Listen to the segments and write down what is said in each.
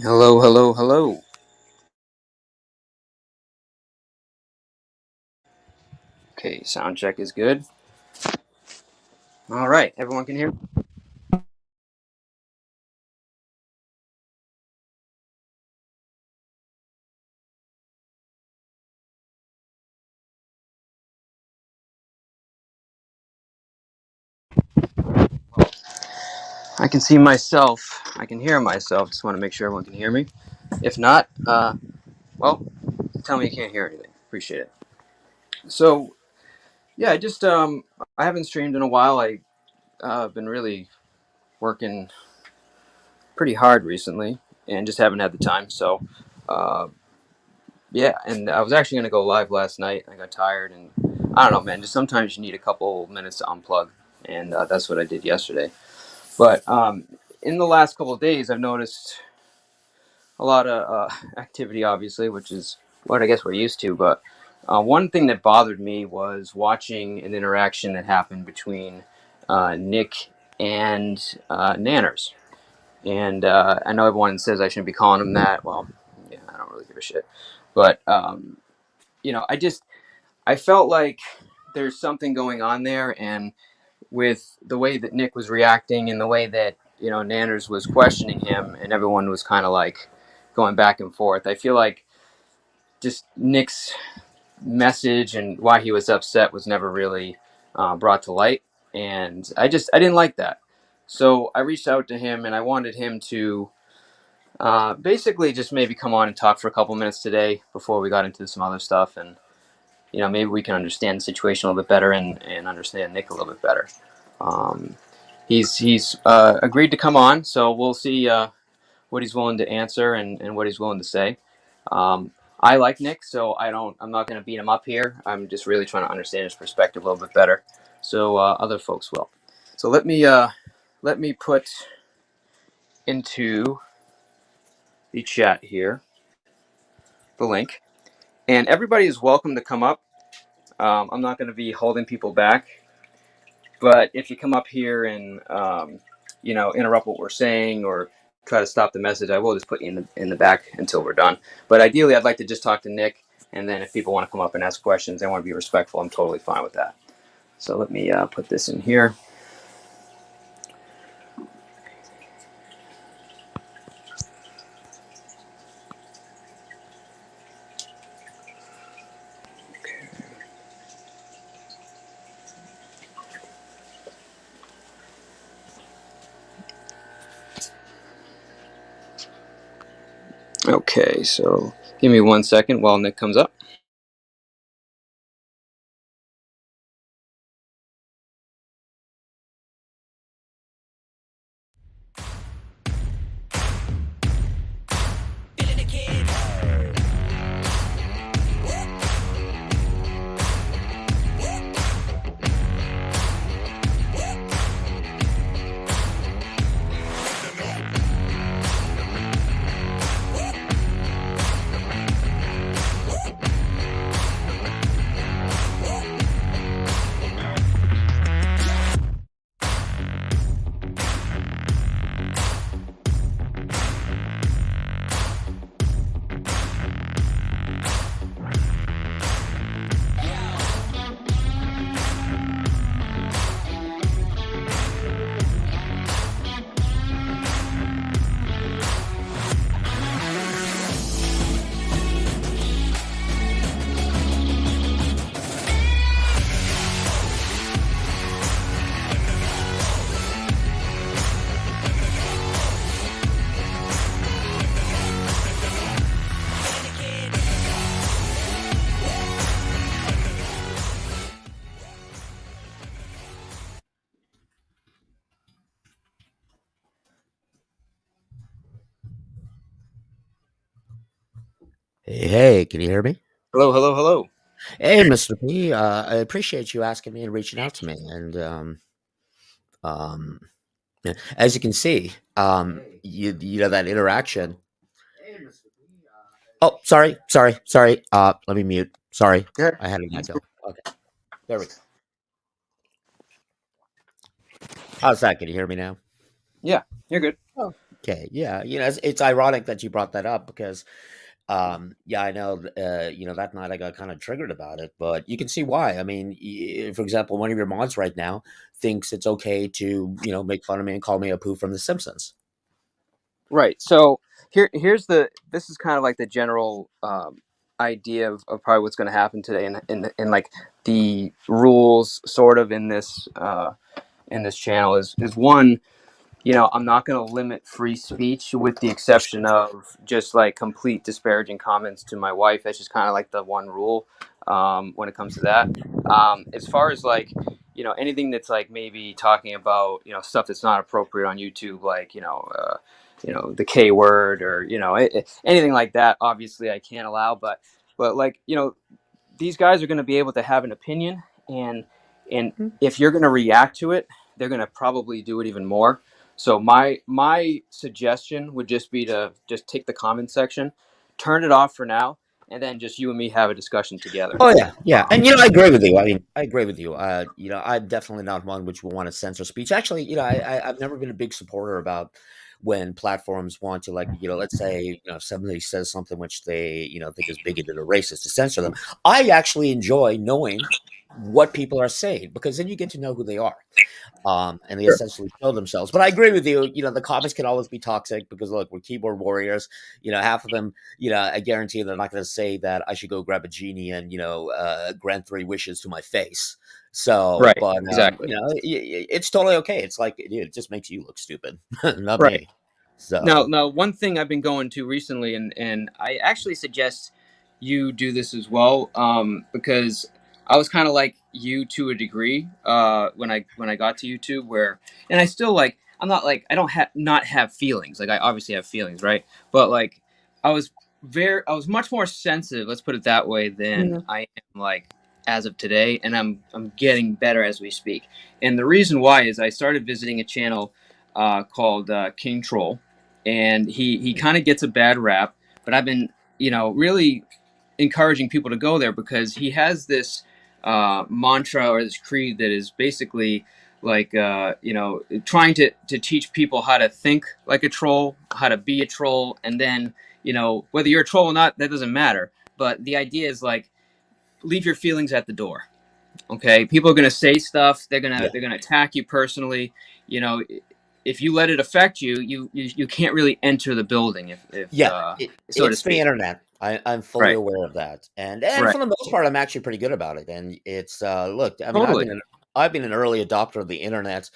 Hello, hello, hello. Okay, sound check is good. All right, everyone can hear? I can see myself. I can hear myself. Just want to make sure everyone can hear me. If not, well, tell me you can't hear anything. Appreciate it. So, yeah, I haven't streamed in a while. I've been really working pretty hard recently and just haven't had the time. So, uh, yeah, and I was actually going to go live last night. I got tired, and I don't know, man. Just sometimes you need a couple minutes to unplug, and that's what I did yesterday. But in the last couple of days, I've noticed a lot of activity, obviously, which is what I guess we're used to. But one thing that bothered me was watching an interaction that happened between NiK and Nanners. And I know everyone says I shouldn't be calling him that. Well, yeah, I don't really give a shit. But I felt like there's something going on there, and with the way that NiK was reacting and the way that Nanners was questioning him, and everyone was kind of like going back and forth. I feel like just NiK's message and why he was upset was never really brought to light, and I didn't like that. So I reached out to him and I wanted him to basically just maybe come on and talk for a couple minutes today before we got into some other stuff, and maybe we can understand the situation a little bit better and understand NiK a little bit better. Um, he's agreed to come on, so we'll see what he's willing to answer and what he's willing to say. Um, I like NiK, so I'm not going to beat him up here. I'm just really trying to understand his perspective a little bit better, so other folks will. So let me put into the chat here the link, and everybody is welcome to come up. I'm not going to be holding people back. But if you come up here and interrupt what we're saying or try to stop the message, I will just put you in the back until we're done. But ideally, I'd like to just talk to NiK, and then if people want to come up and ask questions, they want to be respectful. I'm totally fine with that. So let me put this in here. Okay, so give me 1 second while NiK comes up. Hey, can you hear me? Hello, hello, hello. Hey, Mr. P. I appreciate you asking me and reaching out to me. And um, yeah, as you can see, you know that interaction. Oh, sorry. Let me mute. Sorry, Good. I had an echo. Okay, there we go. How's that? Can you hear me now? Yeah, you're good. Oh. Okay, yeah, it's ironic that you brought that up because, yeah, I know, that night I got kind of triggered about it, but you can see why. I mean, for example, one of your mods right now thinks it's okay to, make fun of me and call me a poo from The Simpsons. Right. So here's the this is kind of like the general idea of probably what's going to happen today, in like the rules sort of in this channel is one, I'm not going to limit free speech with the exception of just like complete disparaging comments to my wife. That's just kind of like the one rule when it comes to that. As far as like, anything that's like maybe talking about, stuff that's not appropriate on YouTube, like, the K word or, anything like that, obviously I can't allow. But like, these guys are going to be able to have an opinion, and Mhm. if you're going to react to it, they're going to probably do it even more. So my suggestion would just be to just take the comment section, turn it off for now, and then just you and me have a discussion together. Oh yeah, yeah, and um, I agree with you. I mean, I agree with you. I'm definitely not one which will want to censor speech. Actually, I've never been a big supporter about when platforms want to, like, let's say, if somebody says something which they, think is bigoted or racist, to censor them. I actually enjoy knowing what people are saying because then you get to know who they are. And they sure. essentially show themselves. But I agree with you. The comments can always be toxic because look, we're keyboard warriors. Half of them, I guarantee they're not going to say that I should go grab a genie and grant 3 wishes to my face. So, Right, but exactly. it's totally okay. It's like it just makes you look stupid, not Right. me. Now, So one thing I've been going to recently, and I actually suggest you do this as well, because I was kind of like you to a degree when I got to YouTube, where, and I still like, I'm not like, I don't have not have feelings, like I obviously have feelings, right? But like I was much more sensitive, let's put it that way, than yeah, I am like as of today, and I'm getting better as we speak. And the reason why is I started visiting a channel called King Troll, and he kind of gets a bad rap, but I've been, really encouraging people to go there because he has this mantra or this creed that is basically like, trying to teach people how to think like a troll, how to be a troll, and then, whether you're a troll or not, that doesn't matter. But the idea is like, leave your feelings at the door. Okay, people are going to say stuff, yeah, they're going to attack you personally. you know if you let it affect you, you can't really enter the building, if yeah. so to It's the speak. internet. I'm fully Right, aware of that, and right, for the most part, I'm actually pretty good about it. And it's look, I mean, totally. I've been an early adopter of the internet.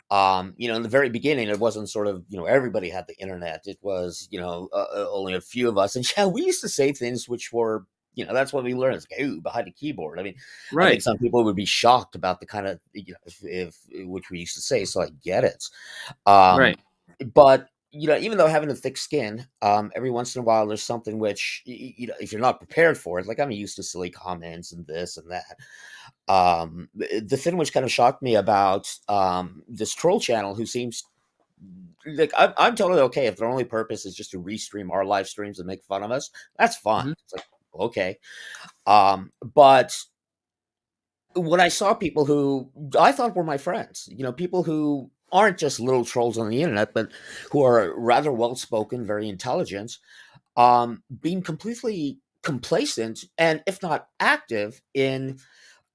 In the very beginning, it wasn't sort of, everybody had the internet. It was, only a few of us. And yeah, we used to say things which were, that's what we learned. It's like, ooh, behind the keyboard. I mean, I think Right, some people would be shocked about the kind of, if which we used to say. So I get it. Um, right. but, even though having a thick skin, every once in a while, there's something which, if you're not prepared for it, like I'm used to silly comments and this and that. The thing which kind of shocked me about this troll channel, who seems like I'm totally okay if their only purpose is just to restream our live streams and make fun of us. That's fine. Hmm. It's like okay, but when I saw people who I thought were my friends, people who aren't just little trolls on the internet, but who are rather well spoken, very intelligent, being completely complacent and if not active in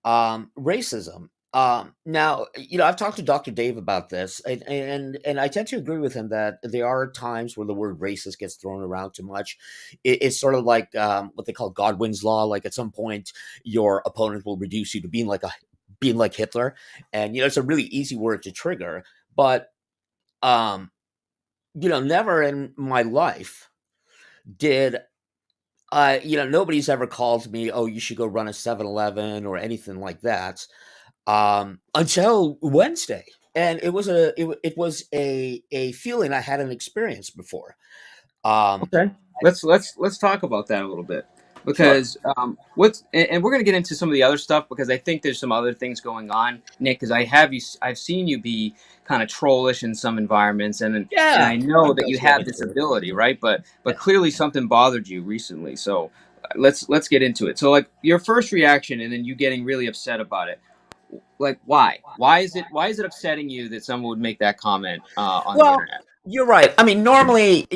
racism. Now, I've talked to Dr. Dave about this, and I tend to agree with him that there are times where the word racist gets thrown around too much. It's sort of like what they call Godwin's law. Like at some point, your opponent will reduce you to being like Hitler, and it's a really easy word to trigger. But um, never in my life did nobody's ever called me, oh, you should go run a 7-Eleven or anything like that until Wednesday. And it was a feeling I hadn't experienced before. Um, Okay, let's talk about that a little bit, sure. because what's and we're gonna get into some of the other stuff, because I think there's some other things going on, Nick. Because I've seen you be kind of trollish in some environments, and Yeah, I know I've that done you so have this before. ability, right? But Yeah. clearly something bothered you recently. So let's get into it. So like your first reaction, and then you getting really upset about it. Like why? Why is it upsetting you that someone would make that comment on the Well, internet? You're right. I mean, normally,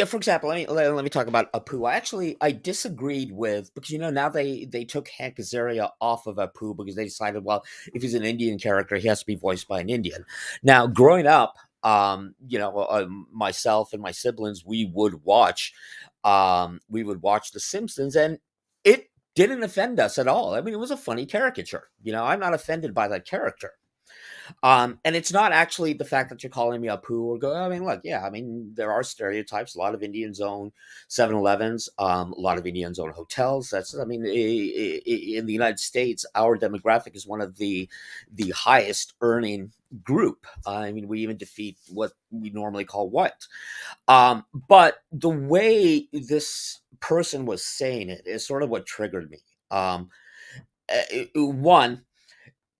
for example, let me talk about Apu. I disagreed with, because now they took Hank Azaria off of Apu because they decided, well, if he's an Indian character, he has to be voiced by an Indian. Now, growing up, myself and my siblings, we would watch The Simpsons, and it didn't offend us at all. I mean, it was a funny caricature. I'm not offended by that character. And it's not actually the fact that you're calling me a poo or go. I mean, look, yeah, I mean, there are stereotypes. A lot of Indians own 7-Elevens. A lot of Indians own hotels. I mean, in the United States, our demographic is one of the highest earning group. I mean, we even defeat what we normally call white. But the way this person was saying it is sort of what triggered me. One,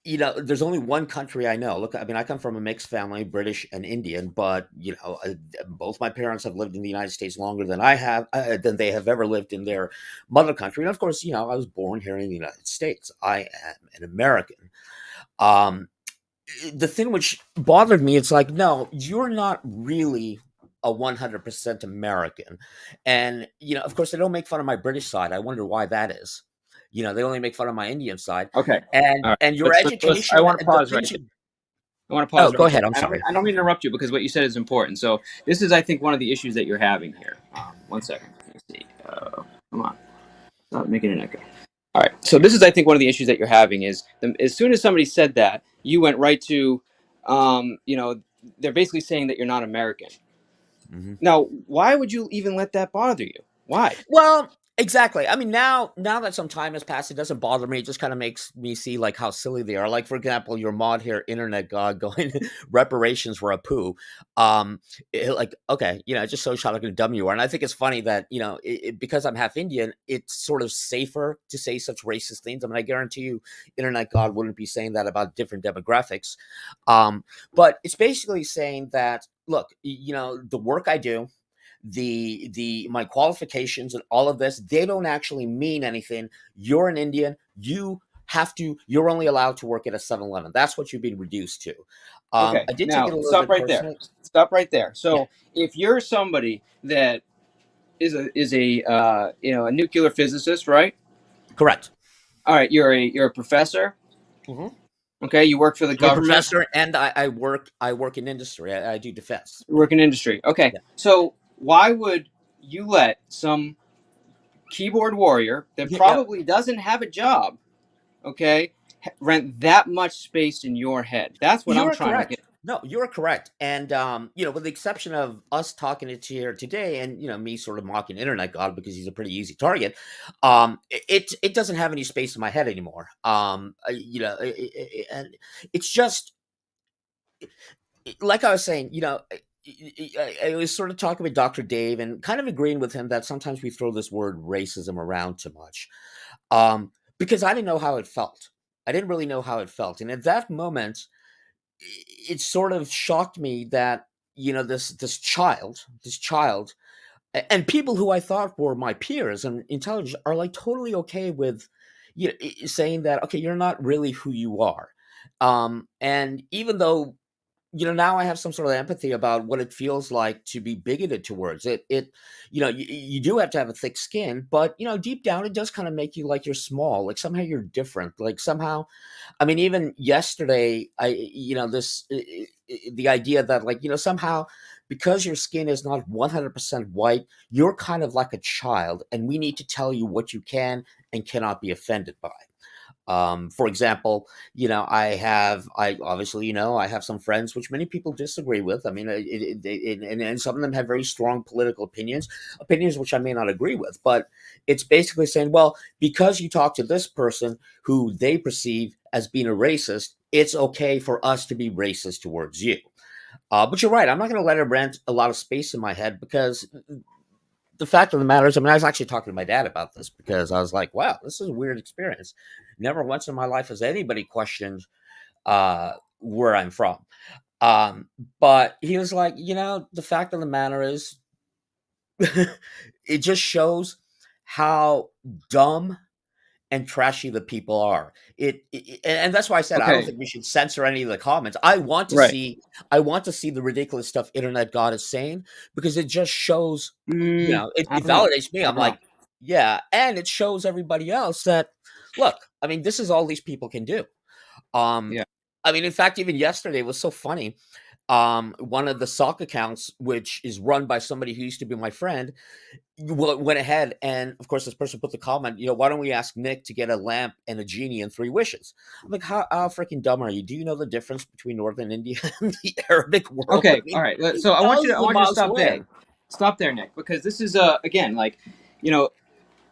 there's only one country I know. Look, I mean, I come from a mixed family, British and Indian, but both my parents have lived in the United States longer than I have, than they have ever lived in their mother country. And of course, I was born here in the United States. I am an American. Um, the thing which bothered me, it's like, no, you're not really a 100% American. And, of course, they don't make fun of my British side. I wonder why that is. They only make fun of my Indian side. Okay. And All right. and your Let's I education, want to the pause right things there. you. I want to Oh, pause go right there. ahead. I'm sorry. I don't mean to interrupt you because what you said is important. So this is, I think, one of the issues that you're having here. One second. Let's see. Come on. Stop making an echo. All right. So this is, I think, one of the issues that you're having is as soon as somebody said that, you went right to, they're basically saying that you're not American. Mhm. Now, why would you even let that bother you? Why? Well, exactly. I mean, now that some time has passed, it doesn't bother me. It just kind of makes me see like how silly they are. Like, for example, your mod here, Internet God, going reparations for a poo. Like, okay, it just shows how like dumb you are. And I think it's funny that because I'm half Indian, it's sort of safer to say such racist things. I mean, I guarantee you, Internet God wouldn't be saying that about different demographics. But it's basically saying that, look, the work I do, the my qualifications and all of this, they don't actually mean anything. You're an Indian. You're only allowed to work at a 7-Eleven. That's what you've been reduced to. Okay. I did take it Now, a little stop bit right there. personally. Stop right there. Yeah, So, if you're somebody that is a a nuclear physicist, right? correct. All right, you're a professor. Hmm. Okay, you work for the I'm a government. professor, and I work in industry. I do defense. You work in industry. Okay, Yeah, so why would you let some keyboard warrior that yeah. probably doesn't have a job, okay, rent that much space in your head? That's what I'm You're trying to correct. get. No, you're correct. And with the exception of us talking it here today, and me sort of mocking Internet God because he's a pretty easy target, it doesn't have any space in my head anymore. And it's just like I was saying. I was sort of talking with Dr. Dave and kind of agreeing with him that sometimes we throw this word racism around too much, because I didn't know how it felt. I didn't really know how it felt, and at that moment it sort of shocked me that this child and people who I thought were my peers and intelligent are like totally okay with saying that, okay, you're not really who you are. And even though now I have some sort of empathy about what it feels like to be bigoted towards it. You do have to have a thick skin, but deep down it does kind of make you like you're small, like somehow you're different, like somehow. I mean, even yesterday, the idea that, like, somehow because your skin is not 100% white, you're kind of like a child, and we need to tell you what you can and cannot be offended by. For example, I obviously, I have some friends which many people disagree with. I mean, and some of them have very strong political opinions which I may not agree with. But it's basically saying, well, because you talk to this person who they perceive as being a racist, it's okay for us to be racist towards you. But you're right. I'm not going to let it rent a lot of space in my head because the fact of the matter is, I mean, I was actually talking to my dad about this because I was like, wow, this is a weird experience. Never once in my life has anybody questioned where I'm from. Um, but he was like, the fact of the matter is, it just shows how dumb and trashy the people are. And that's why I said I don't Okay. think we should censor any of the comments. I want to Right. see I want to see the ridiculous stuff Internet God is saying because it just shows, I it don't know. validates me. I I'm don't know. like, yeah, and it shows everybody else that look, I mean, this is all these people can do. Um, Yeah. I mean, in fact, even yesterday it was so funny. One of the sock accounts, which is run by somebody who used to be my friend, went ahead and, of course, this person put the comment, why don't we ask Nick to get a lamp and a genie and 3 wishes? I'm like, how freaking dumb are you? Do you know the difference between Northern India and the Arabic world? I Okay. All mean, right. So I want you to thousands of miles stop there. away. Stop there, Nick, because this is again, like, you know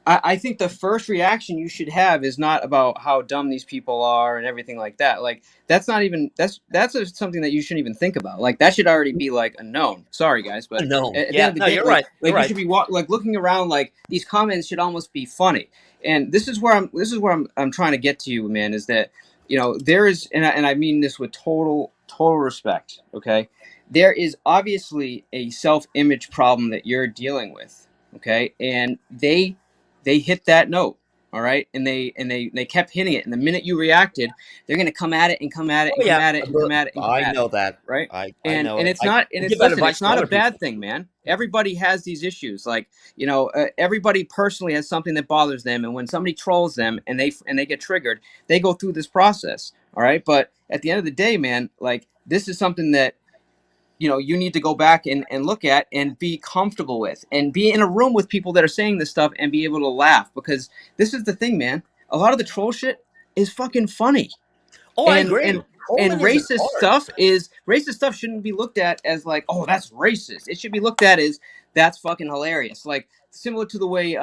I think the first reaction you should have is not about how dumb these people are and everything like that. Like that's not even something that you shouldn't even think about. Like that should already be like a known. Sorry guys, but No, at the end yeah, of the no, day, you're right. You're like you right. should be like looking around. Like these comments should almost be funny. And this is where I'm trying to get to you, man. Is that there is, and I mean this with total respect. Okay, there is obviously a self image problem that you're dealing with. Okay, and they hit that note, all right, and they kept hitting it, and the minute you reacted, they're going to come at it and come at it Oh and come yeah, at it and come at it and come I at it, know that. right? I and know and it. it's not, and I give it's, that listen, it's advice to not a other bad people. thing, man. Everybody has these issues, like everybody personally has something that bothers them, and when somebody trolls them and they get triggered, they go through this process, all right. But at the end of the day, man, like this is something that you need to go back and look at and be comfortable with and be in a room with people that are saying this stuff and be able to laugh, because this is the thing, man. A lot of the troll shit is fucking funny, Oh, I and agree. and and Trolling is an art. racist stuff shouldn't be looked at as like, oh, that's racist. It should be looked at as that's fucking hilarious, like similar to the way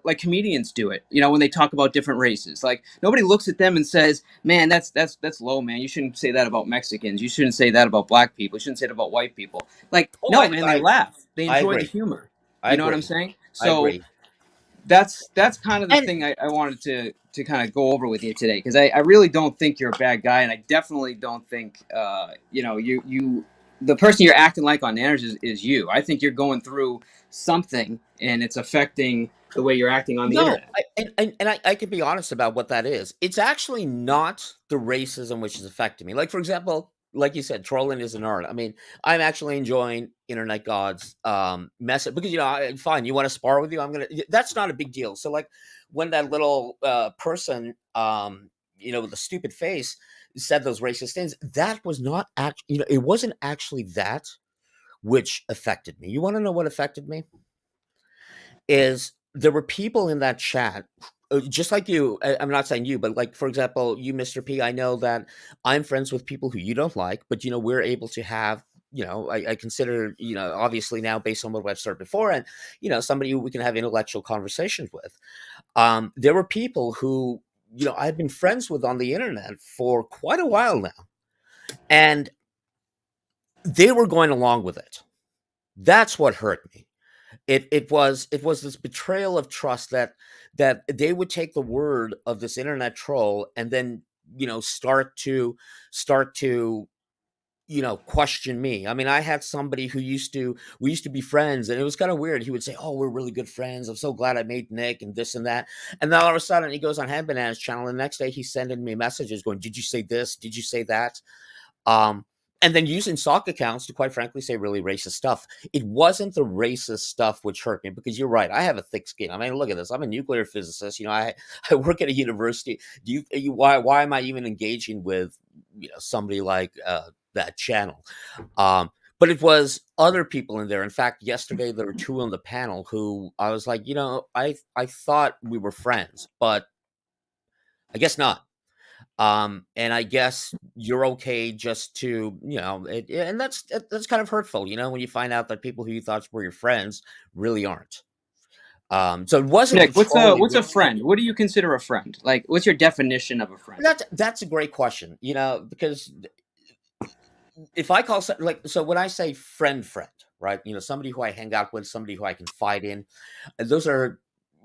like comedians do it, when they talk about different races. Like nobody looks at them and says, man, that's low, man, you shouldn't say that about Mexicans, you shouldn't say that about black people, you shouldn't say it about white people. Like, Oh, no, man, they laugh, they I enjoy the agree. humor. I You know what I'm agree. saying? I So agree. that's kind of the And thing I wanted to kind of go over with you today, because I really don't think you're a bad guy, and I definitely don't think you the person you're acting like on Nanners is you. I think you're going through something and it's affecting the way you're acting on the no, internet. I can be honest about what that is. It's actually not the racism which is affecting me. Like, for example, like you said, trolling is an art. I mean, I'm actually enjoying Internet God's message because fine, you want to spar with you, I'm gonna. That's not a big deal. So, like, when that little person, with the stupid face, said those racist things, that was not it wasn't actually that which affected me. You want to know what affected me? Is there were people in that chat, just like you. I'm not saying you, but like, for example, you, Mr. P. I know that I'm friends with people who you don't like, but we're able to have. I consider, obviously now based on what I've said before, and somebody who we can have intellectual conversations with. There were people who I've been friends with on the internet for quite a while now, and they were going along with it. That's what hurt me. It was this betrayal of trust that they would take the word of this internet troll and then start to question me. I mean, I had somebody who used to be friends, and it was kind of weird. He would say, "Oh, we're really good friends. I'm so glad I made Nick and this and that." And then all of a sudden, he goes on Hand Bananas channel, and the next day he's sending me messages going, "Did you say this? Did you say that?" Um, and then using sock accounts to, quite frankly, say really racist stuff. It wasn't the racist stuff which hurt me, because you're right. I have a thick skin. I mean, look at this. I'm a nuclear physicist. I work at a university. Why am I even engaging with somebody like that channel? But it was other people in there. In fact, yesterday there were two on the panel who I was like, I thought we were friends, but I guess not. And I guess you're okay just to, and that's kind of hurtful, when you find out that people who you thought were your friends really aren't. So it wasn't the Nick, trolling what's a which friend? What do you consider a friend? Like, what's your definition of a friend? that's a great question, because if I call like, so when I say friend, right, somebody who I hang out with, somebody who I can fight in, those are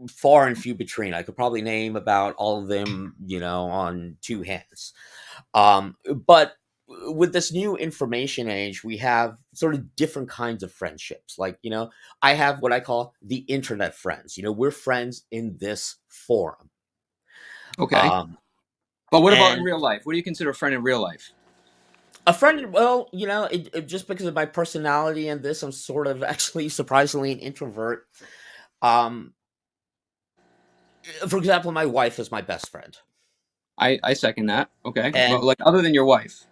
far and few between. I could probably name about all of them, on two hands. But with this new information age, we have sort of different kinds of friendships. Like, I have what I call the internet friends. We're friends in this forum. Okay. Um, But what about in and real life? What do you consider a friend in real life? a friend, well, just because of my personality and this, I'm sort of actually surprisingly an introvert. Um, for example, my wife is my best friend. I second that. Okay. But And like other than your wife.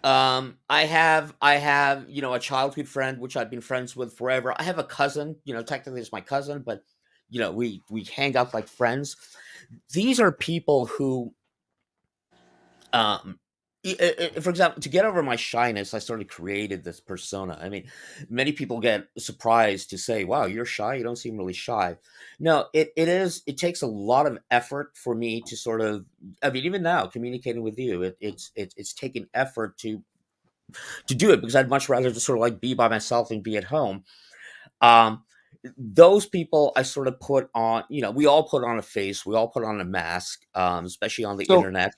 I have a childhood friend which I've been friends with forever. I have a cousin, technically it's my cousin, but we hang out like friends. These are people who, um for example, to get over my shyness, I sort of created this persona. I mean, many people get surprised to say, wow, you're shy, you don't seem really shy. No, it takes a lot of effort for me to sort of, I mean, even now communicating with you, it's taken effort to do it, because I'd much rather just sort of like be by myself and be at home. Um, those people I sort of put on, we all put on a face, we all put on a mask, especially on the So, internet.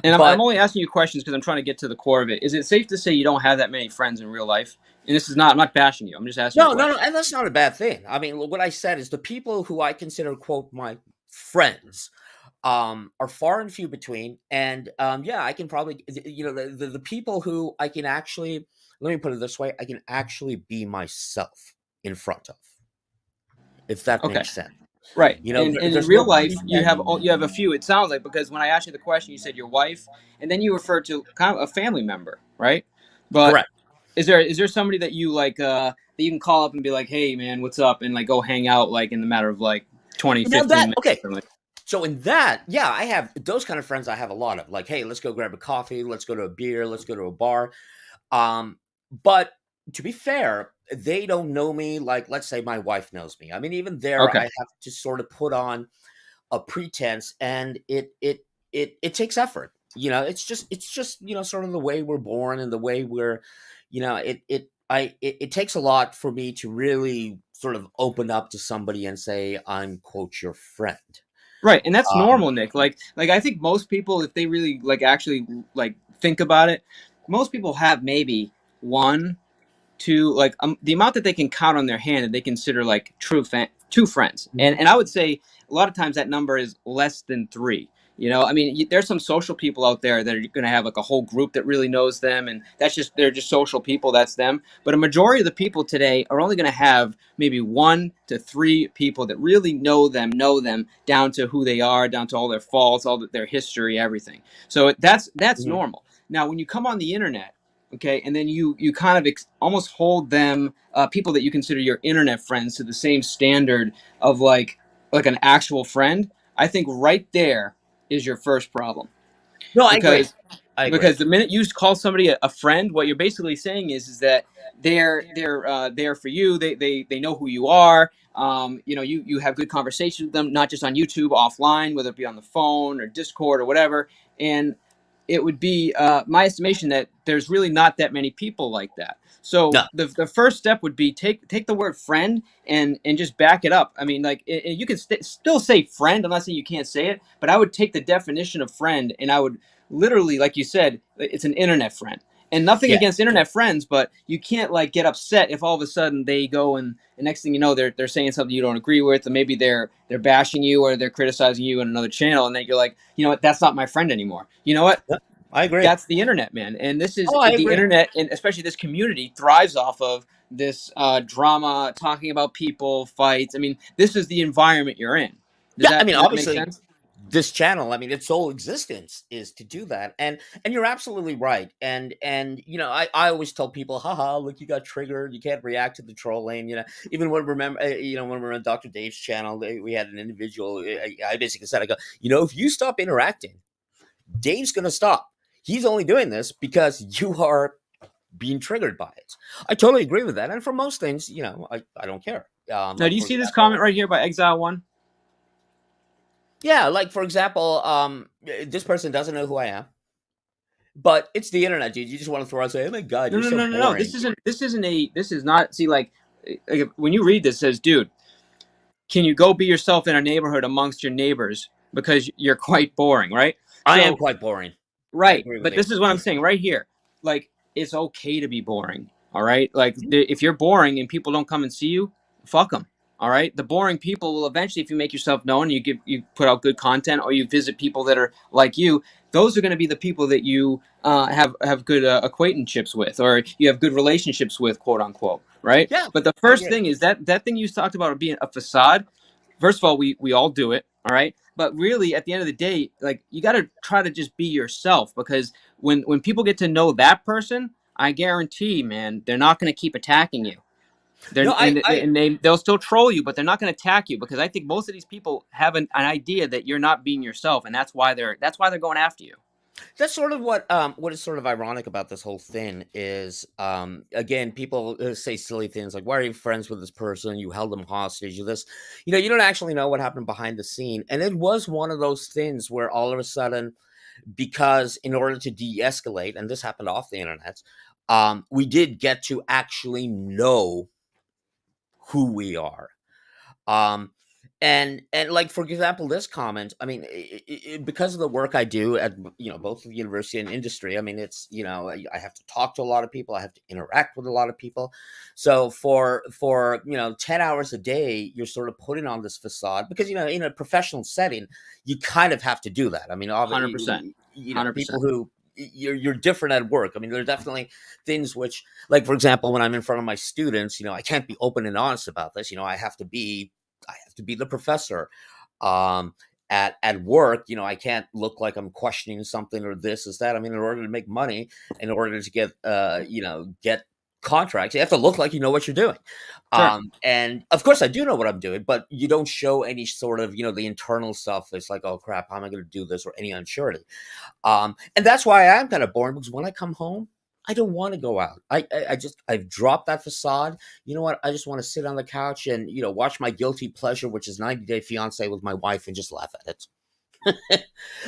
and I'm But only asking you questions because I'm trying to get to the core of it. Is it safe to say you don't have that many friends in real life? And this is not, I'm not bashing you. I'm just asking you a no, no, no, question. and that's not a bad thing. I mean, what I said is the people who I consider quote my friends are far and few between. And yeah, I can probably, the people who I can actually, let me put it this way, I can actually be myself in front of, if that Okay. makes sense. Right. And in There's real no life, pretending. you have a few. It sounds like because when I asked you the question, you said your wife, and then you referred to kind of a family member, right? But Correct. is there somebody that you like that you can call up and be like, "Hey man, what's up?" and like go hang out like in the matter of like 20, Now 15 that minutes okay. or like So in that, yeah, I have those kind of friends. I have a lot of, like, hey, let's go grab a coffee, let's go to a beer, let's go to a bar. Um, but to be fair, they don't know me like, let's say my wife knows me. I mean, even there, I okay. have to sort of put on a pretense, and it takes effort. It's just sort of the way we're born and the way we're, it takes a lot for me to really sort of open up to somebody and say I'm quote your friend. Right, and that's Um, normal, Nick. Like I think most people, if they really like actually like think about it, most people have maybe one to like the amount that they can count on their hand that they consider like two friends, and I would say a lot of times that number is less than three. I mean, there's some social people out there that are going to have like a whole group that really knows them, and they're just social people. That's them. But a majority of the people today are only going to have maybe one to three people that really know them down to who they are, down to all their faults, their history, everything. So that's mhm. normal. Now, when you come on the internet, okay, and then you kind of almost hold them, people that you consider your internet friends, to the same standard of like an actual friend. I think right there is your first problem, No, I agree. because I agree. the minute you call somebody a friend, what you're basically saying is that they're there for you. They know who you are. You have good conversations with them, not just on YouTube, offline, whether it be on the phone or Discord or whatever. And it would be my estimation that there's really not that many people like that. So No, the first step would be take the word friend and just back it up. I mean, like you can still say friend. I'm not saying you can't say it, but I would take the definition of friend and I would literally, like you said, it's an internet friend. And nothing yeah, against internet friends, but you can't like get upset if all of a sudden they go and next thing you know they're saying something you don't agree with, or maybe they're bashing you or they're criticizing you on another channel, and then you're like, you know what, that's not my friend anymore. You know what? yeah, I agree. That's the internet, man. And this is Oh, I the agree. internet, and especially this community thrives off of this drama, talking about people, fights. I mean, this is the environment you're in. Yeah, I mean, Does that make obviously, sense? this channel, I mean, its sole existence is to do that, and you're absolutely right. And I always tell people, haha, look, you got triggered, you can't react to the trolling. Even when remember, when we were on Dr. Dave's channel, we had an individual. I basically said, I go, if you stop interacting, Dave's gonna stop. He's only doing this because you are being triggered by it. I totally agree with that. And for most things, I don't care. Now, do Like you for see this comment example, right here by Exile One? yeah, like for example, this person doesn't know who I am, but it's the internet, dude. You just want to throw out and say, "Oh my god, No, you're no, so no, no, no. boring." This is not. See, like when you read this, it says, dude, can you go be yourself in a neighborhood amongst your neighbors because you're quite boring, right? I am So, quite boring. I right, agree with but you. this is what I'm saying right here. Like, it's okay to be boring. All right, like if you're boring and people don't come and see you, fuck them. All right, the boring people will eventually, if you make yourself known, you put out good content, or you visit people that are like you. Those are going to be the people that you have good acquaintanceships with, or you have good relationships with, quote unquote. Right. Yeah, But the I first agree. thing is that thing you talked about being a facade. First of all, we all do it. All right. But really, at the end of the day, like, you got to try to just be yourself, because when people get to know that person, I guarantee, man, they're not going to keep attacking you. They're No, they'll still troll you, but they're not going to attack you, because I think most of these people have an idea that you're not being yourself, and that's why they're going after you. that's sort of what is sort of ironic about this whole thing is, again, people say silly things like, why are you friends with this person, you held them hostage, you this, you don't actually know what happened behind the scene. And it was one of those things where all of a sudden, because in order to de-escalate, and this happened off the internet, we did get to actually know who we are. Um, and like, for example, this comment, I mean, because of the work I do at, both the university and industry, I mean, it's, I have to talk to a lot of people, I have to interact with a lot of people. So for 10 hours a day, you're sort of putting on this facade, because in a professional setting, you kind of have to do that. I mean, 100%. people 100%. who, you're different at work. I mean, there are definitely things which, like, for example, when I'm in front of my students, I can't be open and honest about this. I have to be the professor. Um, at work, I can't look like I'm questioning something or this is that. I mean, in order to make money, in order to get contracts, you have to look like you know what you're doing. Sure. And of course, I do know what I'm doing, but you don't show any sort of the internal stuff. It's like, oh crap, how am I going to do this, or any unsurety. And that's why I'm kind of bored, because when I come home, I don't want to go out. I've dropped that facade. You know what? I just want to sit on the couch and watch my guilty pleasure, which is 90 Day Fiance with my wife, and just laugh at it.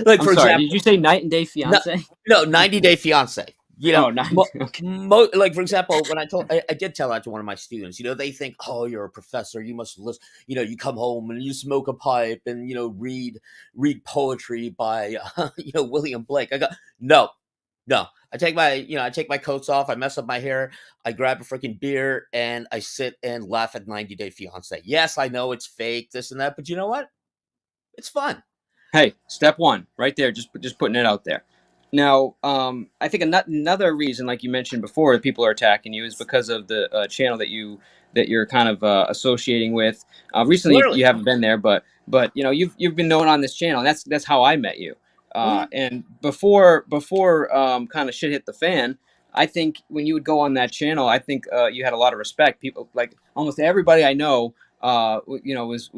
Like, I'm for sorry. Did example, you say night and day no, fiance? no, 90 Day Fiance. Oh, night. Okay. Like, for example, when I did tell that to one of my students, they think, oh, you're a professor, you must listen, you come home and you smoke a pipe and read poetry by William Blake. I go, no, no. I take my coats off, I mess up my hair, I grab a freaking beer, and I sit and laugh at 90 Day Fiance. Yes, I know it's fake, this and that, but you know what? It's fun. Hey, step one, right there. Just putting it out there. Now, I think another reason, like you mentioned before, that people are attacking you is because of the channel that you're kind of associating with. Recently, Clearly. you haven't been there, but you've been known on this channel, and that's how I met you. Mhm. And before kind of shit hit the fan, I think when you would go on that channel, I think you had a lot of respect. People, like almost everybody I know, was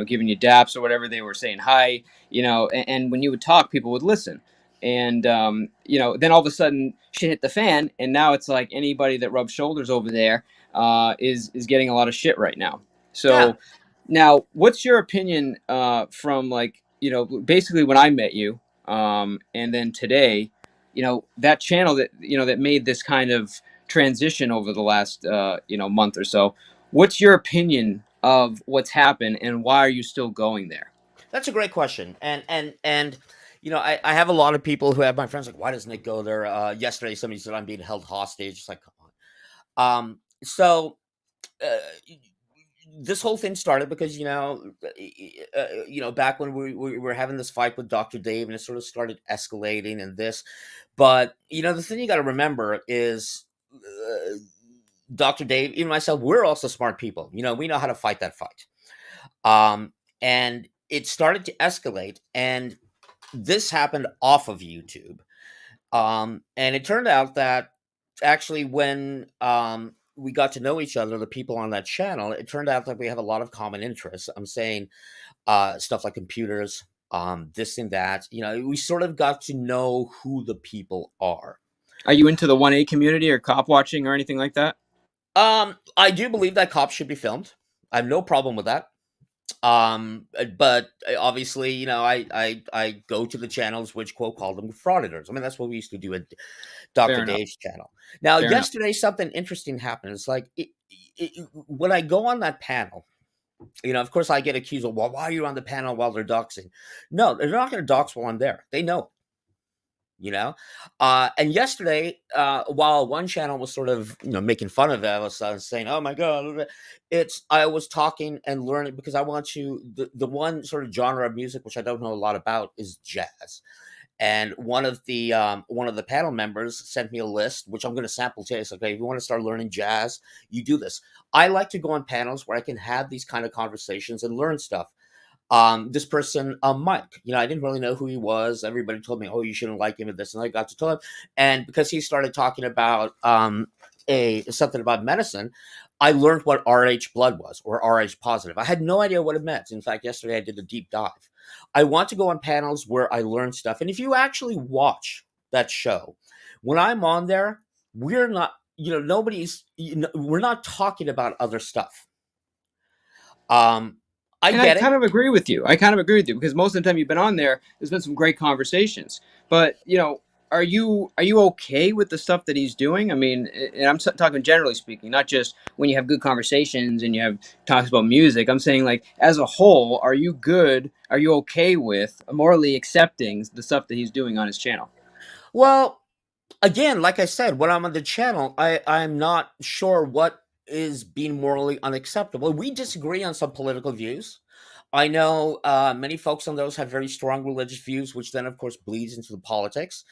giving you daps or whatever. They were saying hi, and when you would talk, people would listen. And then all of a sudden, shit hit the fan, and now it's like anybody that rubs shoulders over there is getting a lot of shit right now. Yeah. So now, what's your opinion from, like, basically when I met you, and then today, that channel that made this kind of transition over the last month or so. What's your opinion of what's happened, and why are you still going there? That's a great question, and I have a lot of people who have my friends like, why doesn't it go there? Yesterday, somebody said I'm being held hostage. It's like, come on. So uh, this whole thing started because back when we were having this fight with Dr. Dave, and it sort of started escalating and this, but the thing you got to remember is. Dr. Dave, even myself, we're also smart people. We know how to fight that fight. And it started to escalate, and this happened off of YouTube. And it turned out that actually, when we got to know each other, the people on that channel, it turned out that we have a lot of common interests. I'm saying stuff like computers, this and that. We sort of got to know who the people are. Are you into the 1A community or cop watching or anything like that? I do believe that cops should be filmed. I have no problem with that. But obviously, I go to the channels which quote call them frauditors. I mean, that's what we used to do at Dr. Fair enough. Dave's channel. Now, Fair enough. yesterday something interesting happened. It's like when I go on that panel, of course I get accused of, well, why are you on the panel while they're doxing? No, they're not going to dox while I'm there. They know. you know. And yesterday, while one channel was sort of making fun of it, I was saying, "Oh my god," it's I was talking and learning because I want to the one sort of genre of music which I don't know a lot about is jazz. And one of the panel members sent me a list, which I'm going to sample today. It's like, okay, if you want to start learning jazz, you do this. I like to go on panels where I can have these kind of conversations and learn stuff. This person, Mike, I didn't really know who he was. Everybody told me, "Oh, you shouldn't like him," and this, and I got to tell him. And because he started talking about a something about medicine, I learned what Rh blood was, or Rh positive. I had no idea what it meant. In fact, yesterday I did a deep dive. I want to go on panels where I learn stuff. And if you actually watch that show, when I'm on there, we're not, we're not talking about other stuff. Um, I And I get it. kind of agree with you. I kind of agree with you because most of the time you've been on there, there's been some great conversations. But are you okay with the stuff that he's doing? I mean, and I'm talking generally speaking, not just when you have good conversations and you have talks about music. I'm saying like as a whole, are you good? Are you okay with morally accepting the stuff that he's doing on his channel? Well, again, like I said, when I'm on the channel, I'm not sure what is being morally unacceptable. We disagree on some political views. I know many folks on those have very strong religious views, which then, of course, bleeds into the politics.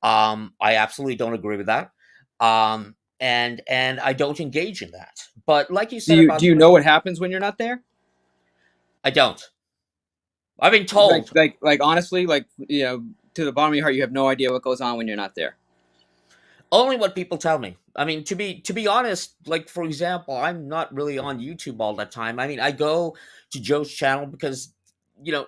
I absolutely don't agree with that, and I don't engage in that. But like you Do said you about do you know what happens when you're not there? I don't. I've been Like told. like honestly, like to the bottom of your heart, you have no idea what goes on when you're not there. Only what people tell me. I mean, to be honest, like for example, I'm not really on YouTube all that time. I mean, I go to Joe's channel because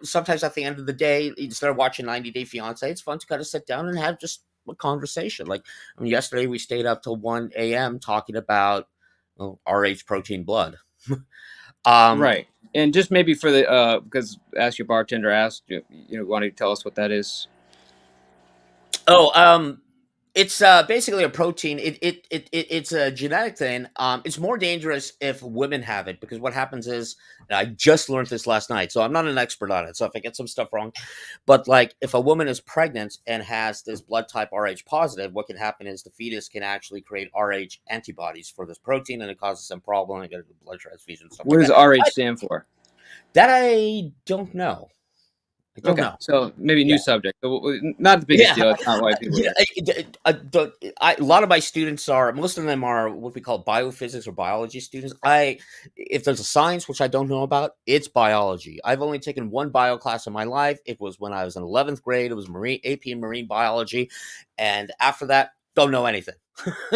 sometimes at the end of the day, instead of watching 90 Day Fiance, it's fun to kind of sit down and have just a conversation. Like, I mean, yesterday we stayed up till 1 a.m. talking about RH protein blood. um, Right. And just maybe for the because ask your bartender asked want to tell us what that is. Oh, it's basically a protein. It's a genetic thing. It's more dangerous if women have it because what happens is, and I just learned this last night, so I'm not an expert on it. So if I get some stuff wrong, but like if a woman is pregnant and has this blood type Rh positive, what can happen is the fetus can actually create Rh antibodies for this protein, and it causes some problem and get a blood transfusion stuff What like does that. RH stand for? That I don't know. I don't Okay, know. so maybe Yeah. new subject. So, not the biggest Yeah, deal. It's not why people yeah. are. A lot of my students are. Most of them are what we call biophysics or biology students. If there's a science which I don't know about, it's biology. I've only taken one bio class in my life. It was when I was in 11th grade. It was marine AP and marine biology, and after that, don't know anything.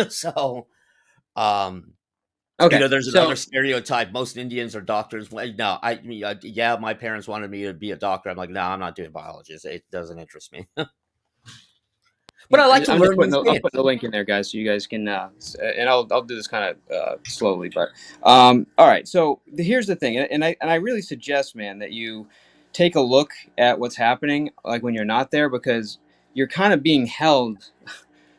So, um, Okay, there's another so stereotype. Most Indians are doctors. Well, no, yeah, my parents wanted me to be a doctor. I'm like, no, I'm not doing biology. It doesn't interest me. But I like to I'm just learn putting new I'm things. putting a link in there, guys, so you guys can and I'll do this kind of slowly, but all right. So here's the thing, and I really suggest, man, that you take a look at what's happening, like when you're not there, because you're kind of being held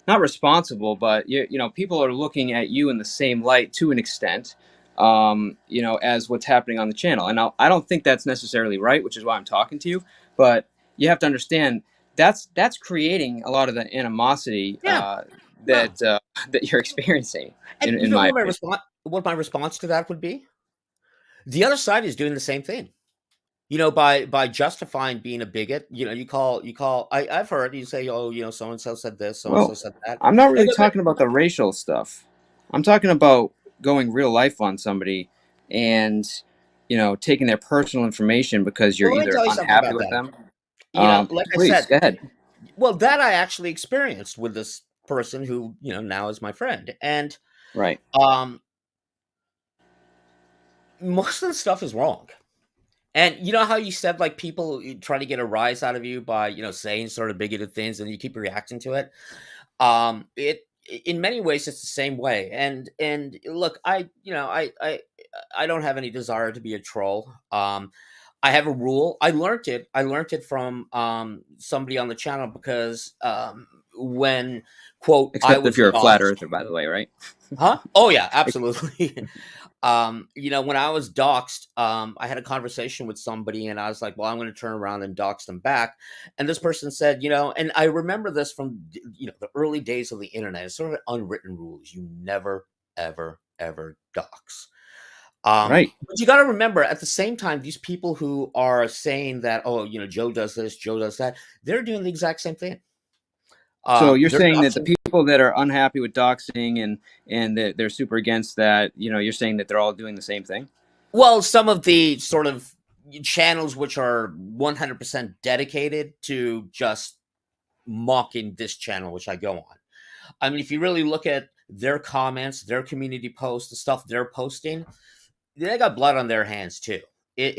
not responsible, but people are looking at you in the same light to an extent, as what's happening on the channel. And I don't think that's necessarily right, which is why I'm talking to you. But you have to understand that's creating a lot of the animosity Yeah, no. that you're experiencing, And you in know my what my opinion. response what my response to that would be? The other side is doing the same thing. By justifying being a bigot, you call I've heard you say, "Oh, so and so said this, so and so Well, said that." I'm not And really talking about the racial stuff. I'm talking about going real life on somebody and taking their personal information because you're well, let me either tell you something unhappy about with that. them. Like I Please said, go ahead. well, that I actually experienced with this person who, now is my friend. And Right. um most of the stuff is wrong. And you know how you said like people try to get a rise out of you by, saying sort of bigoted things and you keep reacting to it? It in many ways it's the same way. And look, I don't have any desire to be a troll. I have a rule. I learned it from somebody on the channel because when, quote, I Except if was you're a flat doxxed. earther, by the way, right? Huh? Oh yeah, absolutely. When I was doxxed, I had a conversation with somebody and I was like, well, I'm going to turn around and dox them back. And this person said, and I remember this from, the early days of the internet. It's sort of an unwritten rules. You never, ever, ever dox. Right. But you got to remember at the same time, these people who are saying that, oh, Joe does this, Joe does that, they're doing the exact same thing. So you're They're saying that the doxing. people that are unhappy with doxing and that they're super against that, you're saying that they're all doing the same thing? Well, some of the sort of channels which are 100% dedicated to just mocking this channel, which I go on. I mean, if you really look at their comments, their community posts, the stuff they're posting, they got blood on their hands too. My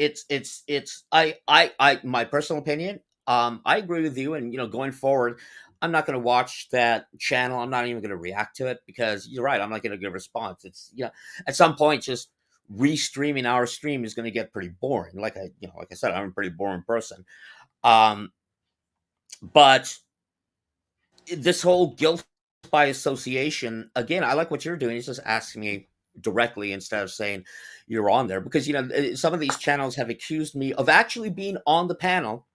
personal opinion. I agree with you, and going forward, I'm not going to watch that channel. I'm not even going to react to it because you're right. I'm not going to give a response. It's at some point, just restreaming our stream is going to get pretty boring. Like I said, I'm a pretty boring person. Um, but this whole guilt by association, again, I like what you're doing. It's just asking me directly instead of saying you're on there because some of these channels have accused me of actually being on the panel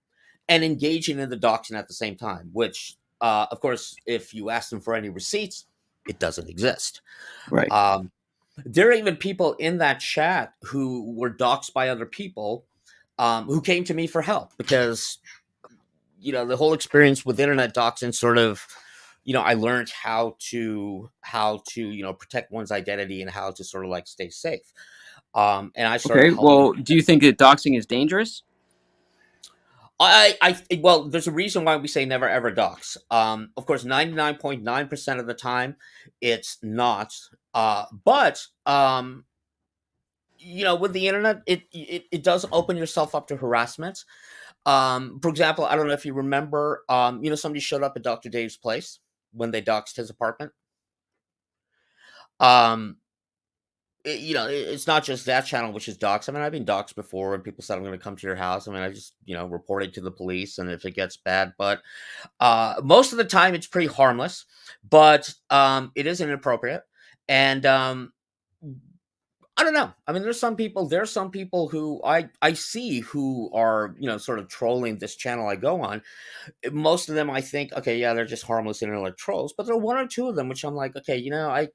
and engaging in the doxing at the same time, which of course, if you ask them for any receipts, it doesn't exist. Right. um, there are even people in that chat who were doxed by other people, who came to me for help because the whole experience with internet doxing sort of, I learned how to protect one's identity and how to sort of like stay safe. And I started Okay. helping. Well, do you think that doxing is dangerous? Well, there's a reason why we say never ever dox. Of course, 99.9% of the time, it's not. But with the internet, it does open yourself up to harassment. For example, I don't know if you remember, somebody showed up at Dr. Dave's place when they doxed his apartment. Um, it's not just that channel which is doxed. I mean, I've been doxed before, and people said I'm going to come to your house. I mean, I just report it to the police, and if it gets bad, but most of the time it's pretty harmless, but it is inappropriate, and I don't know. I mean, there's some people who I see who are sort of trolling this channel I go on. Most of them, I think, okay, yeah, they're just harmless internet trolls, but there are one or two of them which I'm like, okay, in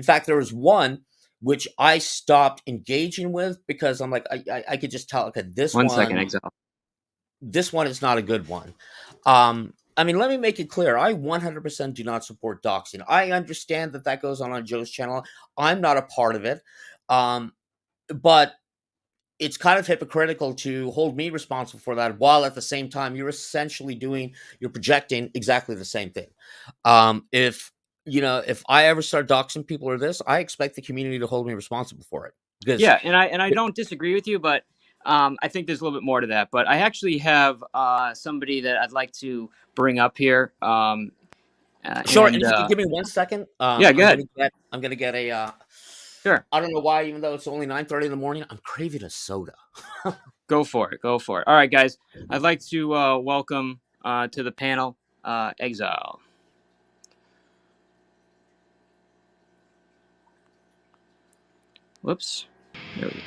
fact, there was one which I stopped engaging with because I'm like, I could just tell, okay, this 1 second, one, exile. this one is not a good one. I mean, let me make it clear. I 100% do not support doxing. I understand that goes on Joe's channel. I'm not a part of it. But it's kind of hypocritical to hold me responsible for that while at the same time you're projecting exactly the same thing. If I ever start doxing people or this, I expect the community to hold me responsible for it because Yeah, and I don't disagree with you, but I think there's a little bit more to that. But I actually have somebody that I'd like to bring up here. sure. And And if you could give me 1 second, Yeah, go ahead. I'm gonna get a Sure, I don't know why, even though it's only 9:30 in the morning, I'm craving a soda. go for it. Go for it. All right, guys. I'd like to welcome to the panel Exile. Whoops. There we go.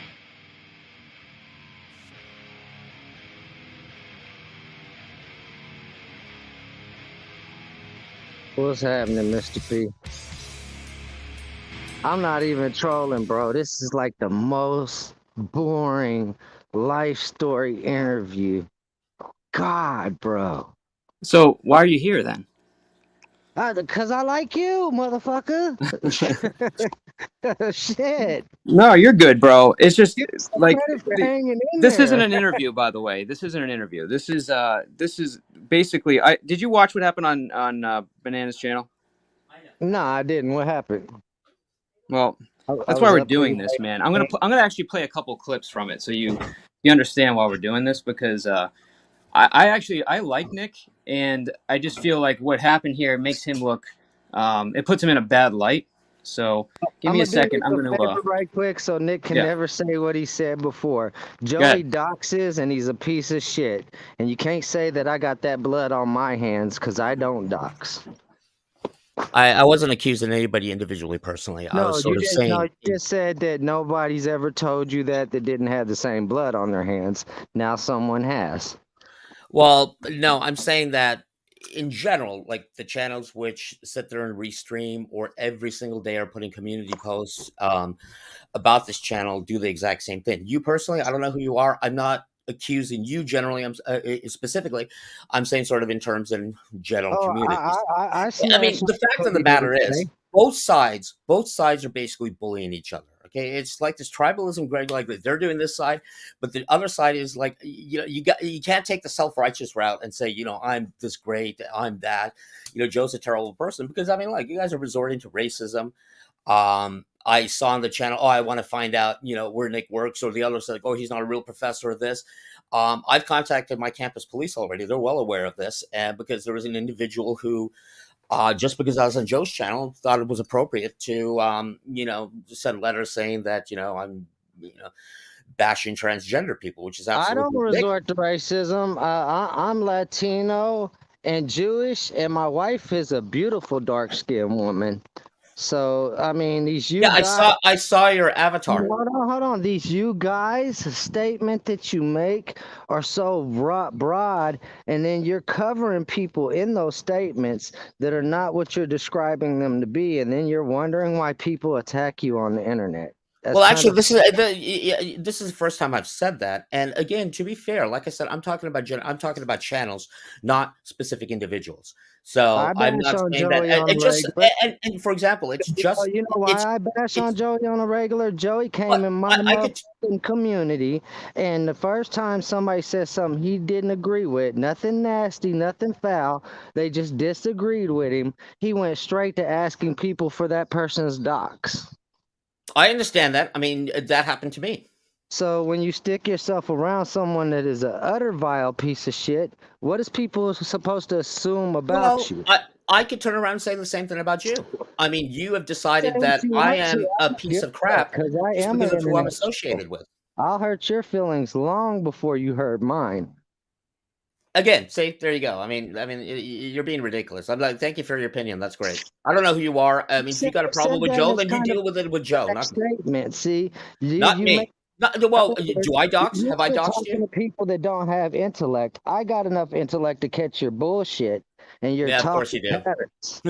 What's happening, Mr. P? I'm not even trolling, bro. This is like the most boring life story interview. God, bro. So why are you here then? Cause I like you, motherfucker. Shit. No, you're good, bro. It's just Give me some like credit for hanging in this isn't there. an interview, by the way. This isn't an interview. This is basically. I did you watch what happened on Banana's channel? Nah, I didn't. What happened? Well, I that's why was we're up pretty doing this, man. I'm gonna actually play a couple clips from it so you understand why we're doing this because I like Nick and I just feel like what happened here makes him look it puts him in a bad light. So give I'm me a gonna do second. you I'm a going to, favor right quick so Nick can yeah, never say what he said before. go Joey ahead. doxes and he's a piece of shit. And you can't say that I got that blood on my hands because I don't dox. I wasn't accusing anybody individually personally. I was No, you sort of didn't. No, saying, you just said that nobody's ever told you that didn't have the same blood on their hands. Now someone has. well, no, I'm saying that in general, like the channels which sit there and restream or every single day are putting community posts about this channel do the exact same thing. You personally, I don't know who you are. I'm not accusing you generally. I'm specifically, I'm saying sort of in terms in general Oh, communities. I I smash mean, the fact of the on you matter is, today. both sides are basically bullying each other. Okay, it's like this tribalism, Greg. Like they're doing this side, but the other side is like, you can't take the self righteous route and say, I'm this great, I'm that. Joe's a terrible person because I mean, like you guys are resorting to racism. I saw on the channel, oh, I want to find out, where NiK works, or the other said, oh, he's not a real professor of this. I've contacted my campus police already. They're well aware of this, and because there was an individual who just because I was on Joe's channel, thought it was appropriate to, send letters saying that, I'm, bashing transgender people, which is I don't absolutely ridiculous. resort to racism. I'm Latino and Jewish, and my wife is a beautiful dark skinned woman. So, I mean, these you Yeah, guys. I saw your avatar. Hold on. These you guys statement that you make are so broad, and then you're covering people in those statements that are not what you're describing them to be, and then you're wondering why people attack you on the internet. That's Well, kind actually, of this is the first time I've said that. And again, to be fair, like I said, I'm talking about channels, not specific individuals. So I I'm bash not on saying that. Joey on a And just regular. and for example, You know why I bash on it's. Joey on a regular? Joey But came in my I could. motherfucking community, and the first time somebody said something he didn't agree with, nothing nasty, nothing foul, they just disagreed with him, he went straight to asking people for that person's docs. I understand that. I mean, that happened to me. So when you stick yourself around someone that is an utter vile piece of shit, what is people supposed to assume about Well, you? I could turn around and say the same thing about you. I mean, you have Say decided what that you I want to. am I a don't piece give of a fuck, crap because I just am an because of who I'm internet troll. associated with. I'll hurt your feelings long before you hurt mine. Again, see, there you go. You're being ridiculous. I'm like, thank you for your opinion. That's great. I don't know who you are. I mean, if you got a Said problem with that Joe, as then you kind of deal with it with Joe, a not me. statement. See, Not you make me. Not well. Do I dox? you're Have I doxed talking you? to people that don't have intellect. I got enough intellect to catch your bullshit and your Yeah, of course talking you do. patterns.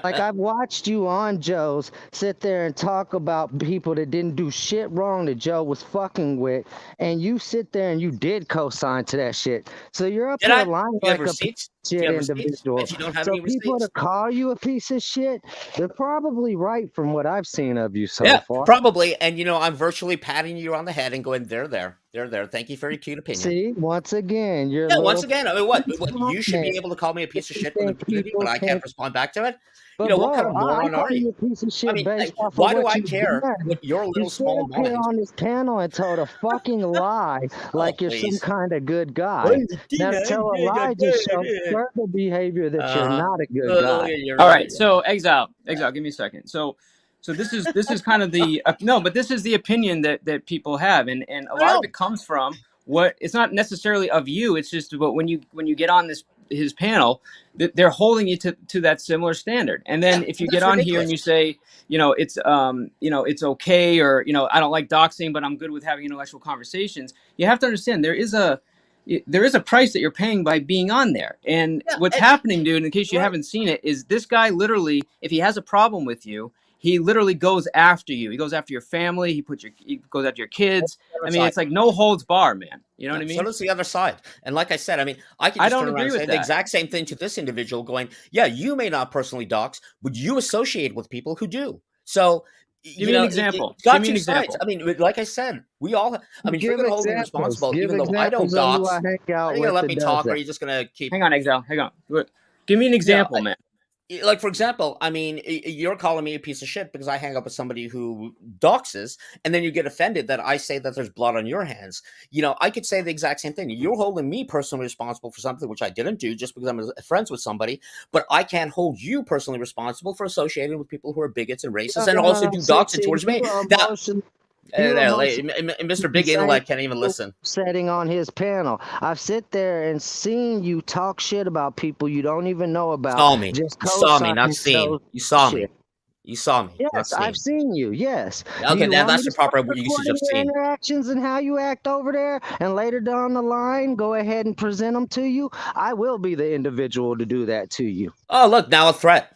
Like I've watched you on Joe's sit there and talk about people that didn't do shit wrong that Joe was fucking with, and you sit there and you did co-sign to that shit. So you're up Did here I? Do lying you have like a piece receipts? of Do you shit have receipts? individual. If you don't have So any people receipts, to call you a piece of shit, they're probably right from what I've seen of you so yeah, far. probably. And I'm virtually patting you on the head and going, "They're there. They're there. Thank you for your cute opinion." See, once again, you're a Yeah, once little again, I mean, what you should be comment. able to call me a piece of You shit from the think community, but people I can't can't. respond back to it. But What kind bro, of I moron call are you? you a piece of I shit mean, based off of why do what I you've care done. what your You little stood small up here mind? on this panel and told a fucking lie Oh, like you're some please. kind of good guy. Well, Now to Tina, tell a lie just shows further behavior that you're uh-huh. not a good Oh, guy. All right, so exile, give me a second. So this is kind of the no, but this is the opinion that people have, and a I lot of know. it comes from what it's not necessarily of you. It's just about when you get on this his panel, that they're holding you to that similar standard. And Yeah, then if you well, get that's on here and ridiculous. you say, it's okay, or I don't like doxing, but I'm good with having intellectual conversations. You have to understand there is a price that you're paying by being on there. And Yeah, what's happening, dude, in case you right. haven't seen it, is this guy literally, if he has a problem with you, he literally goes after you. He goes after your family. He goes after your kids. I Other mean, side. it's like no holds bar, man. You know what Yeah, I so mean? does the other side. And like I said, I mean, I could I just don't turn around agree and say with the that. exact same thing to this individual going, yeah, you may not personally dox, but you associate with people who do. So, Give me an example. it's Give got me an two sides. example. I mean, like I said, we all, I mean, if you're Give going to hold me examples. responsible, Give even though I don't examples of who I dox, hang are out you going to with let that me does talk or are that. you just going to keep, Hang on, exile. Hang on. Give me an you know, example, man. like, for example, I mean, you're calling me a piece of shit because I hang up with somebody who doxes, and then you get offended that I say that there's blood on your hands. You know, I could say the exact same thing. You're holding me personally responsible for something which I didn't do just because I'm friends with somebody, but I can't hold you personally responsible for associating with people who are bigots and racist and also do doxing towards me. Now, Mr. Big Intellect can't even listen. Setting on his panel, I've sit there and seen you talk shit about people you don't even know about. Saw me. Just You saw me, not seen. You saw me. You saw me. Yes, I've seen you. Yes. Okay, that's the proper usage of seen. Interactions and how you act over there, and later down the line, go ahead and present them to you. I will be the individual to do that to you. Oh, look, now a threat.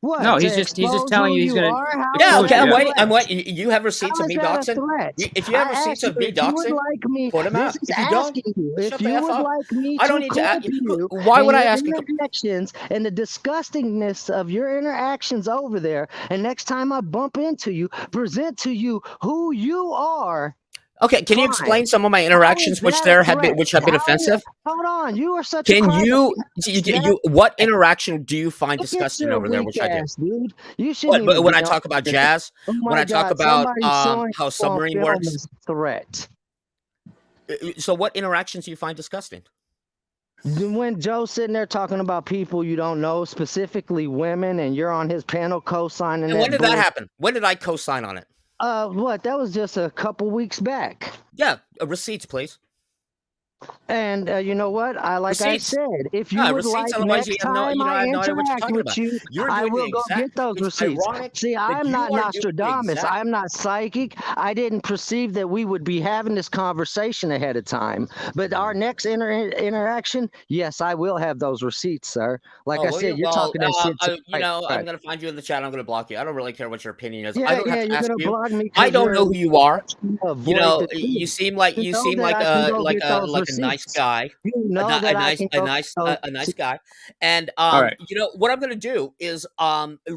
What? No, he's just telling you he's going to. Yeah, okay, I'm waiting. You have receipts of me doxing? If you have receipts of me doxing, put them out. If you don't, if you would like me I don't need to ask you. Why would I ask you? Interactions and the disgustingness of your interactions over there, and next time I bump into you, present to you who you are. Okay, can you explain some of my interactions which have been offensive? Hold on, you are such. Can you what interaction do you find disgusting over there? Which I do. Dude. You should. But when I talk about jazz, when I talk about how submarine works, threat. So what interactions do you find disgusting? When Joe's sitting there talking about people you don't know, specifically women, and you're on his panel co-signing. And when did that happen? When did I co-sign on it? What? That was just a couple weeks back. Yeah, receipts, please. And you know what? I said, if you would like next time I interact with you, I will go get those receipts. See, I'm not Nostradamus. I'm not psychic. I didn't perceive that we would be having this conversation ahead of time. But our next interaction, yes, I will have those receipts, sir. Like I said, you're talking that shit. I'm going to find you in the chat. I'm going to block you. I don't really care what your opinion is. Yeah, I don't have to ask you. Block me. I don't know who you are. You know, you seem like a nice guy, a nice guy. And you know what I'm going to do is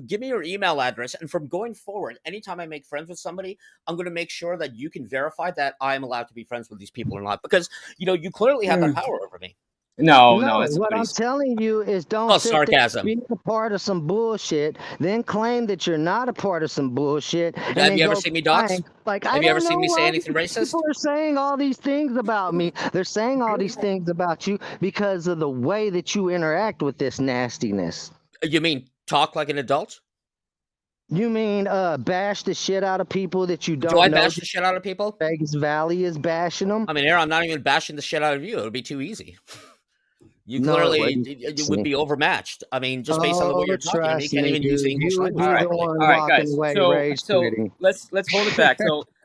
give me your email address, and from going forward, anytime I make friends with somebody, I'm going to make sure that you can verify that I am allowed to be friends with these people or not, because you know you clearly have that power over me. No. What I'm telling you is don't sarcasm. Be a part of some bullshit, then claim that you're not a part of some bullshit. Have you ever seen me dox? Have you ever seen me say anything racist? People are saying all these things about me. They're saying all these things about you because of the way that you interact with this nastiness. You mean talk like an adult? You mean bash the shit out of people that you don't know? Do I bash the shit out of people? Vegas Valley is bashing them. I mean, I'm not even bashing the shit out of you. It would be too easy. You clearly would be overmatched. I mean, just based on the way you're talking, you can't even use the English language. All right, guys. So let's hold it back.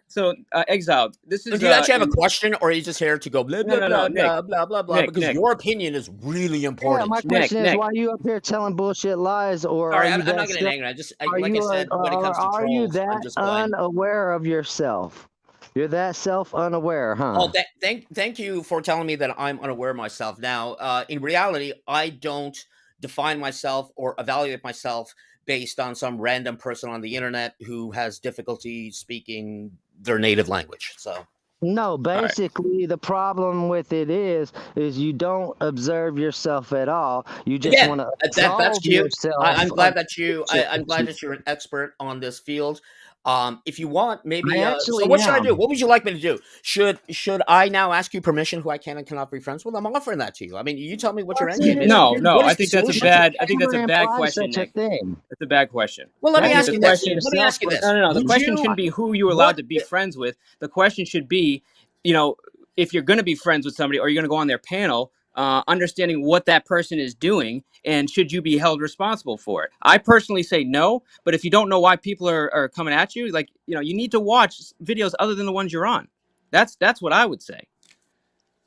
So Exiled, this is. Do you actually have a question, or are you just here to go blah blah blah blah blah blah blah? Because your opinion is really important. Yeah, my question is, why are you up here telling bullshit lies? Or sorry, I'm not getting angry. I just like I said, when it comes to trolls, are you that unaware of yourself? You're that self-unaware, huh? Oh, thank you for telling me that I'm unaware of myself. Now, in reality, I don't define myself or evaluate myself based on some random person on the internet who has difficulty speaking their native language. So. No, basically the problem with it is you don't observe yourself at all. You just want to that's cute. Yourself. I'm glad that I'm glad that you're an expert on this field. If you want, maybe. So what should I do? What would you like me to do? Should I now ask you permission who I can and cannot be friends with? I'm offering that to you. I mean, you tell me what your end game is. No. I think that's a bad. I think that's a bad question. That's a bad question. Well, let me ask you this. No. The question shouldn't be who you're allowed to be friends with. The question should be, you know, if you're going to be friends with somebody or you're going to go on their panel, understanding what that person is doing and should you be held responsible for it. I personally say no, but if you don't know why people are coming at you, like, you know, you need to watch videos other than the ones you're on. That's what I would say.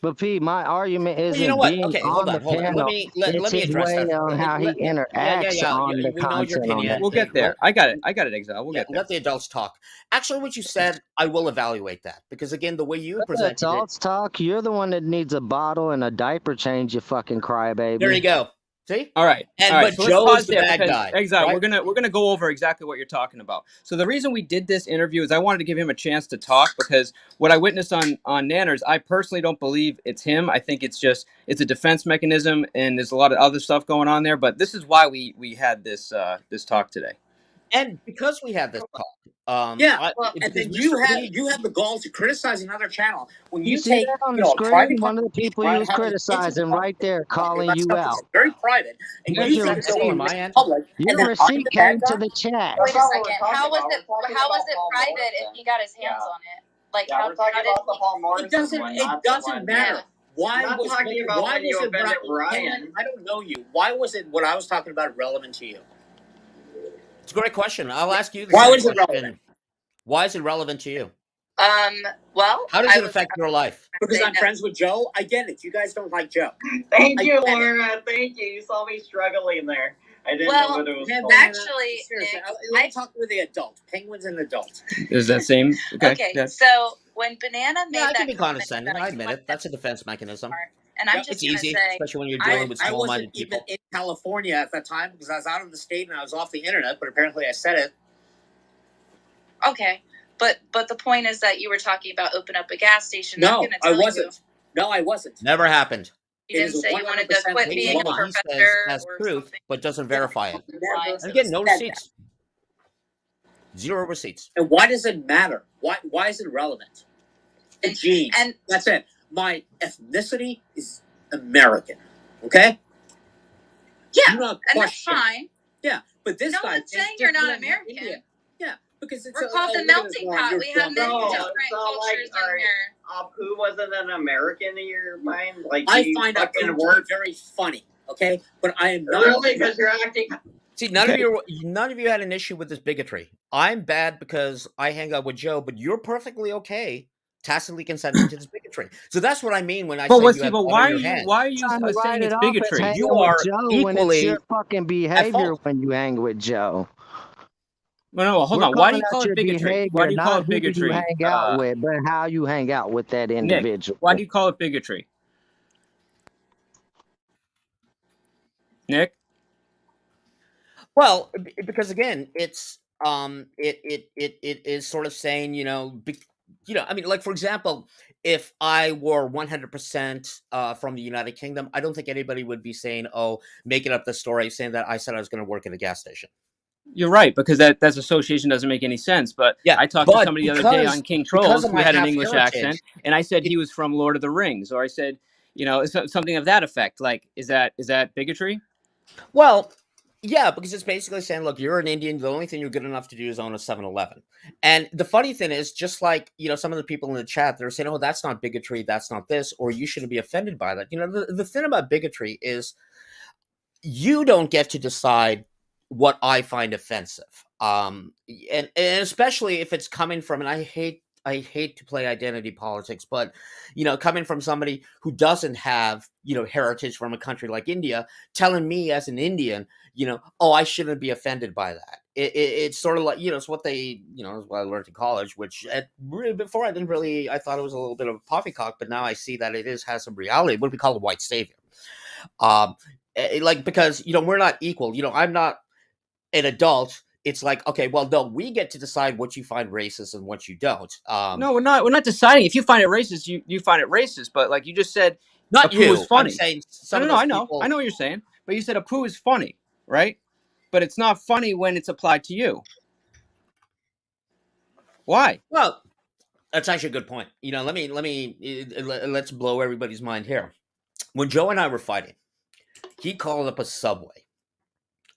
But P, my argument isn't being on the panel. Let me address that. On how he interacts on the content. We'll get there. I got it, Exile. We'll get there. Let the adults talk. Actually, what you said, I will evaluate that. Because, again, the way you presented adults talk, you're the one that needs a bottle and a diaper change, you fucking crybaby. There you go. See? All right. And All right. but So let's Joe is pause the there bad because guy, exactly right? we're gonna go over exactly what you're talking about. So the reason we did this interview is I wanted to give him a chance to talk because what I witnessed on Nanners, I personally don't believe it's him. I think it's a defense mechanism and there's a lot of other stuff going on there. But this is why we had this talk today. And because we had this talk, Yeah, well, and because then Mr. Lee, you have the gall to criticize another channel when You you see take that on the a screen? private One of the conversation people where you I was have an intimate criticizing right there, conversation calling about you stuff that's out. very private, and There's use your that is to it still on receipt. my make it end? public, Your and then I'm receipt the came bad to guy. the chat. Wait a second. How was it private if he got his hands on it? Like how did It doesn't matter. Yeah. Why Not was talking about why when you was it offended Brian? Ryan. I don't know you. Why was it what I was talking about relevant to you? It's a great question. I'll ask you the Why same was it question. relevant? Why is it relevant to you? Well, How does it affect your life? Because I'm friends with Joe. I get it. You guys don't like Joe. Thank I you, get it. Laura. Thank you. You saw me struggling there. I didn't know Well, what it was Yeah, called. actually, seriously, Nick, let me talk with the adult. Penguin's an adult. Is that same? Okay. Okay, Yeah. so when Banana made Yeah, I that can be comment condescending. about I you admit wanted it. That's a defense mechanism. smart, and I'm Yep. just It's gonna easy, say, especially when you're I- dealing with I wasn't small-minded even people. in California at that time because I was out of the state and I was off the internet. But apparently, I said it. okay, but the point is that you were talking about open up a gas station. No, I'm gonna I tell wasn't. No, I wasn't. Never happened. you It didn't is say you wanted to 100% quit Taking being a what he says professor as or truth, something. but doesn't verify it. Never And again, no said that. receipts. Zero receipts. And why does it matter? Why is it relevant? The And- genes. and- That's it. My ethnicity is American. Okay. Yeah, Do not and that's question. fine. Yeah, but this No guy one's saying thinks you're just not like American. India. Yeah, because it's We're called the look at melting this, pot. you're We have dumb. many No, different it's not cultures like, in here. Apu wasn't an American in your mind. Like I he find fucking Apu worked. very funny. Okay, but I am not. Really, because you're acting. See, none of you had an issue with this bigotry. I'm bad because I hang out with Joe, but you're perfectly okay tacitly consenting to this bigotry. So that's what I mean when I But say what's you have but blood on why are your you hands. Trying to saying write it's it off as bigotry? hanging You with are Joe when it's equally your fucking at behavior fault. when you hang with Joe. No, hold We're on. Why do calling you call out it your bigotry? Why behavior, do you call not it who you bigotry? hang out with, but how you hang out with that Nick, individual. why do you call it bigotry? Nick? Well, because again, it's it is sort of saying, I mean, like for example, if I were 100% from the United Kingdom, I don't think anybody would be saying, "Oh, making up the story," saying that I said I was going to work at a gas station. You're right, because that association doesn't make any sense. But Yeah, I talked to but somebody the other day on King because Trolls of who my had an half English accent, heritage, and I said it, he was from Lord of the Rings, or I said, something of that effect. Like, is that bigotry? well, yeah, because it's basically saying, look, you're an Indian. The only thing you're good enough to do is own a 7-Eleven. And the funny thing is, just like, some of the people in the chat, they're saying, oh, that's not bigotry. That's not this, or you shouldn't be offended by that. The thing about bigotry is you don't get to decide what I find offensive. And especially if it's coming from, and I hate to play identity politics, but coming from somebody who doesn't have heritage from a country like India, telling me as an Indian, oh, I shouldn't be offended by that. It's sort of like it's what they it's what I learned in college, which before I thought it was a little bit of a poppycock, but now I see that has some reality. What we call a white savior. Um, because we're not equal. I'm not an adult. It's like, okay, well, no, we get to decide what you find racist and what you don't. No, we're not. We're not deciding. If you find it racist, you find it racist. But like you just said, Not Apu is you. I'm funny. saying No, some no, of no. those I know. people. I know what you're saying. But you said Apu is funny, right? But it's not funny when it's applied to you. Why? Well, that's actually a good point. Let's blow everybody's mind here. When Joe and I were fighting, he called up a subway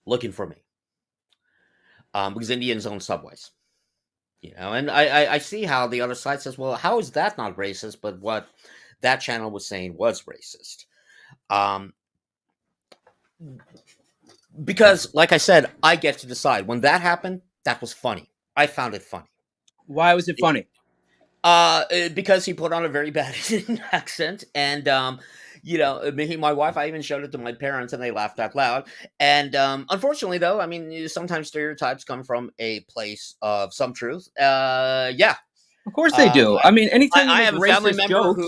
looking for me, because Indians own subways. And I see how the other side says, well, how is that not racist? But what that channel was saying was racist. Because, like I said, I get to decide. When that happened, that was funny. I found it funny. Why was it funny? Because he put on a very bad accent, and me, my wife, I even showed it to my parents, and they laughed out loud. And unfortunately, though, I mean, sometimes stereotypes come from a place of some truth. Yeah. Of course they do. I mean, anytime you I make have a family racist member jokes,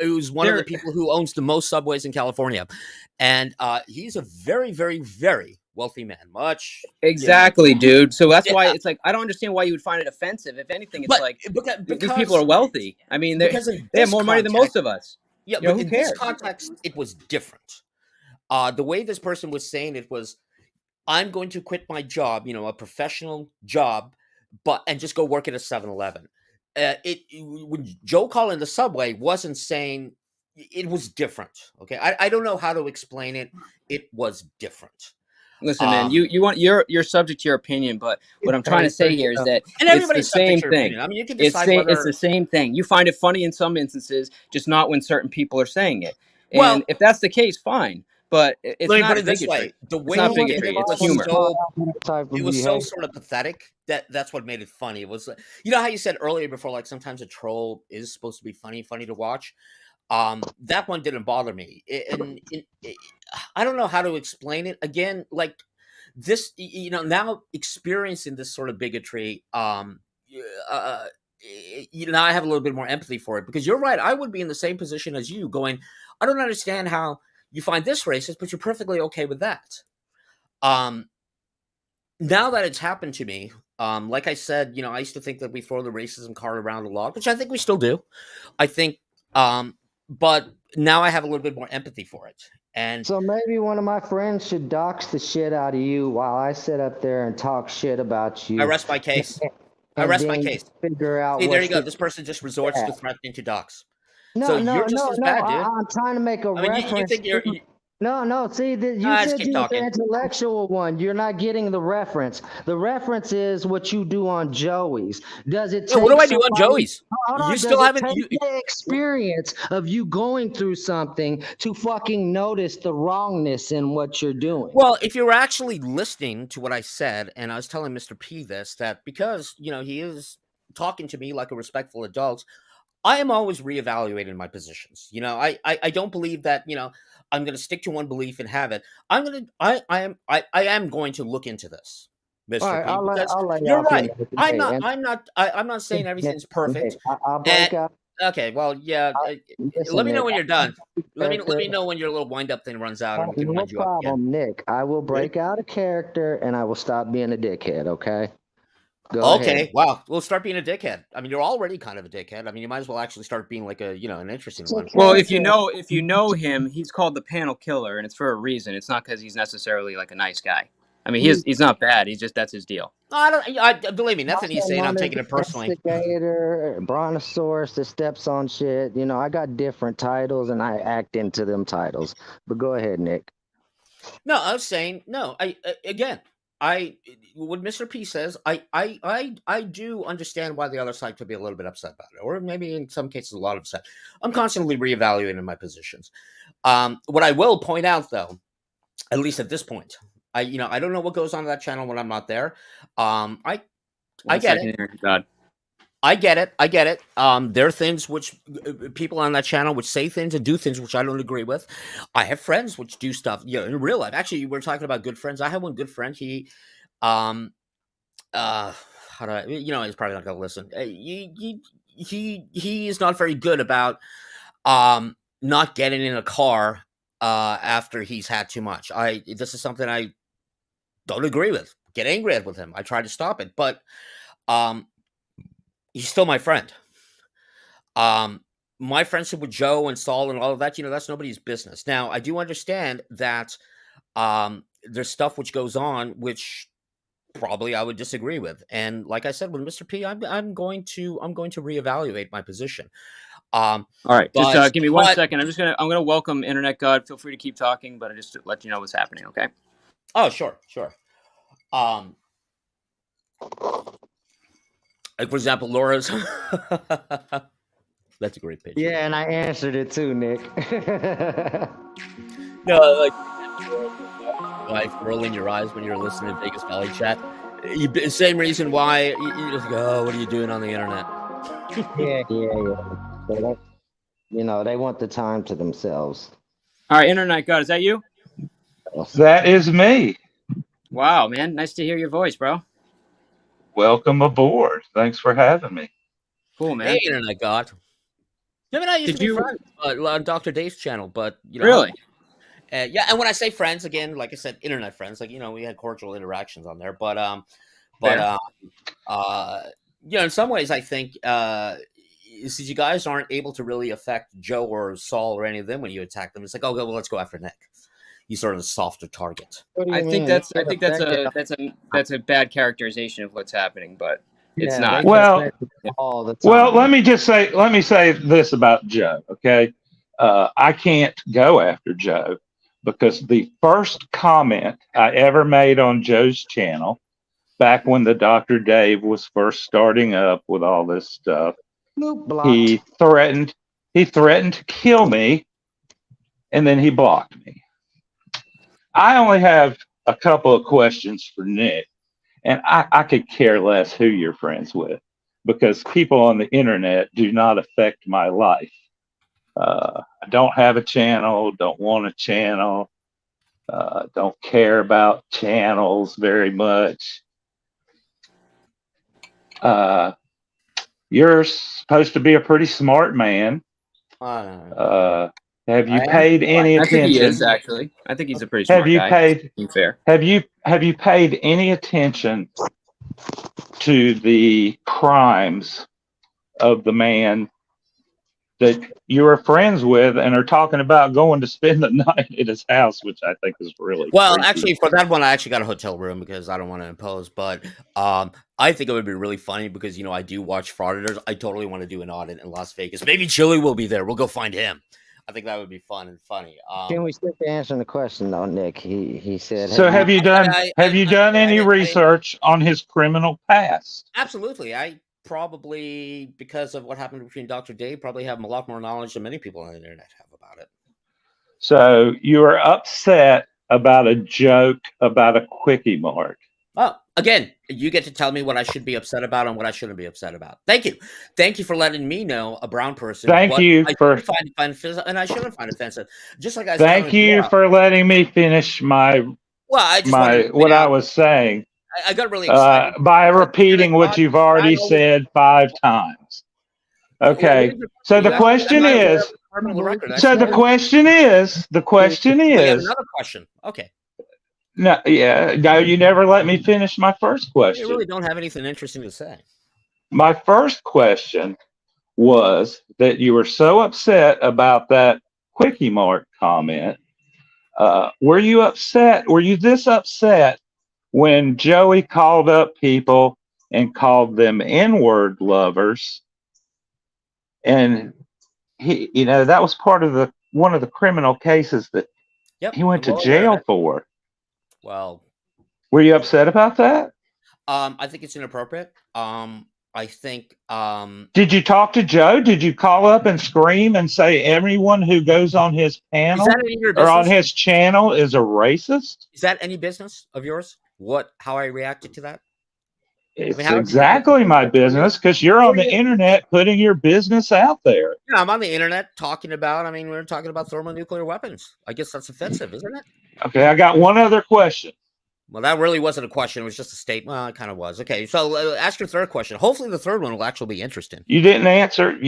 who's one of the people who owns the most subways in California, and he's a very, very, very wealthy man. Much exactly, dude. So that's yeah. why it's like I don't understand why you would find it offensive. If anything, it's But like because these people are wealthy. I mean, they in have this more money than context, most of us. yeah, You know, but who in this cares? context, it was different. The way this person was saying it was, I'm going to quit my job, a professional job, and just go work at a 7-Eleven. When Joe calling the subway wasn't saying, it was different. Okay, I don't know how to explain it. It was different. Listen, man, you want you're subject to your opinion, but what I'm trying to say here is that and it's the everybody's subject same to your thing. opinion. I mean, you can It's decide whether the same thing. You find it funny in some instances, just not when certain people are saying it. well. And if that's the case, fine. But it's Let me put not it this bigotry. way: the It's way not he did bigotry. it It's was humor. it was so sort of pathetic that's what made it funny. It was, how you said earlier before, like sometimes a troll is supposed to be funny to watch. That one didn't bother me, I don't know how to explain it. Again, like this, now experiencing this sort of bigotry, I have a little bit more empathy for it, because you're right. I would be in the same position as you, going, I don't understand how you find this racist, but you're perfectly okay with that. Now that it's happened to me, like I said, I used to think that we throw the racism card around a lot, which I think we still do. I think, but now I have a little bit more empathy for it. And so maybe one of my friends should dox the shit out of you while I sit up there and talk shit about you. I rest my case. And figure out. See, there you go. This person just resorts to threatening to dox. So you're just as bad, dude. I'm trying to make a reference. You think you're. No. See, you said you were the intellectual one. You're not getting the reference. The reference is what you do on Joey's. Does it? What do I do on Joey's? You still haven't. The experience of you going through something to fucking notice the wrongness in what you're doing. Well, if you were actually listening to what I said, and I was telling Mr. P this, that because he is talking to me like a respectful adult, I am always reevaluating my positions. I don't believe that I'm going to stick to one belief and have it. I am going to look into this, Mr. Right, P, because you're right. I'm not saying everything's perfect. I'll break out. Okay, well, yeah. Let me know when you're done. Let me know when your little wind-up thing runs out. And we can no problem, Nick. I will break out a character and I will stop being a dickhead, okay? Go ahead. Wow. We'll start being a dickhead. I mean, you're already kind of a dickhead. I mean, you might as well actually start being like an interesting one. Well, if you know him, he's called the panel killer, and it's for a reason. It's not because he's necessarily like a nice guy. I mean, he's not bad. He's just, that's his deal. I believe me. Nothing he's saying, I'm taking it personally. Investigator, Brontosaurus that steps on shit. I got different titles and I act into them titles. But go ahead, Nick. No, I was saying no. What Mr. P says, I do understand why the other side could be a little bit upset about it, or maybe in some cases a lot upset. I'm constantly reevaluating my positions. What I will point out, though, at least at this point, I don't know what goes on in that channel when I'm not there. I get it. God. I get it. There are things which people on that channel which say things and do things which I don't agree with. I have friends which do stuff, in real life. Actually, we're talking about good friends. I have one good friend. He, how do I, he's probably not going to listen. He is not very good about, not getting in a car, after he's had too much. This is something I don't agree with. Get angry with him. I try to stop it, but, he's still my friend. My friendship with Joe and Saul and all of that, that's nobody's business. Now, I do understand that there's stuff which goes on which probably I would disagree with. And like I said with Mr. P, I'm going to reevaluate my position. All right, just give me 1 second. I'm gonna welcome Internet God. Feel free to keep talking, but I just to let you know what's happening. Okay. Oh, sure. Like, for example, Laura's. That's a great picture. Yeah, and I answered it too, Nick. No, like rolling your eyes when you're listening to Vegas Valley Chat. Same reason why you just go, "Oh, what are you doing on the internet?" Yeah. But they want the time to themselves. All right, Internet God, is that you? That is me. Wow, man, nice to hear your voice, bro. Welcome aboard. Thanks for having me. Cool, man. Hey, internet god. Him and I used Did to be you friends on Dr. Dave's channel, but really? yeah. And when I say friends, again, like I said, internet friends, like we had cordial interactions on there, but Fair. uh, in some ways, I think since you guys aren't able to really affect Joe or Saul or any of them when you attack them, it's like, oh, well, let's go after Nick. He's sort of a softer target. What do you I think mean? that's They I think get affected that's a bad characterization of what's happening, but it's Yeah, they not. get Well, affected all the well, time. let me say this about Joe, okay? I can't go after Joe because the first comment I ever made on Joe's channel, back when the Dr. Dave was first starting up with all this stuff, Bloop, blocked. he threatened to kill me, and then he blocked me. I only have a couple of questions for Nick, and I could care less who you're friends with because people on the internet do not affect my life. I don't have a channel, don't want a channel, don't care about channels very much. You're supposed to be a pretty smart man. Have you I am. paid any I think he is attention? actually. I think he's a pretty Have smart you guy. paid Being fair. have you paid any attention to the crimes of the man that you were friends with and are talking about going to spend the night at his house, which I think is really Well, creepy. actually, for that one, I actually got a hotel room because I don't want to impose. But I think it would be really funny because I do watch frauditors. I totally want to do an audit in Las Vegas. Maybe Chili will be there. We'll go find him. I think that would be fun and funny. Can we stick to answering the question though, Nick? He said, So "Hey, have you done any research on his criminal past? Absolutely. I probably, because of what happened between Dr. Dave, probably have a lot more knowledge than many people on the internet have about it. So you are upset about a joke about a quickie mart. Oh, again, you get to tell me what I should be upset about and what I shouldn't be upset about. Thank you. Thank you for letting me know, a brown person, Thank what you I for should find offensive and I shouldn't find offensive. Just like I was thank telling you Laura. for letting me finish Well, I just wanted to point what I out, was saying I got really excited by because repeating what you've already said 5 times. Okay. So the question is, the question is, you have another question. Okay. no, you never let me finish my first You question. really don't have anything interesting to say. My first question was that you were so upset about that Quickie Mart comment. Were you upset? Were you this upset when Joey called up people and called them N-word lovers? And that was part of one of the criminal cases that he went to jail for. Well, were you upset about that? I think it's inappropriate. I think. Did you talk to Joe? Did you call up and scream and say everyone who goes on his panel or on his channel is a racist? Is that any business of yours? How I reacted to that? It's exactly my business because you're on the internet putting your business out there. Yeah, I'm on the internet talking about. We're talking about thermonuclear weapons. I guess that's offensive, isn't it? Okay, I got one other question. Well, that really wasn't a question. It was just a statement. Well, it kind of was. Okay, so ask your third question. Hopefully, the third one will actually be interesting. You didn't answer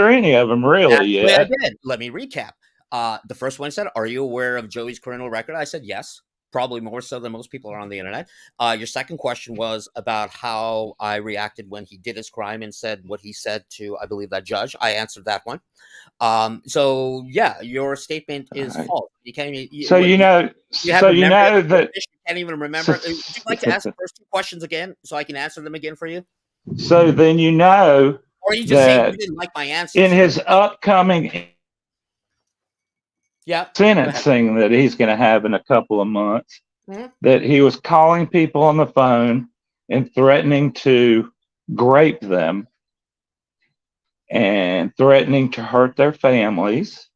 any of them, really. Actually, I did. Let me recap. The first one said, "Are you aware of Joey's criminal record?" I said yes. Probably more so than most people are on the internet. Your second question was about how I reacted when he did his crime and said what he said to, I believe, that judge. I answered that one. So yeah, your statement is false. You can't even. You know that you can't even remember. Would you like to ask the first two questions again so I can answer them again for you? So then or you just say you didn't like my answer in his upcoming sentencing that he's going to have in a couple of months, that he was calling people on the phone and threatening to grape them and threatening to hurt their families.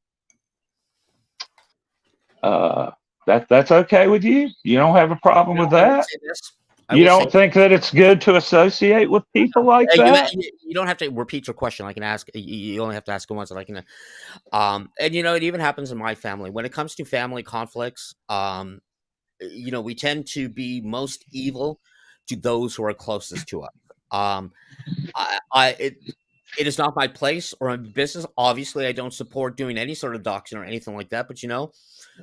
That's okay with you? You don't have a problem with that? You don't think that it's good to associate with people like that? You don't have to repeat your question. I can ask. You only have to ask it once, and I can. And it even happens in my family when it comes to family conflicts. We tend to be most evil to those who are closest to us. It is not my place or my business. Obviously, I don't support doing any sort of doxing or anything like that. But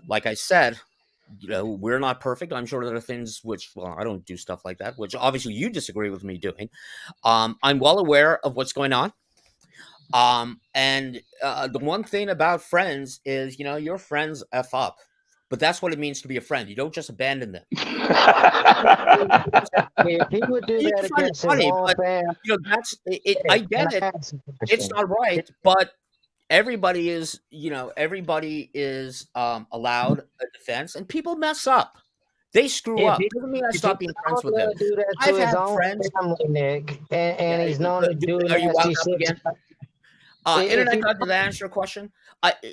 like I said, we're not perfect. I'm sure there are things which, well, I don't do stuff like that, which obviously you disagree with me doing. I'm well aware of what's going on. And the one thing about friends is, your friends F up. But that's what it means to be a friend. You don't just abandon them. If he would do You that can find it against his funny, own but family, that's it. I get it. It's not right, but everybody is, allowed a defense, and people mess up. They screw up. Doesn't mean I stop being friends with them. Do that to I've his had own friends. family, Nick, and he's known to do Are you wound nasty up shit. again? If Internet he- God, did that answer your question?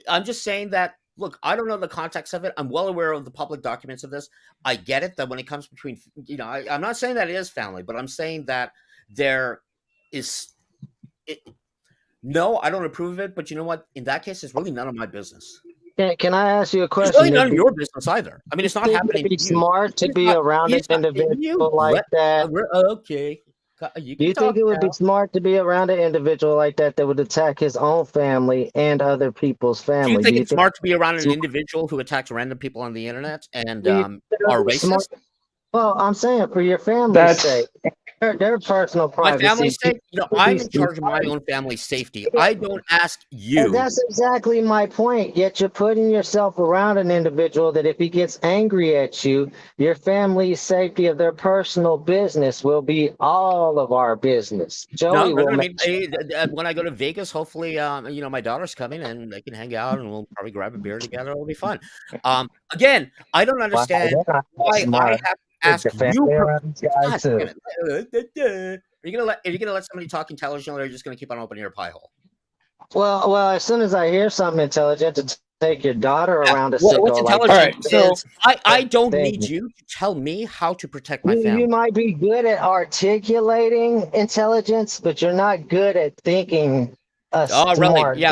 I'm just saying that, look, I don't know the context of it. I'm well aware of the public documents of this. I get it that when it comes between, I'm not saying that it is family, but I'm saying that there is. No, I don't approve of it, but you know what? In that case, it's really none of my business. Can I ask you a It's question? really none of Nick? your business either. I mean, it's not Think happening it'd be to you. smart to be around an individual like that? Okay. You Do you think it would be smart to be around an individual like that that would attack his own family and other people's family? Do you think it's smart to be around an individual who attacks random people on the internet and are racist? Well, I'm saying for your family's sake, their personal privacy. My family's sake, I'm in charge of my own family's safety. I don't ask you. And that's exactly my point. Yet you're putting yourself around an individual that if he gets angry at you, your family's safety of their personal business will be all of our business. Joey will when I go to Vegas, hopefully, my daughter's coming and they can hang out and we'll probably grab a beer together. It'll be fun. Again, I don't understand why I have to ask you. Are you gonna let somebody talk intelligently, or are you just gonna keep on opening your pie hole? Well, as soon as I hear something intelligent to take your daughter around a sicko what's intelligent is I don't need you to tell me how to protect my family. You might be good at articulating intelligence, but you're not good at thinking a smart way.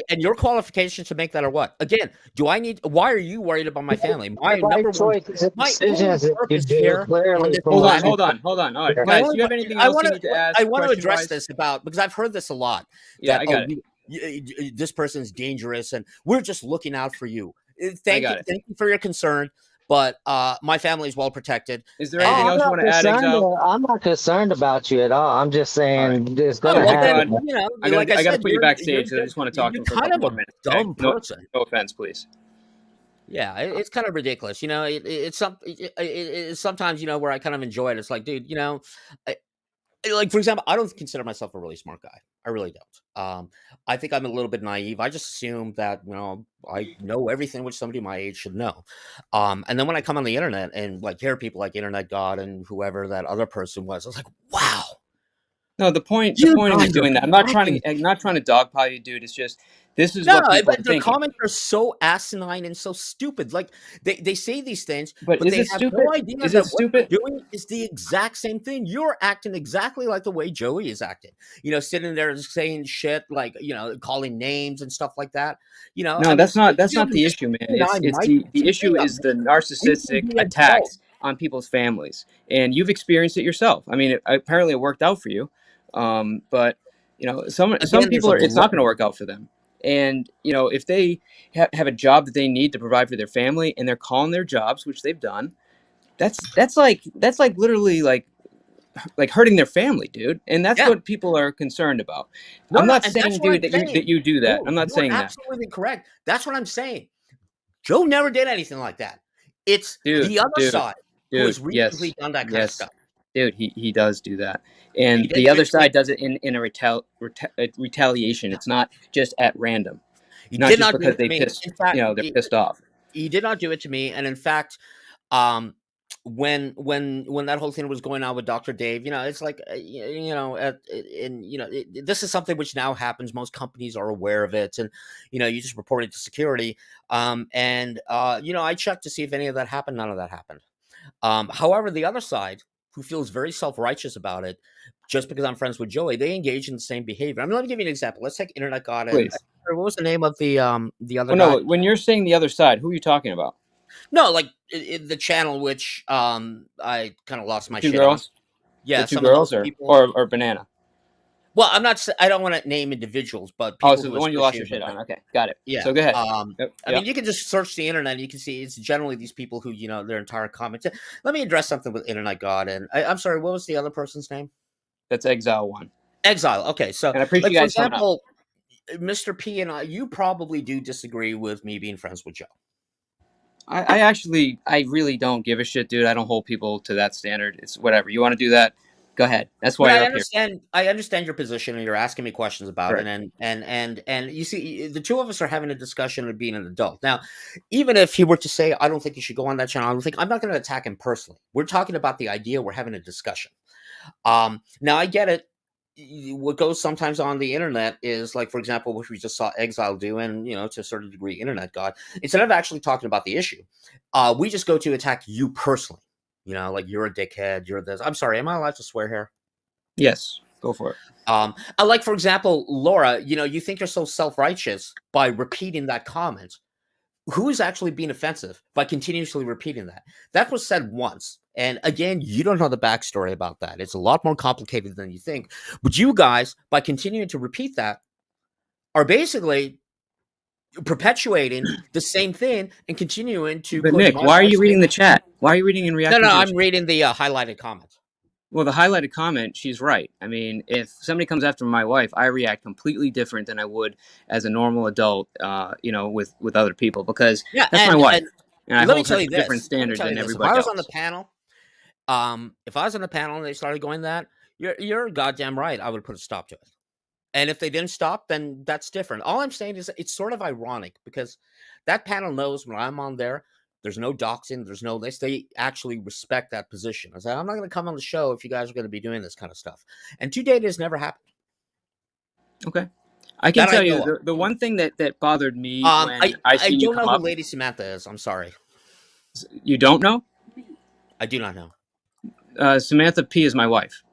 And your qualifications to make that are what? Again, why are you worried about my family? My number one decisions here. Hold on. All right, guys, do you have anything else you need to ask? I want to address this because I've heard this a lot. Yeah, I got it. This person's dangerous, and we're just looking out for you. Thank you for your concern. But my family is well protected. Is there anything else you want to add, Exile? I'm not concerned about you at all. I'm just saying it's going to happen. I got to put you backstage. I just want to talk to him for a couple more minutes. Dumb person. No offense, please. Yeah, it's kind of ridiculous. It's sometimes where I kind of enjoy it. It's like, dude, like, for example, I don't consider myself a really smart guy. I really don't. I think I'm a little bit naive. I just assume that, I know everything which somebody my age should know. And then when I come on the internet and like hear people like Internet God and whoever that other person was, I was like, wow. No, the point of doing that. I'm not trying to dogpile you, dude. It's just this is what people are thinking. The comments are so asinine and so stupid. Like they say these things, but they have stupid? No idea is that it stupid? what you're doing is the exact same thing. You're acting exactly like the way Joey is acting. Sitting there and saying shit, like calling names and stuff like that. No, that's not the issue, man. It's the issue is the narcissistic attacks on people's families, and you've experienced it yourself. I mean, apparently it worked out for you. But some people it's not going to work out for them. And if they have a job that they need to provide for their family, and they're calling their jobs, which they've done, that's like literally like hurting their family, dude. And that's what people are concerned about. I'm not saying, dude, that you do that. I'm not saying that. Absolutely correct. That's what I'm saying. Joe never did anything like that. It's the other side who has recently done that kind of stuff. Dude, he does do that, and the other side does it in a retaliation. It's not just at random. Not just because they pissed, they're pissed off. He did not do it to me, and in fact, when that whole thing was going on with Dr. Dave, it's like this is something which now happens. Most companies are aware of it, and you just report it to security. I checked to see if any of that happened. None of that happened. However, the other side, who feels very self-righteous about it, just because I'm friends with Joey, they engage in the same behavior. I mean, let me give you an example. Let's take Internet God. What was the name of the other guy? No, when you're saying the other side, who are you talking about? No, like the channel which I kind of lost my shit girls? on. Yeah, the two girls or Banana? Well, I don't want to name individuals, but Oh, people so who the one you lost your associate shit with on. it. Okay, got it. Yeah. So go ahead. Yep. I mean, you can just search the internet and you can see it's generally these people who, their entire comments. Let me address something with Internet God. And I'm sorry, what was the other person's name? That's Exile 1. Exile. Okay. So, And I appreciate like, you for guys coming up. example, Mr. P and I, you probably do disagree with me being friends with Joe. I really don't give a shit, dude. I don't hold people to that standard. It's whatever. You want to do that? Go ahead. That's why But you're up here. I understand your position, and you're asking me questions about it, Correct. and you see, the two of us are having a discussion of being an adult. Now, even if he were to say, "I don't think you should go on that channel," I'm not going to attack him personally. We're talking about the idea. We're having a discussion. Now I get it. What goes sometimes on the internet is like, for example, what we just saw Exile do, and to a certain degree, Internet God. Instead of actually talking about the issue, we just go to attack you personally. Like, you're a dickhead. You're this. I'm sorry. Am I allowed to swear here? Yes, go for it. I like, for example, Laura. You think you're so self-righteous by repeating that comment. Who is actually being offensive by continuously repeating that? That was said once. And again, you don't know the backstory about that. It's a lot more complicated than you think. But you guys, by continuing to repeat that, are basically perpetuating the same thing and continuing to But push Nick, my why are you lifestyle. reading the chat? Why are you reading and No, reacting to the I'm chat? reading the highlighted comments. Well, the highlighted comment, she's right. I mean, if somebody comes after my wife, I react completely different than I would as a normal adult, with other people, because Yeah, that's my wife, and I let me hold her tell to you a different this. standard than If everybody I was on the else. panel, and they started going that, you're goddamn right. I would put a stop to it. And if they didn't stop, then that's different. All I'm saying is it's sort of ironic because that panel knows when I'm on there, there's no doxing, there's no this. They actually respect that position. I said, I'm not going to come on the show if you guys are going to be doing this kind of stuff. And to date, it's never happened. Okay. I can tell you the one thing that bothered me when I seen you don't come know up. who Lady Samantha is. I'm sorry. You don't know? I do not know. Samantha P is my wife.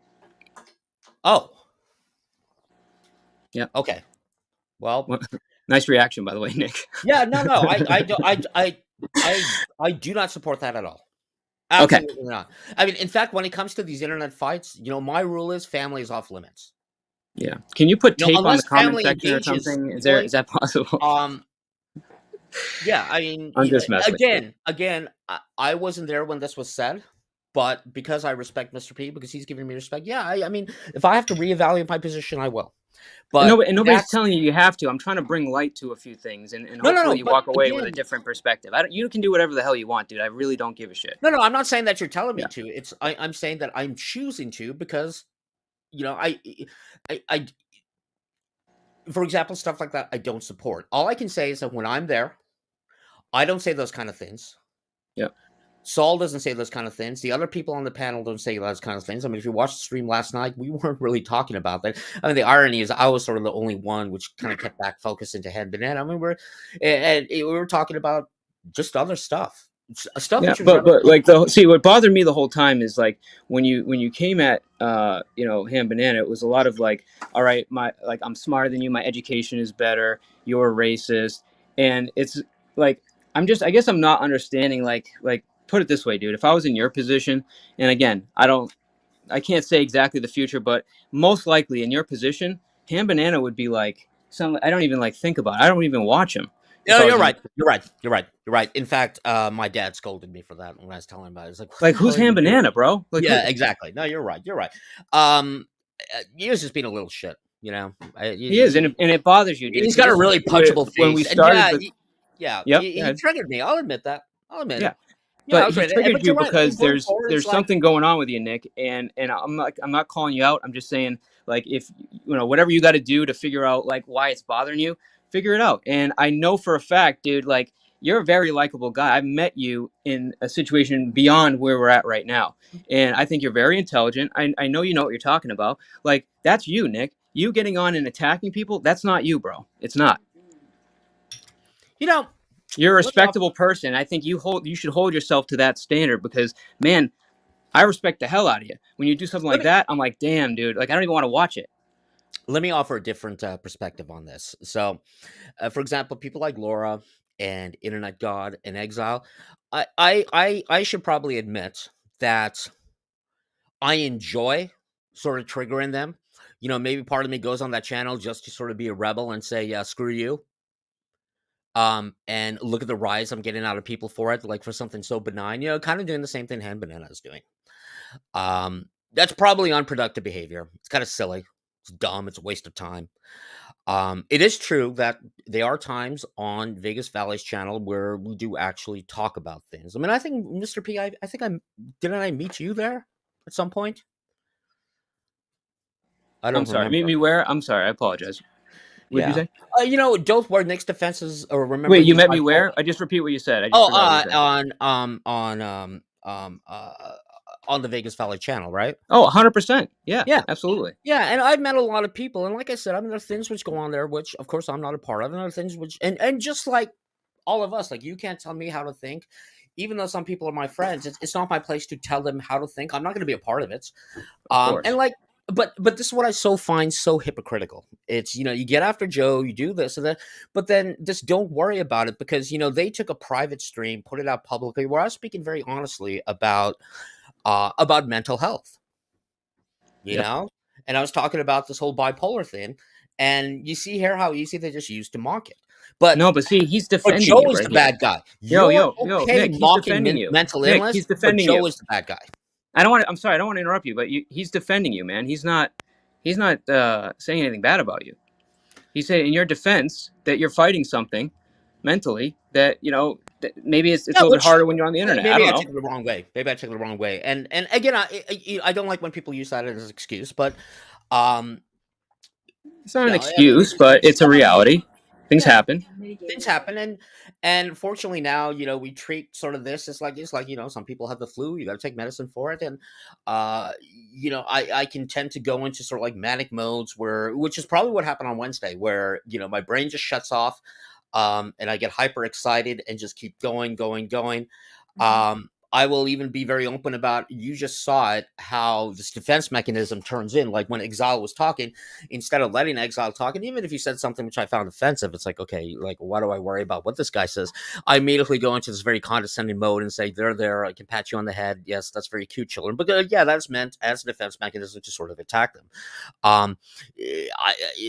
Oh. Yeah. Okay. Well, nice reaction, by the way, Nick. Yeah. No. I do not support that at all. Absolutely not. I mean, in fact, when it comes to these internet fights, my rule is family is off limits. Yeah. Can you put tape on the comment family section or engages something? easily, Is that possible? Yeah. I mean, I'm just messing with you. again, I wasn't there when this was said, but because I respect Mr. P, because he's giving me respect. Yeah. I mean, if I have to reevaluate my position, I will. But and nobody's telling you have to. I'm trying to bring light to a few things, and hopefully you walk away with a different perspective. You can do whatever the hell you want, dude. I really don't give a shit. No, I'm not saying that you're telling me to. I'm saying that I'm choosing to because, I for example, stuff like that, I don't support. All I can say is that when I'm there, I don't say those kind of things. Yeah. Saul doesn't say those kind of things. The other people on the panel don't say those kind of things. I mean, if you watched the stream last night, we weren't really talking about that. I mean, the irony is I was sort of the only one which kind of kept back focus into head banana. I mean, we were talking about just other stuff. Yeah, but like what bothered me the whole time is like when you came at Ham Banana, it was a lot of like, all right, I'm smarter than you, my education is better, you're racist, and it's like I guess I'm not understanding like put it this way, dude. If I was in your position, and again, I can't say exactly the future, but most likely in your position, Ham Banana would be like I don't even like think about it. I don't even watch him. No, you're right. You're right. In fact, my dad scolded me for that when I was telling him about it. It's like who's Ham Banana, bro? Like, yeah, exactly. No, you're right. He was just being a little shit, he is, and it bothers you, dude. He's got a really punchable face. When we started, he triggered me. I'll admit that. I'll admit it. But he triggered you because there's something going on with you, Nick, and I'm not calling you out. I'm just saying, like, if whatever you got to do to figure out like why it's bothering you, figure it out. And I know for a fact, dude, like you're a very likable guy. I've met you in a situation beyond where we're at right now, and I think you're very intelligent. I know you know what you're talking about. Like that's you, Nick. You getting on and attacking people, that's not you, bro. It's not. You're a respectable person. I think you should hold yourself to that standard because, man, I respect the hell out of you. When you do something like that, I'm like, damn, dude. Like, I don't even want to watch it. Let me offer a different perspective on this. So, for example, people like Laura and Internet God and Exile, I should probably admit that I enjoy sort of triggering them. maybe part of me goes on that channel just to sort of be a rebel and say, yeah, screw you. And look at the rise I'm getting out of people for it, like for something so benign, kind of doing the same thing Hand Banana is doing. That's probably unproductive behavior. It's kind of silly. It's dumb. It's a waste of time. It is true that there are times on Vegas Valley's channel where we do actually talk about things. I mean, I think Mr. P, I think didn't I meet you there at some point? I don't I'm sorry. remember. Meet me where? I'm sorry. I apologize. What did you say? Don't wear Nick's defenses or remember. Wait, you met me where? I just repeat what you said. I just forgot what you said. On the Vegas Valley channel, right? Oh, 100%. Yeah, Yeah. absolutely. Yeah, and I've met a lot of people, and like I said, I mean, there are things which go on there, which of course I'm not a part of, and other things which, and just like all of us, like you can't tell me how to think, even though some people are my friends. It's not my place to tell them how to think. I'm not going to be a part of it. Of course. And like, but this is what I find so hypocritical. It's, you get after Joe, you do this and that, but then just don't worry about it because they took a private stream, put it out publicly, where I was speaking very honestly about mental health. You know, and I was talking about this whole bipolar thing, and you see here how easy they just used to mock it. But no, but see, he's defending Joe you is right the here. bad guy. Yo, okay, Nick, he's mocking defending you. mental Nick, illness. he's defending but Joe you. is the bad guy. I'm sorry, I don't want to interrupt you, but he's defending you, man. He's not saying anything bad about you. He said in your defense that you're fighting something mentally that that maybe it's a little bit harder when you're on the internet. Maybe I don't know. took it the wrong way. Maybe I took it the wrong way. And again, I don't like when people use that as an excuse, but it's not an excuse, but it's a reality. Things happen. Things happen, and fortunately now, we treat sort of this as like some people have the flu. You got to take medicine for it, and I can tend to go into sort of like manic modes which is probably what happened on Wednesday, where my brain just shuts off, and I get hyper excited and just keep going. I will even be very open about, you just saw it, how this defense mechanism turns in. Like when Exile was talking, instead of letting Exile talk, and even if you said something which I found offensive, it's like, okay, like, why do I worry about what this guy says? I immediately go into this very condescending mode and say, they're there, I can pat you on the head. Yes, that's very cute, children. But that's meant as a defense mechanism to sort of attack them.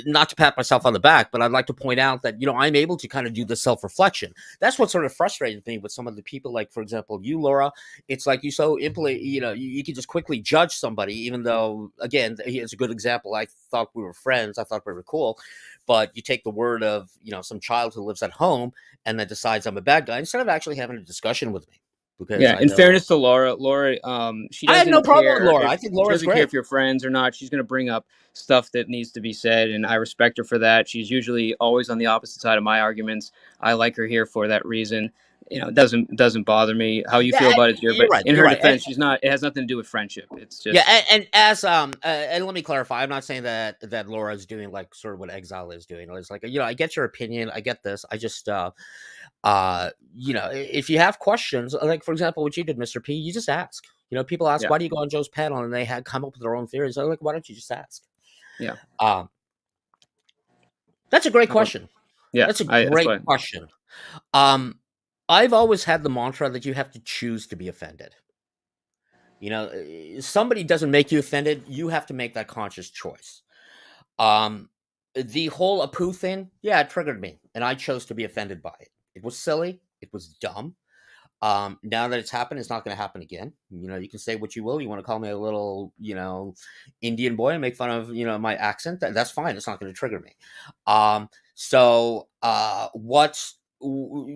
Not to pat myself on the back, but I'd like to point out that, I'm able to kind of do the self-reflection. That's what sort of frustrated me with some of the people, like, for example, you, Laura. It's like you you can just quickly judge somebody, even though, again, here's a good example. I thought we were friends. I thought we were cool. But you take the word of, some child who lives at home and then decides I'm a bad guy instead of actually having a discussion with me. Because in fairness to Laura, she doesn't I have no problem with Laura. I think Laura's doesn't great. care if you're friends or not. She's going to bring up stuff that needs to be said, and I respect her for that. She's usually always on the opposite side of my arguments. I like her here for that reason. It doesn't bother me how you feel about it. But right, in her defense, and, she's not. It has nothing to do with friendship. It's just and as and let me clarify. I'm not saying that Laura is doing like sort of what Exile is doing. It's like, I get your opinion. I get this. I just if you have questions, like for example, what you did, Mr. P, you just ask. People ask, why do you go on Joe's panel, and they had come up with their own theories. I'm like, why don't you just ask? Yeah. That's a great question. Yeah, that's a great question. I've always had the mantra that you have to choose to be offended. Somebody doesn't make you offended. You have to make that conscious choice. The whole Apu thing, it triggered me, and I chose to be offended by it. It was silly. It was dumb. Now that it's happened, it's not going to happen again. You can say what you will. You want to call me a little, Indian boy and make fun of, my accent. That's fine. It's not going to trigger me.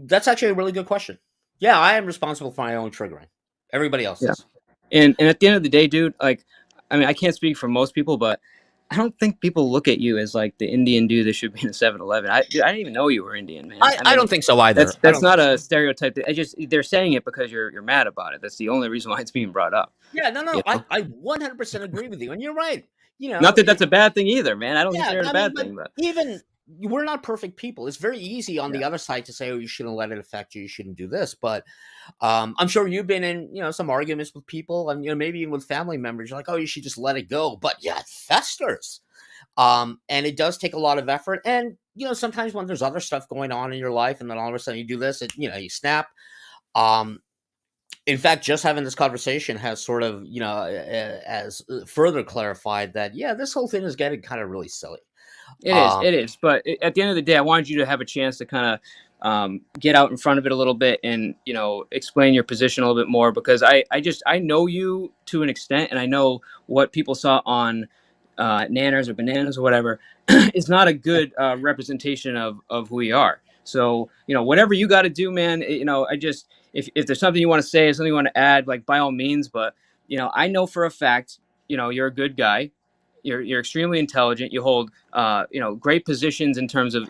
That's actually a really good question. Yeah, I am responsible for my own triggering. Everybody else is. And at the end of the day, dude, like, I mean, I can't speak for most people, but I don't think people look at you as like the Indian dude that should be in a 7-Eleven. I didn't even know you were Indian, man. I don't think so either. That's not a stereotype. They're saying it because you're mad about it. That's the only reason why it's being brought up. Yeah, no. I 100% agree with you, and you're right. Not that that's a bad thing either, man. I don't consider it a bad thing, but even we're not perfect people. It's very easy on the other side to say, oh, you shouldn't let it affect you. You shouldn't do this. But I'm sure you've been in, some arguments with people, and, maybe even with family members. You're like, oh, you should just let it go. But it festers. And it does take a lot of effort. And, sometimes when there's other stuff going on in your life, and then all of a sudden you do this, you snap. In fact, just having this conversation has sort of, as further clarified that, yeah, this whole thing is getting kind of really silly. It is, Um, it is. But at the end of the day, I wanted you to have a chance to kind of get out in front of it a little bit and explain your position a little bit more, because I know you to an extent, and I know what people saw on Nanners or Bananas or whatever is not a good representation of who we are. So whatever you got to do, man. I just, if there's something you want to say, or something you want to add, like, by all means. But I know for a fact, you're a good guy. You're extremely intelligent. You hold great positions in terms of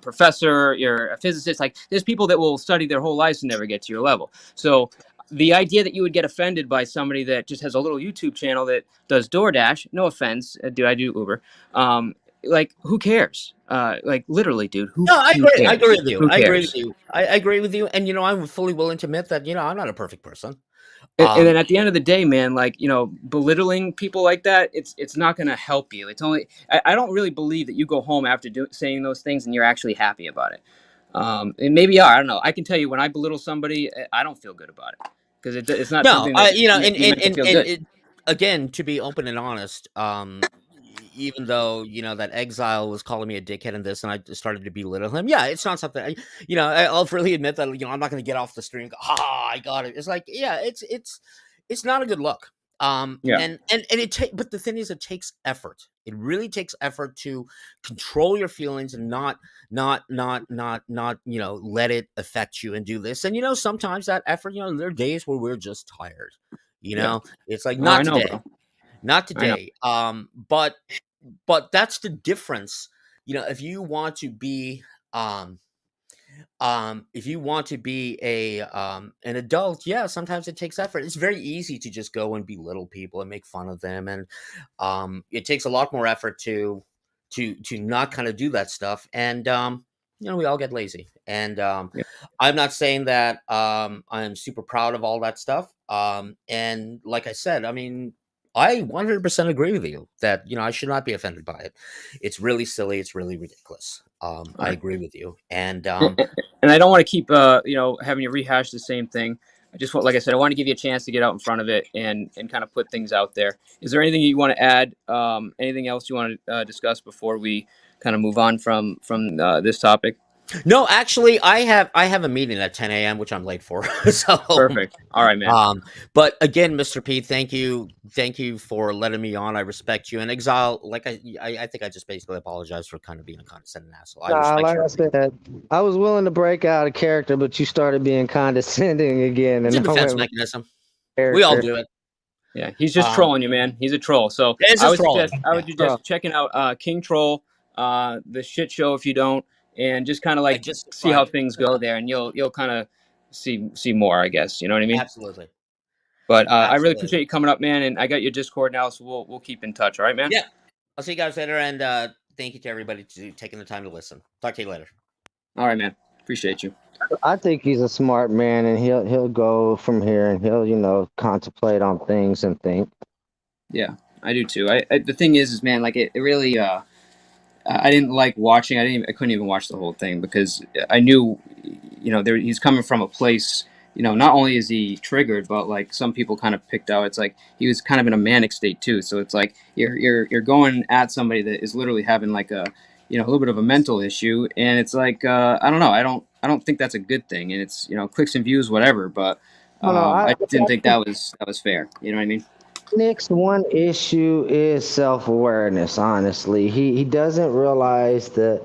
professor. You're a physicist. Like, there's people that will study their whole lives and never get to your level. So the idea that you would get offended by somebody that just has a little YouTube channel that does DoorDash, no offense, I do Uber. Like, who cares? Like, literally, dude, who no, I fucking agree. I cares? agree with you. Who I agree with cares? you. I agree with you. And I'm fully willing to admit that I'm not a perfect person. And then at the end of the day, man, like, belittling people like that, it's not going to help you. It's only, I don't really believe that you go home after saying those things and you're actually happy about it. And maybe you are. I don't know. I can tell you, when I belittle somebody, I don't feel good about it, because it's not No, something that's and meant to feel good. again, to be open and honest, even though that exile was calling me a dickhead and this, and I just started to belittle him. Yeah, it's not something. I'll freely admit that I'm not going to get off the stream and go, "Ha, I got it." It's like, yeah, it's not a good look. Yeah. And but the thing is, it takes effort. It really takes effort to control your feelings and not let it affect you and do this. And sometimes that effort, there are days where we're just tired. Yeah. It's like, Oh, I not know, today, bro. not I know. today. But that's the difference. If you want to be if you want to be an adult, yeah, sometimes it takes effort. It's very easy to just go and belittle people and make fun of them, and it takes a lot more effort to not kind of do that stuff. And we all get lazy. And Yeah. I'm not saying that I'm super proud of all that stuff. And like I said, I mean, I 100% agree with you that I should not be offended by it. It's really silly. It's really ridiculous. I agree with you. And And I don't want to keep having you rehash the same thing. I just want, like I said, I want to give you a chance to get out in front of it and kind of put things out there. Is there anything you want to add? Anything else you want to discuss before we kind of move on from this topic? no, actually, I have a meeting at 10 a.m., which I'm late for. So, Perfect. All right, man. but again, Mr. P, thank you for letting me on. I respect you. And Exile, like I think I just basically apologize for kind of being a condescending asshole. I Nah, respect like your I opinion. said, I was willing to break out of character, but you started being condescending again, It's a and I defense went with mechanism. We all character. do it. Yeah, he's just Um, trolling you, man. He's a troll. So it's I just would trolling. suggest I Yeah, would suggest checking out King Troll, the Shit Show, if you don't, and just kind of I like just see how subscribed. things go there, and you'll kind of see more, I guess. You know what I mean? Absolutely, But I really absolutely. appreciate you coming up, man. And I got your Discord now, so we'll keep in touch. All right, man. Yeah, I'll see you guys later. And thank you to everybody to taking the time to listen. Talk to you later. All right, man. Appreciate you. I think he's a smart man, and he'll go from here, and he'll contemplate on things and think. Yeah, I do too. The thing is man, like it really I didn't like watching. I couldn't even watch the whole thing, because I knew, he's coming from a place. Not only is he triggered, but like some people kind of picked out. It's like he was kind of in a manic state too. So it's like you're going at somebody that is literally having like a little bit of a mental issue, and it's like I don't know. I don't think that's a good thing. And it's clicks and views, whatever. But No, no, I didn't think that was fair. You know what I mean? Nick's one issue is self-awareness. Honestly, he doesn't realize that.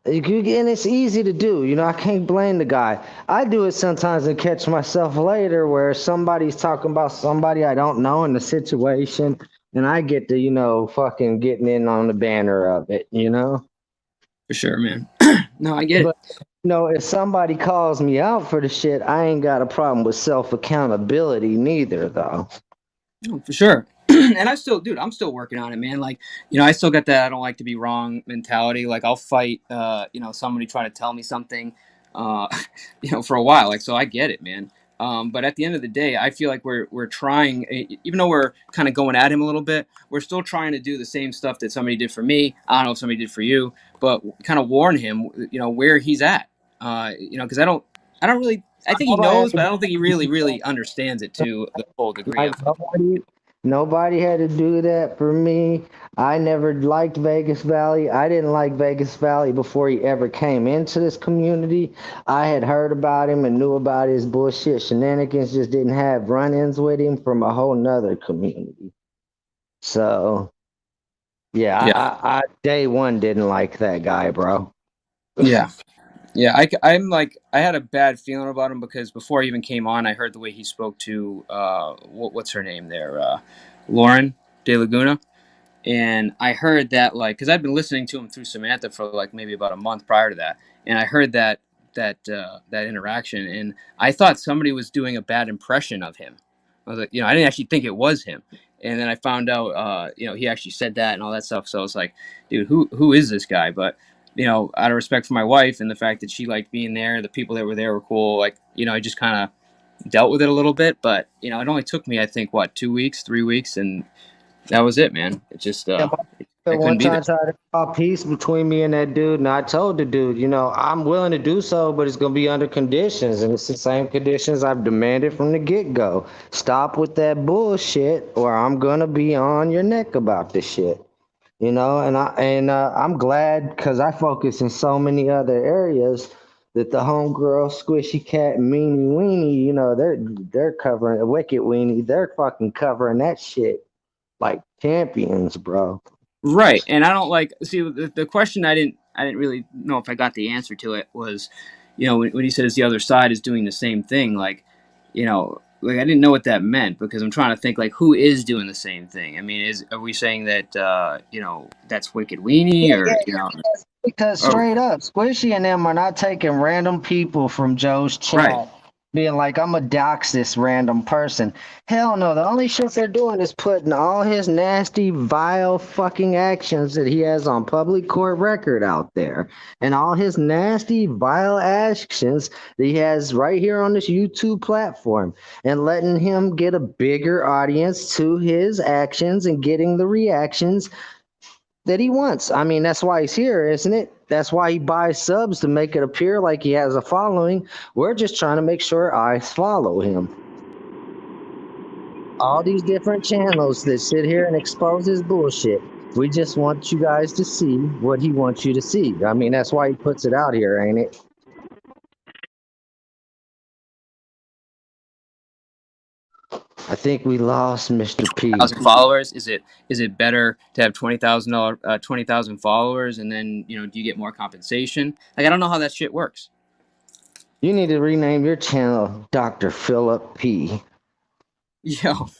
And it's easy to do. I can't blame the guy. I do it sometimes and catch myself later where somebody's talking about somebody I don't know in the situation, and I get to, fucking getting in on the banner of it. For sure, man. No, I get it. But, if somebody calls me out for the shit, I ain't got a problem with self-accountability neither, though. Oh, for sure. And dude, I'm still working on it, man. Like, I still got that I don't like to be wrong mentality. Like, I'll fight, somebody trying to tell me something, uh, for a while. Like, so I get it, man. But at the end of the day, I feel like we're trying, even though we're kind of going at him a little bit, we're still trying to do the same stuff that somebody did for me. I don't know if somebody did for you, but kind of warn him, where he's at. Because I don't really I think he knows, but I don't think he really understands it to the full degree Like of. nobody had to do that for me. I never liked Vegas Valley. I didn't like Vegas Valley before he ever came into this community. I had heard about him and knew about his bullshit shenanigans, just didn't have run-ins with him from a whole nother community. So yeah, Yeah, I day one didn't like that guy, bro. yeah, yeah. I'm like, I had a bad feeling about him because before he even came on, I heard the way he spoke to what's her name there, Lauren De Laguna. And I heard that, like, because I'd been listening to him through Samantha for like maybe about a month prior to that, and I heard that interaction, and I thought somebody was doing a bad impression of him. I was like, I didn't actually think it was him, and then I found out, he actually said that and all that stuff. So I was like, dude, who is this guy? But out of respect for my wife and the fact that she liked being there, the people that were there were cool. Like, I just kind of dealt with it a little bit, but it only took me, I think, what, 2 weeks, 3 weeks, and that was it, man. It just Yeah, I one couldn't be there. time tried to call peace between me and that dude, and I told the dude, I'm willing to do so, but it's gonna be under conditions, and it's the same conditions I've demanded from the get-go. Stop with that bullshit, or I'm gonna be on your neck about this shit. I'm glad because I focus in so many other areas that the homegirl, Squishy Cat, and Meanie Weenie, they're covering Wicked Weenie, they're fucking covering that shit like champions, bro. Right, and I don't like see the question. I didn't really know if I got the answer to it was, when he says the other side is doing the same thing, like I didn't know what that meant because I'm trying to think like who is doing the same thing. I mean, are we saying that that's Wicked Weenie Yeah, yeah, or yeah. Because or straight up, Squishy and them are not taking random people from Joe's right? chat, being like, I'm going to dox this random person. Hell no. The only shit they're doing is putting all his nasty, vile fucking actions that he has on public court record out there. And all his nasty, vile actions that he has right here on this YouTube platform. And letting him get a bigger audience to his actions and getting the reactions that he wants. I mean, that's why he's here, isn't it? That's why he buys subs to make it appear like he has a following. We're just trying to make sure eyes follow him. All these different channels that sit here and expose his bullshit. We just want you guys to see what he wants you to see. I mean, that's why he puts it out here, ain't it? I think we lost Mr. P. 1,000 followers. Is it better to have 20,000 followers and then do you get more compensation? Like I don't know how that shit works. You need to rename your channel Dr. Philip P. Yo,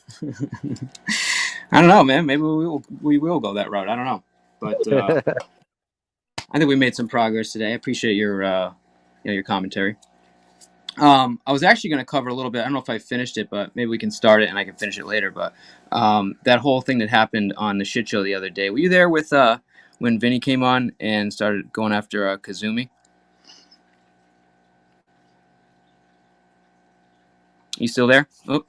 I don't know, man. Maybe we will go that route. I don't know, but I think we made some progress today. I appreciate your commentary. I was actually going to cover a little bit. I don't know if I finished it, but maybe we can start it and I can finish it later. But that whole thing that happened on the Shyt Show the other day. Were you there with when Vinny came on and started going after Kizzume? You still there? Oh,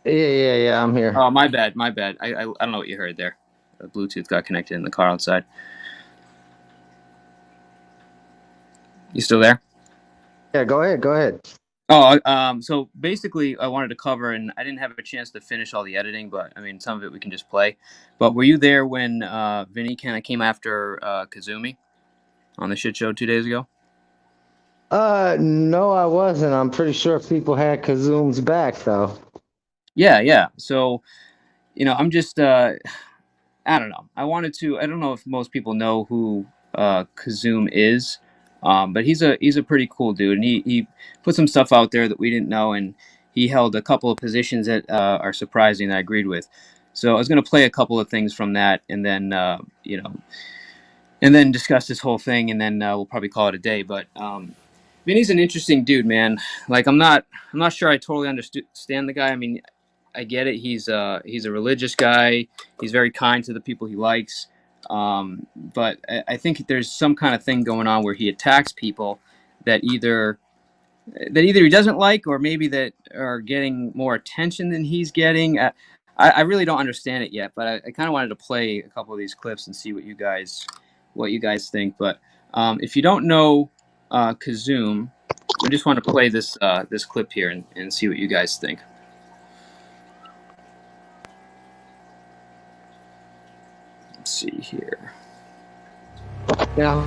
Yeah, I'm here. oh, my bad. I don't know what you heard there. The Bluetooth got connected in the car outside. You still there? Yeah, go ahead. Oh, so basically, I wanted to cover, and I didn't have a chance to finish all the editing, but I mean, some of it we can just play. But were you there when Vinny kind of came after Kizzume on the Shyt Show 2 days ago? No, I wasn't. I'm pretty sure people had Kazum's back, though. Yeah. So, I'm just, I don't know. I don't know if most people know who Kizzume is, but he's a pretty cool dude, and he put some stuff out there that we didn't know, and he held a couple of positions that are surprising that I agreed with. So I was going to play a couple of things from that, and then and then discuss this whole thing, and then we'll probably call it a day. But Vinny's an interesting dude, man. Like I'm not sure I totally understand the guy. I mean, I get it. He's a religious guy. He's very kind to the people he likes. But I think there's some kind of thing going on where he attacks people that either he doesn't like, or maybe that are getting more attention than he's getting. I really don't understand it yet, but I kind of wanted to play a couple of these clips and see what you guys think. But if you don't know Kizzume, I just want to play this this clip here and see what you guys think. Let's see here. Yeah.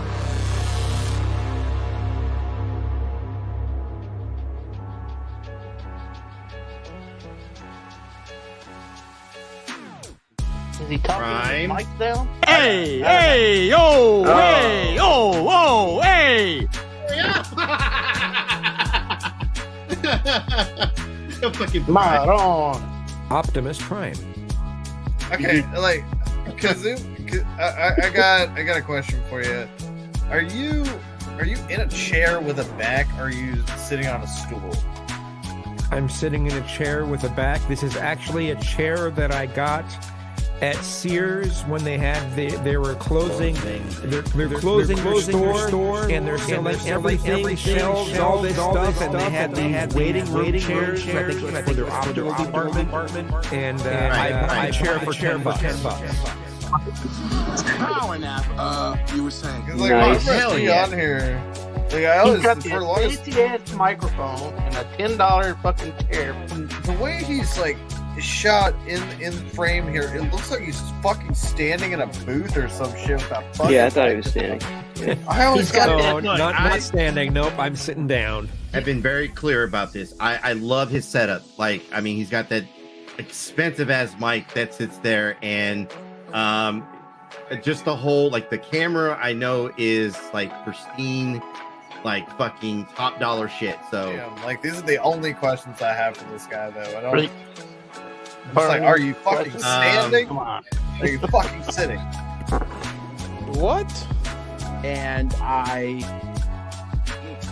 Is he talking with his mic down? Hey, yo, Oh. hey, hey. Fucking right on. Optimus Prime. Okay, like Kizzume, I got a question for you. Are you in a chair with a back, or are you sitting on a stool? I'm sitting in a chair with a back. This is actually a chair that I got at Sears when they were closing their store and they're selling everything, shelves, all this stuff, and they had waiting room chairs, I think for their optical department, and I chair for $10. You were saying, like, Nice. I'm Hell see yeah. on here. Like, I He's was got for this the longest, fancy ass microphone and a $10 fucking chair. the way he's like shot in frame here, it looks like he's fucking standing in a booth or some shit with that fucking. Yeah, I thought he was standing. I always He's got got that- No, not standing. Nope, I'm sitting down. I've been very clear about this. I love his setup. Like, I mean, he's got that expensive ass mic that sits there, and just the whole, like, the camera I know is like pristine, like fucking top dollar shit. So Damn, like, these are the only questions I have for this guy, though. I don't. Really? It's like, are you fucking standing? Come on. Are you fucking sitting? What? And I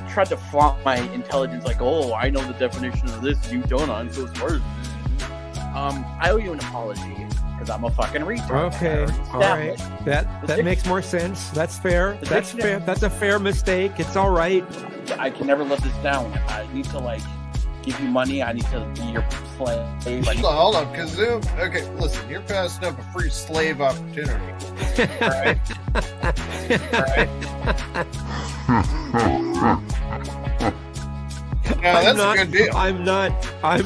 tried to flaunt my intelligence, like, oh, I know the definition of this, you don't, I'm so smart. I owe you an apology, because I'm a fucking retard. Okay, all right. That makes more sense. That's fair. That's fair. That's a fair mistake. It's all right. I can never let this down. I need to, like, give you money. I need to be your slave. Hold on, Kizzume. Okay, listen, you're passing up a free slave opportunity. All right. No, that's a good deal. I'm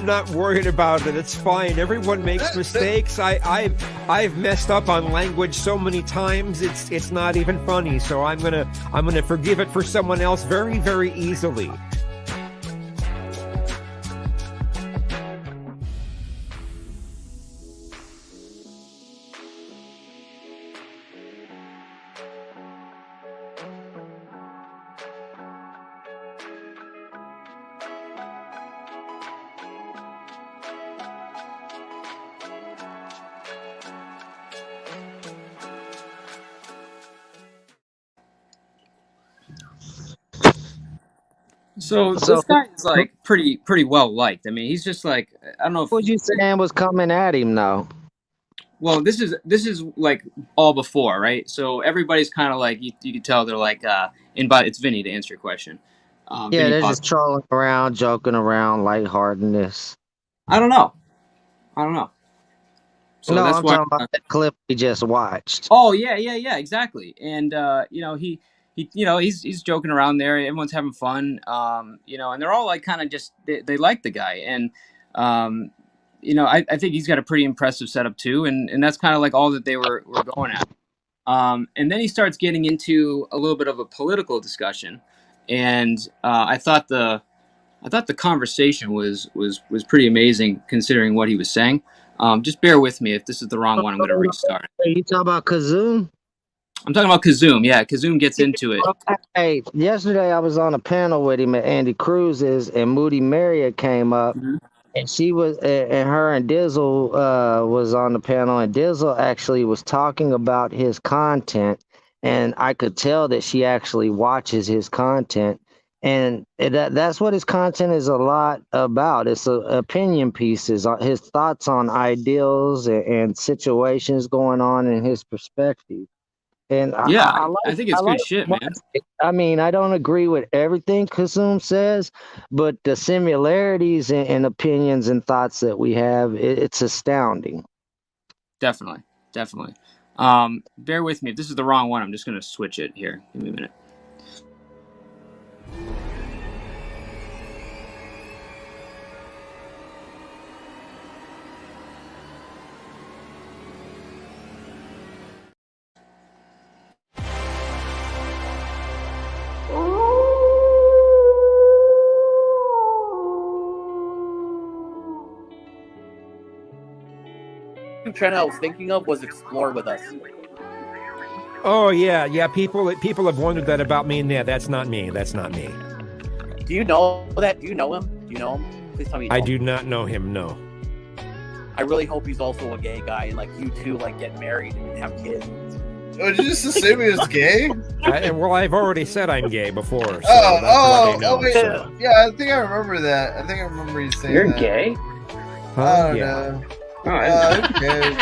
not worried about it. It's fine. Everyone makes mistakes. I've messed up on language so many times. It's not even funny. So I'm gonna forgive it for someone else very, very easily. So this guy is like pretty well liked. I mean, he's just like, I don't know if What you saying was coming at him though? well, this is like all before, right? So everybody's kind of like you can tell they're like it's Vinny to answer your question. Yeah, Vinny they're Pos- just trolling around, joking around, lightheartedness. I don't know. So No, that's I'm why. talking about the clip we just watched. Oh yeah, exactly. And he's joking around there. Everyone's having fun. And they're all like kind of just they like the guy, and I think he's got a pretty impressive setup too, and that's kind of like all that they were going at. And then he starts getting into a little bit of a political discussion, and I thought the conversation was pretty amazing considering what he was saying. Just bear with me. If this is the wrong one, I'm going to restart. You talking about Kizzume? I'm talking about Kizzume. Yeah, Kizzume gets into it. Hey, yesterday I was on a panel with him at Andy Cruz's, and Moody Marriott came up, and she was, and her and Dizzle was on the panel, and Dizzle actually was talking about his content, and I could tell that she actually watches his content. And that's what his content is a lot about. It's opinion pieces, his thoughts on ideals and situations going on in his perspective. And yeah, I think it's good shit, man. I mean, I don't agree with everything Kizzume says, but the similarities in opinions and thoughts that we have, it's astounding. Definitely. Bear with me. If this is the wrong one, I'm just going to switch it here. Give me a minute. channel I was thinking of was Explore With Us. Oh yeah. People have wondered that about me. Yeah, that's not me. That's not me. Do you know that? Do you know him? Do you know him? Please tell me. I do not know him. No. I really hope he's also a gay guy, and like you two like get married and have kids. Oh, did you just assume he was gay? Well, I've already said I'm gay before. So wait. So. Yeah, I think I remember that. I think I remember you saying You're that. gay? I don't know. Okay.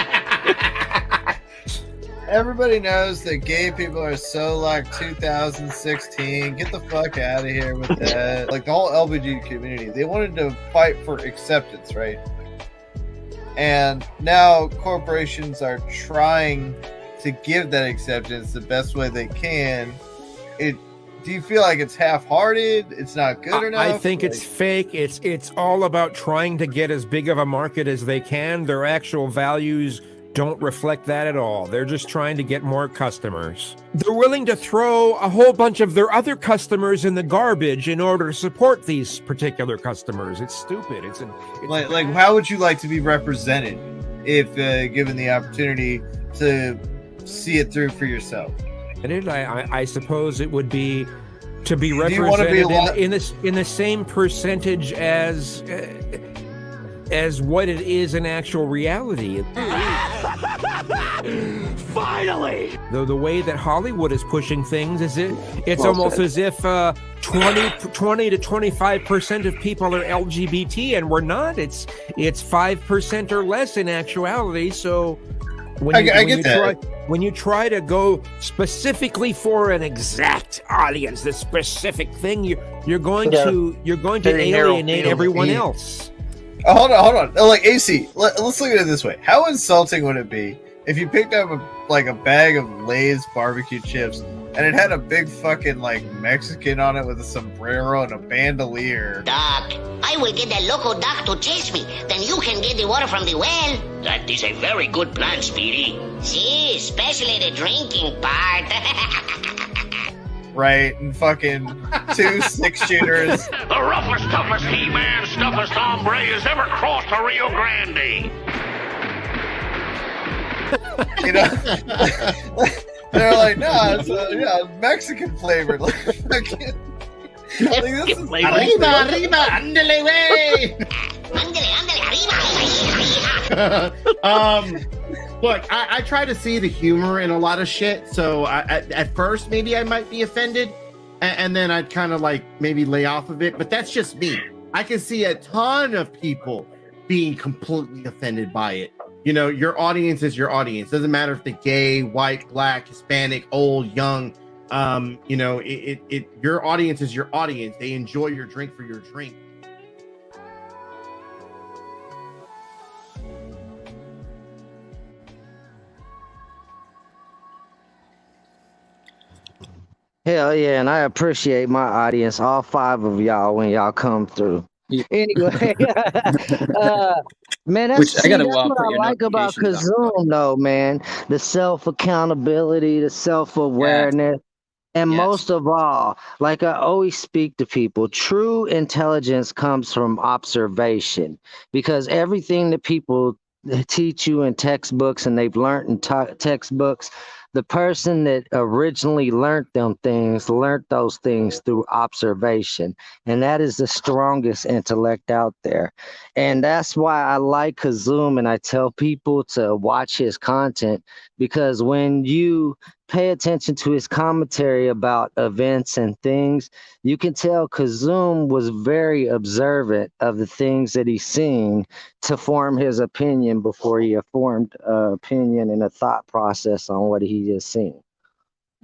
Everybody knows that gay people are so like 2016. Get the fuck out of here with that. Like the whole LGBT community, they wanted to fight for acceptance, right? And now corporations are trying to give that acceptance the best way they can. Do you feel like it's half-hearted? It's not good enough? I think it's fake. It's all about trying to get as big of a market as they can. Their actual values don't reflect that at all. They're just trying to get more customers. They're willing to throw a whole bunch of their other customers in the garbage in order to support these particular customers. It's stupid. It's like how would you like to be represented if given the opportunity to see it through for yourself? I suppose it would be to be represented in the same percentage as what it is in actual reality. Finally! Though the way that Hollywood is pushing things is it's almost as if 20 to 25% of people are LGBT, and we're not. It's 5% or less in actuality. So when you try to go specifically for an exact audience, the specific thing, you're going to alienate everyone else. Hold on. Like AC, let's look at it this way. How insulting would it be if you picked up a bag of Lay's barbecue chips and it had a big fucking like Mexican on it with a sombrero and a bandolier? Doc, I will get the local doc to chase me. Then you can get the water from the well. That is a very good plan, Speedy. See, especially the drinking part. Right, and fucking 2 6-shooters. The roughest, toughest He-Man, stuffest hombre has ever crossed the Rio Grande. You know, they're like, no, it's Mexican flavored. Mexican flavor. Arriba, andale, way. Look, I try to see the humor in a lot of shit. So at first, maybe I might be offended, and then I'd kind of like maybe lay off of it. But that's just me. I can see a ton of people being completely offended by it. You know, your audience is your audience. Doesn't matter if they're gay, white, black, Hispanic, old, young. You know, your audience is your audience. They enjoy your drink for your drink. Hell yeah, and I appreciate my audience, all 5 of y'all, when y'all come through. Yeah. Anyway, man, that's what I like about Kizzume, though, man. The self-accountability, the self-awareness, and most of all, like I always speak to people, true intelligence comes from observation, because everything that people teach you in textbooks and they've learned in textbooks, the person that originally learned those things through observation. And that is the strongest intellect out there. And that's why I like Kizzume, and I tell people to watch his content, because when you pay attention to his commentary about events and things, you can tell Kizzume was very observant of the things that he's seeing to form his opinion before he formed an opinion and a thought process on what he just seen.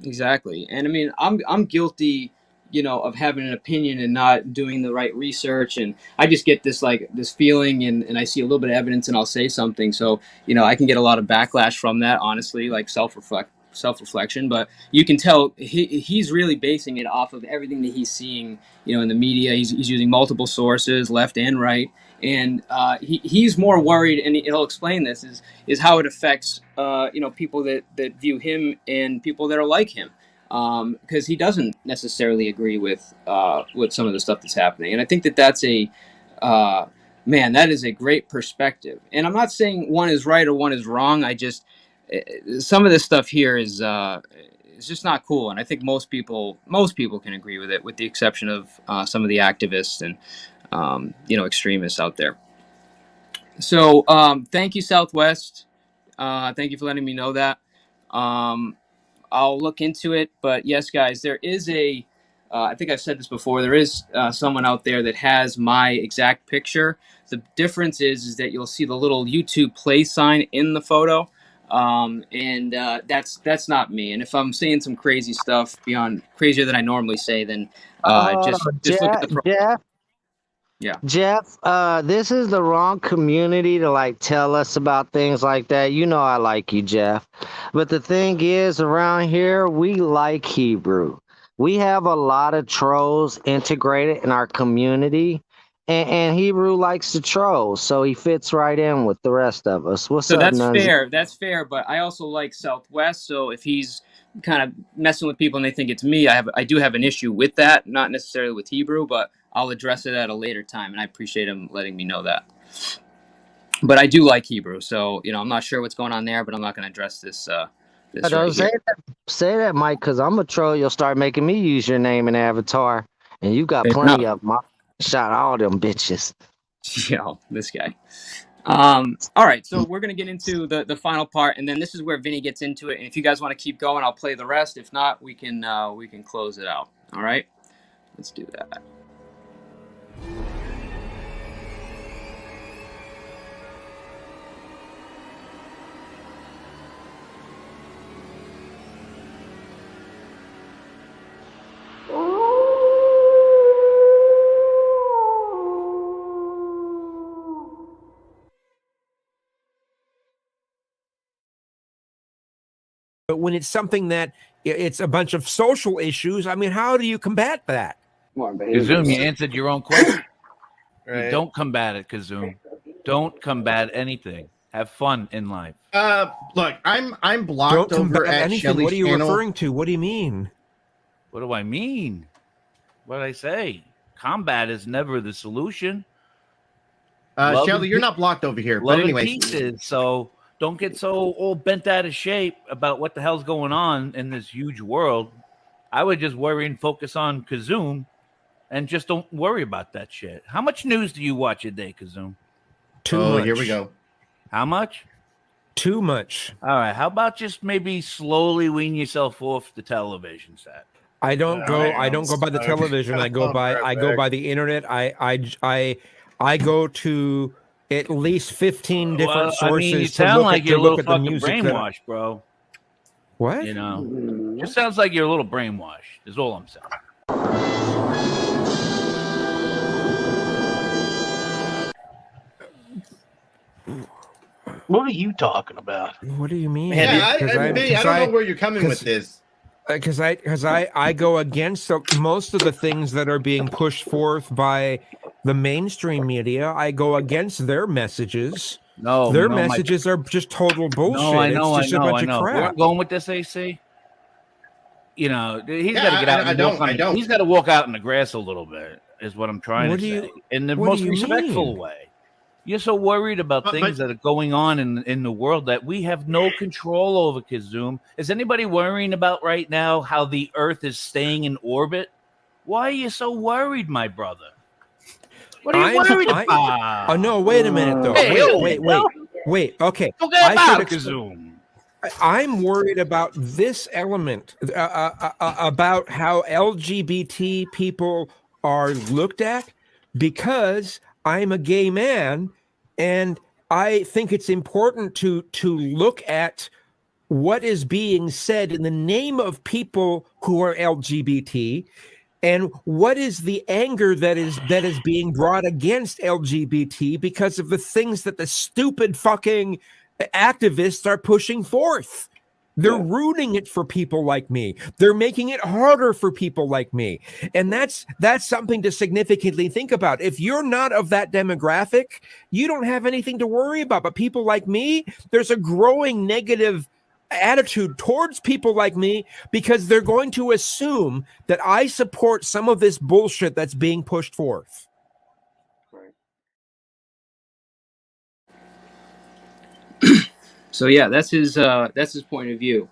Exactly. And I mean, I'm guilty, you know, of having an opinion and not doing the right research. And I just get this feeling and I see a little bit of evidence and I'll say something. So, you know, I can get a lot of backlash from that, honestly, like self-reflection, but you can tell he's really basing it off of everything that he's seeing, you know, in the media. He's using multiple sources, left and right, and he's more worried, and he'll explain this, is how it affects you know, people that view him and people that are like him, because he doesn't necessarily agree with some of the stuff that's happening. And I think that's Man, that is a great perspective. And I'm not saying one is right or one is wrong. I just some of this stuff here is it's just not cool, and I think most people can agree with it, with the exception of some of the activists and extremists out there. So thank you, Southwest. Thank you for letting me know that. I'll look into it. But yes, guys, there is I think I've said this before, there is someone out there that has my exact picture. The difference is that you'll see the little YouTube play sign in the photo. And that's not me. And if I'm saying some crazy stuff beyond crazier than I normally say, then just look at the Jeff, yeah. Jeff, this is the wrong community to like tell us about things like that. You know I like you, Jeff. But the thing is, around here, we like Hebrew. We have a lot of trolls integrated in our community, and Hebrew likes to troll, so he fits right in with the rest of us. What's So up, that's Nunzi? fair. That's fair. But I also like Southwest. So if he's kind of messing with people and they think it's me, I do have an issue with that. Not necessarily with Hebrew, but I'll address it at a later time. And I appreciate him letting me know that. But I do like Hebrew. So, I'm not sure what's going on there, but I'm not going to address this. I don't say that, Mike, because I'm a troll. You'll start making me use your name and avatar, and you got plenty of them. I shot all them bitches. This guy. All right, so we're gonna get into the final part, and then this is where Vinny gets into it. And if you guys want to keep going, I'll play the rest. If not, we can close it out. All right, let's do that. But when it's something that it's a bunch of social issues, I mean, how do you combat that? Kizzume, you answered your own question. Right. You don't combat it, Kizzume. Don't combat anything. Have fun in life. Look, I'm blocked Don't over combat at anything. Shelly's What are you channel. referring to? What do you mean? What do I mean? What did I say? Combat is never the solution. Shelly, you're not blocked over here. Love But anyway, pieces. So don't get so all bent out of shape about what the hell's going on in this huge world. I would just worry and focus on Kizzume, and just don't worry about that shit. How much news do you watch a day, Kizzume? Too much. Here we go. How much? Too much. All right. How about just maybe slowly wean yourself off the television set? I don't go by the television. I go by the internet. I go to at least 15 different sources. You sound like you're a little fucking music brainwashed, bro. What? Just sounds like you're a little brainwashed. Is all I'm saying. What are you talking about? What do you mean? Yeah, I don't know where you're coming with this. Because I go against most of the things that are being pushed forth by the mainstream media. I go against their messages. Their messages are just total bullshit. No, I know. It's just a bunch of crap. Where I'm going with this, AC? He's got to get out. I don't. He's got to walk out in the grass a little bit. Is what I'm trying to say in the most respectful way. You're so worried about things that are going on in the world that we have no control over, Kizzume. Is anybody worrying about right now how the Earth is staying in orbit? Why are you so worried, my brother? What are you worried about? Oh, no, wait a minute, though. Wait. Okay. Kizzume. I'm worried about this element, about how LGBT people are looked at, because I'm a gay man, and I think it's important to look at what is being said in the name of people who are LGBT, and what is the anger that is being brought against LGBT because of the things that the stupid fucking activists are pushing forth. They're ruining it for people like me. They're making it harder for people like me. And that's something to significantly think about. If you're not of that demographic, you don't have anything to worry about. But people like me, there's a growing negative attitude towards people like me because they're going to assume that I support some of this bullshit that's being pushed forth. So yeah, that's his point of view.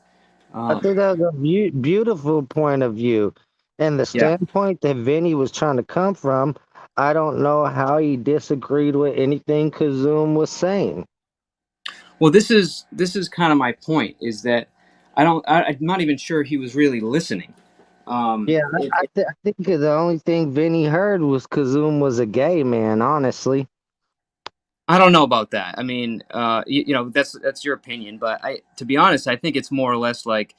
I think that was a beautiful point of view. And the Yeah. standpoint that Vinny was trying to come from, I don't know how he disagreed with anything Kizzume was saying. Well, this is kind of my point, is that I'm not even sure he was really listening. Yeah, I think the only thing Vinny heard was Kizzume was a gay man, honestly. I don't know about that. I mean, you know, that's your opinion, but to be honest, I think it's more or less like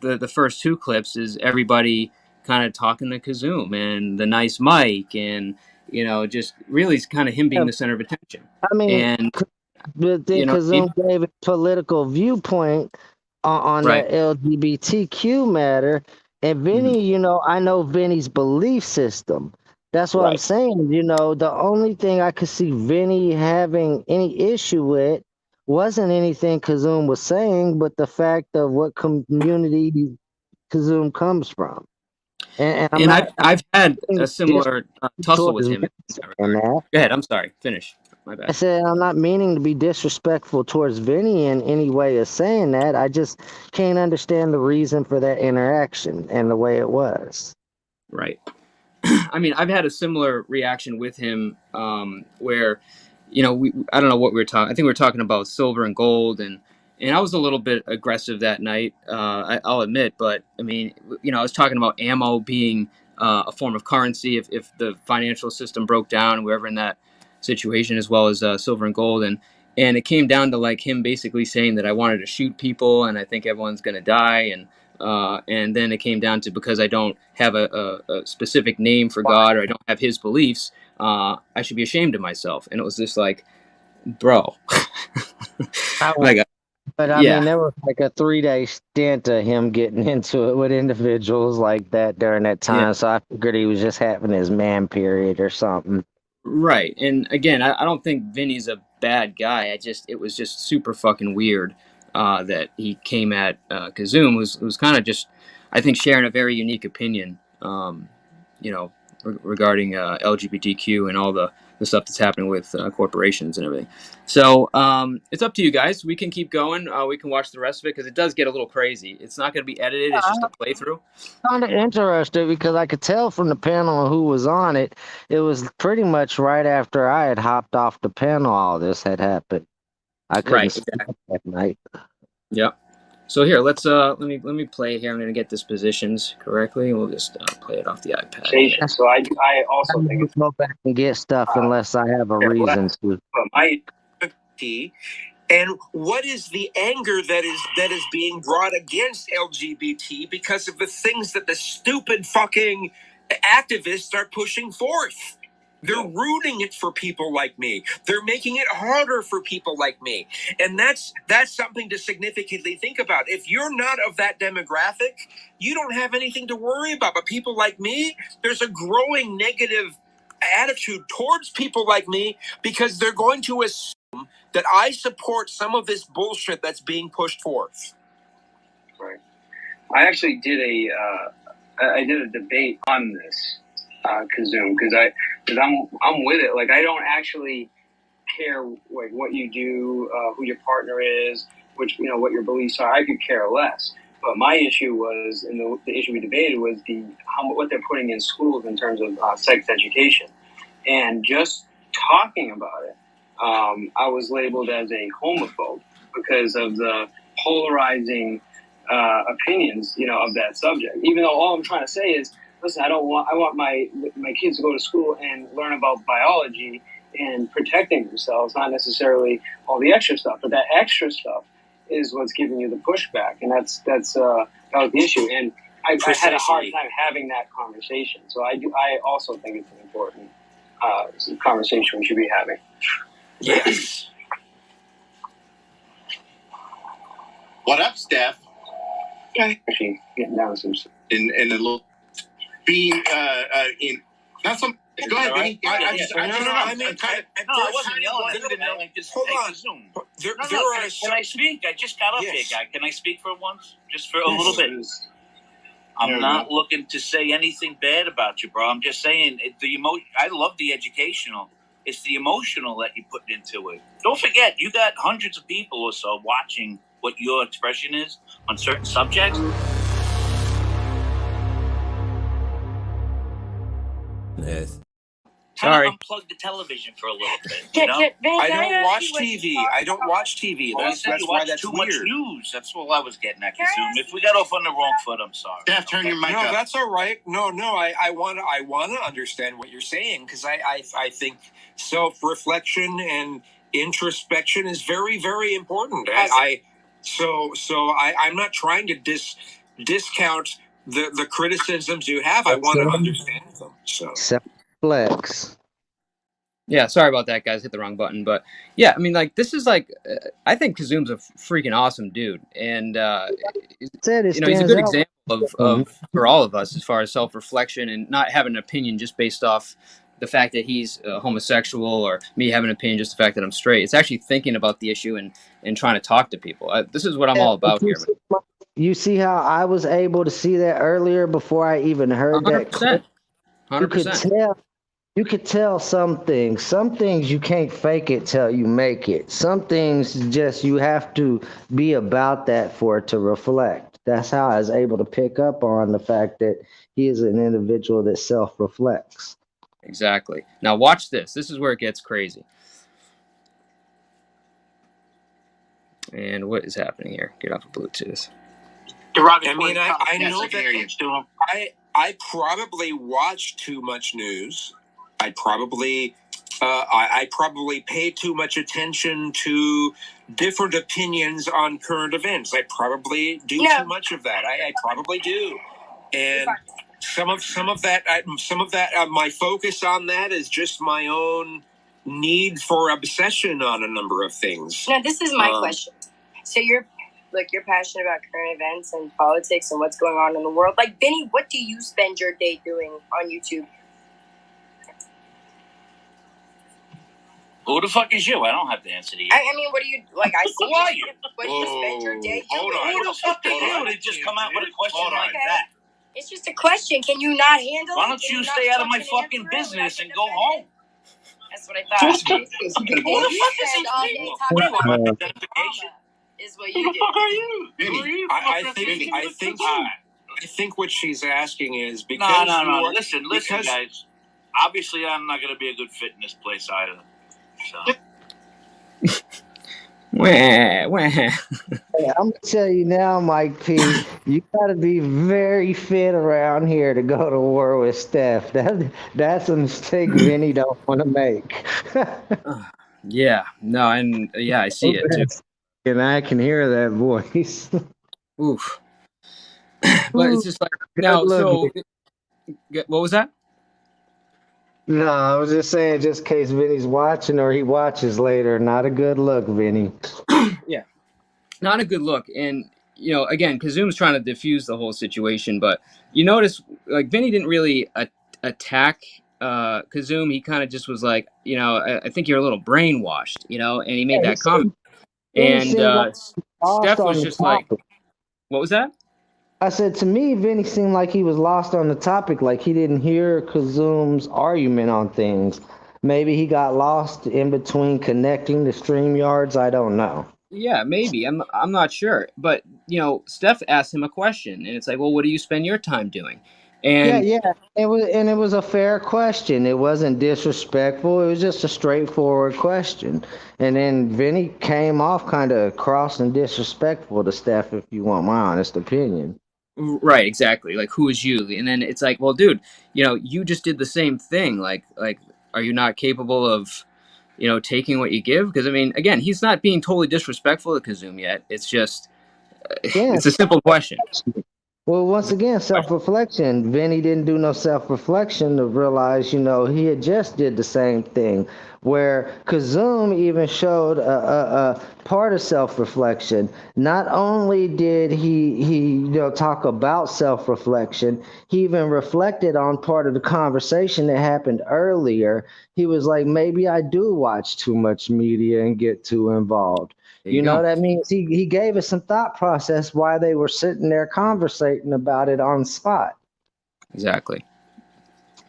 the first two clips is everybody kind of talking to Kizzume and the nice mic, and you know, just really kind of him being Yeah, the center of attention. I mean, And but then you know what I mean? Kazum gave a political viewpoint on the Right. LGBTQ matter. And Mhm. Vinny, you know, I know Vinny's belief system. That's what I'm Right. saying. You know, the only thing I could see Vinny having any issue with wasn't anything Kazum was saying, but the fact of what community Kazum comes from. And I'm And not I've had a being similar tussle with towards him Vinny in that in regard. that. Go ahead. I'm sorry. Finish. My I bad. said I'm not meaning to be disrespectful towards Vinny in any way of saying that. I just can't understand the reason for that interaction and the way it was. Right. I mean, I've had a similar reaction with him, where, you know, I don't know what we were talking. I think we were talking about silver and gold, and I was a little bit aggressive that night. I'll admit, but I mean, you know, I was talking about ammo being a form of currency if the financial system broke down, whoever in that situation, as well as silver and gold, and it came down to like him basically saying that I wanted to shoot people, and I think everyone's gonna die, and then it came down to, because I don't have a specific name for God, or I don't have his beliefs, I should be ashamed of myself. And it was just like, bro, like, But I yeah, mean, there was like a 3-day stint of him getting into it with individuals like that during that yeah, time. So I figured he was just having his man period or something. right. And again, I don't think Vinny's a bad guy. It was just super fucking weird that he came at Kazum, who's kind of just, I think, sharing a very unique opinion, you know, regarding LGBTQ and all the stuff that's happening with corporations and everything. So it's up to you guys. We can keep going. We can watch the rest of it because it does get a little crazy. It's not going to be edited. It's just a playthrough. Kind of interested because I could tell from the panel who was on it. It was pretty much right after I had hopped off the panel all this had happened. I couldn't Right. sleep Exactly. that night. Yep. So here, let's let me play here. I'm going to get this positions correctly. We'll just play it off the iPad. So I also think it's go back and get stuff unless I have a reason to. And what is the anger that is being brought against LGBT because of the things that the stupid fucking activists are pushing forth? They're ruining it for people like me. They're making it harder for people like me. And that's something to significantly think about. If you're not of that demographic, you don't have anything to worry about. But people like me, there's a growing negative attitude towards people like me because they're going to assume that I support some of this bullshit that's being pushed forth. Right. I actually did a debate on this, Kizzume, because I'm with it. Like, I don't actually care like what you do, who your partner is, what your beliefs are. I could care less. But my issue was, and the issue we debated was what they're putting in schools in terms of sex education, and just talking about it. I was labeled as a homophobe because of the polarizing opinions, of that subject. Even though all I'm trying to say is, listen, I want my kids to go to school and learn about biology and protecting themselves, not necessarily all the extra stuff. But that extra stuff is what's giving you the pushback, and that was the issue. And I had a hard time having that conversation. So I also think it's an important conversation we should be having. Yes. What up, Steph? Actually, getting down some In a little being in not some. Go ahead, Vinny. I wasn't yelling. Hold on. Can I speak? I just got up here, guy. Can I speak for once? Just for a little bit. I'm not looking to say anything bad about you, bro. I'm just saying I love the educational It's the emotional that you put into it. Don't forget, you got hundreds of people or so watching what your expression is on certain subjects. Yes. Sorry. Unplug the television for a little bit. You know? I don't watch TV. I don't watch TV. That's why that's too weird. much news. That's what I was getting at, Kizzume. If we got off on the wrong foot, I'm sorry. Steph, turn your mic up. No, that's all right. No, I want to understand what you're saying, because I think self-reflection and introspection is very, very important. I'm not trying to discount the criticisms you have. I want to understand them. So Self-flex. Yeah, sorry about that, guys. Hit the wrong button, but yeah, I mean, like, this is like, I think Kizzume's a freaking awesome dude, and he's a good example of for all of us as far as self-reflection and not having an opinion just based off the fact that he's homosexual, or me having an opinion just the fact that I'm straight. It's actually thinking about the issue and trying to talk to people. This is what I'm all about here. You see how I was able to see that earlier before I even heard 100%. that clip? 100%. You could tell some things you can't fake it till you make it. Some things just you have to be about that for it to reflect. That's how I was able to pick up on the fact that he is an individual that self-reflects. Exactly. Now watch this. This is where it gets crazy. And what is happening here? Get off of Bluetooth. I mean, I know that I probably watch too much news. I probably pay too much attention to different opinions on current events. I probably do too much of that. I probably do, and some of that, my focus on that is just my own need for obsession on a number of things. Now, this is my question. So you're passionate about current events and politics and what's going on in the world. Like, Vinny, what do you spend your day doing on YouTube? Who the fuck is you? I don't have to answer to you. I mean, what do you like? I see. Who are you? What do you spend your day doing? Who the fuck are you to just come out with a question like that? It's just a question. Can you not handle it? Why don't you stay out of my fucking business and go home? That's what I thought. Who the fuck is these people? What do you want? Identification? Is what you do. Who are you? I think what she's asking is because no. Listen, guys. Obviously, I'm not going to be a good fit in this place either. So. Hey, I'm gonna tell you now, Mike P. You gotta be very fit around here to go to war with Steph. That's a mistake Vinny don't want to make. Yeah, no, and yeah, I see it too. And I can hear that voice. Oof. But it's just like now. So, what was that? No, I was just saying, just in case Vinny's watching or he watches later. Not a good look, Vinny. Yeah, not a good look. And, again, Kizzume's trying to diffuse the whole situation. But you notice, like, Vinny didn't really attack Kizzume. He kind of just was like, I think you're a little brainwashed, and he made that comment. And Steph was just like, what was that? I said, to me, Vinny seemed like he was lost on the topic, like he didn't hear Kizzume's argument on things. Maybe he got lost in between connecting the StreamYards. I don't know. Yeah, maybe. I'm not sure. But, Steph asked him a question, and it's like, well, what do you spend your time doing? And yeah. It was a fair question. It wasn't disrespectful. It was just a straightforward question. And then Vinny came off kind of cross and disrespectful to Steph, if you want my honest opinion. Right, exactly. Like, who is you? And then it's like, well, dude, you just did the same thing. Like, are you not capable of, taking what you give? Because, I mean, again, he's not being totally disrespectful to Kizzume yet. It's just, it's a simple question. Well, once again, self-reflection. Vinny didn't do no self-reflection to realize, he had just did the same thing. Where Kizzume even showed a part of self-reflection. Not only did he talk about self-reflection, he even reflected on part of the conversation that happened earlier. He was like, maybe I do watch too much media and get too involved. You know, that means he gave us some thought process while they were sitting there conversating about it on the spot. Exactly.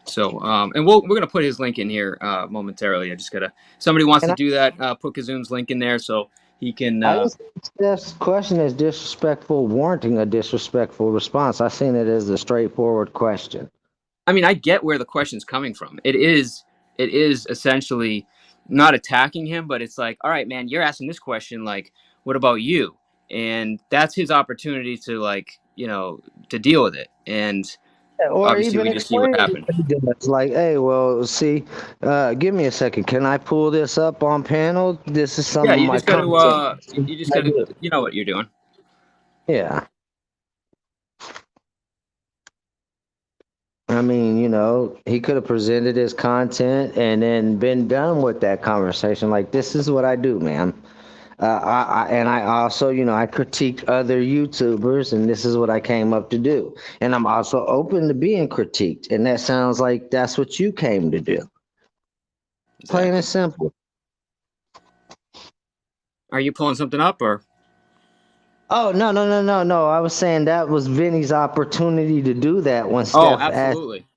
So, and we're gonna put his link in here momentarily. I just gotta. Somebody wants to do that. Put Kizzume's link in there so he can. I just this question is disrespectful, warranting a disrespectful response. I seen it as a straightforward question. I mean, I get where the question's coming from. It is essentially not attacking him, but it's like, all right, man, you're asking this question. Like, what about you? And that's his opportunity to, like, to deal with it. And Or obviously, even we just see what explain happened. it's like, hey, well, see, give me a second. Can I pull this up on panel? This is some Yeah, of you my just got to. You just got to. content. You know what you're doing. Yeah. I mean, he could have presented his content and then been done with that conversation. Like, this is what I do, man. I also, I critique other YouTubers, and this is what I came up to do. And I'm also open to being critiqued. And that sounds like that's what you came to do. Plain and simple. Are you pulling something up, or? Oh, no. I was saying that was Vinny's opportunity to do that when Steph absolutely. asked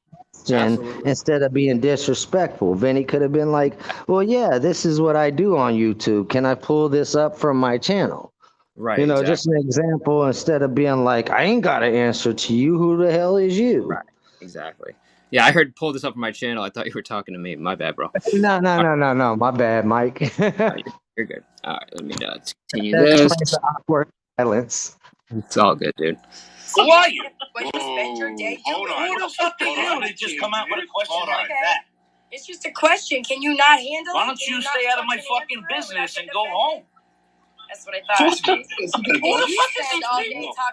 instead of being disrespectful. Vinny could have been like, well, yeah, this is what I do on YouTube. Can I pull this up from my channel? Right. Exactly. Just an example, instead of being like, I ain't got an answer to you. Who the hell is you? Right. Exactly. Yeah, I heard pull this up from my channel. I thought you were talking to me. My bad, bro. No. My bad, Mike. You're good. All right, let me continue this. Awkward silence. It's all good, dude. Who are you? What you spend your day doing? Who the fuck are you to just come out with a question like that? It's just a question. Can you not handle it? Why don't you stay out of my fucking business and go home? That's what I thought. Who the fuck is these people? What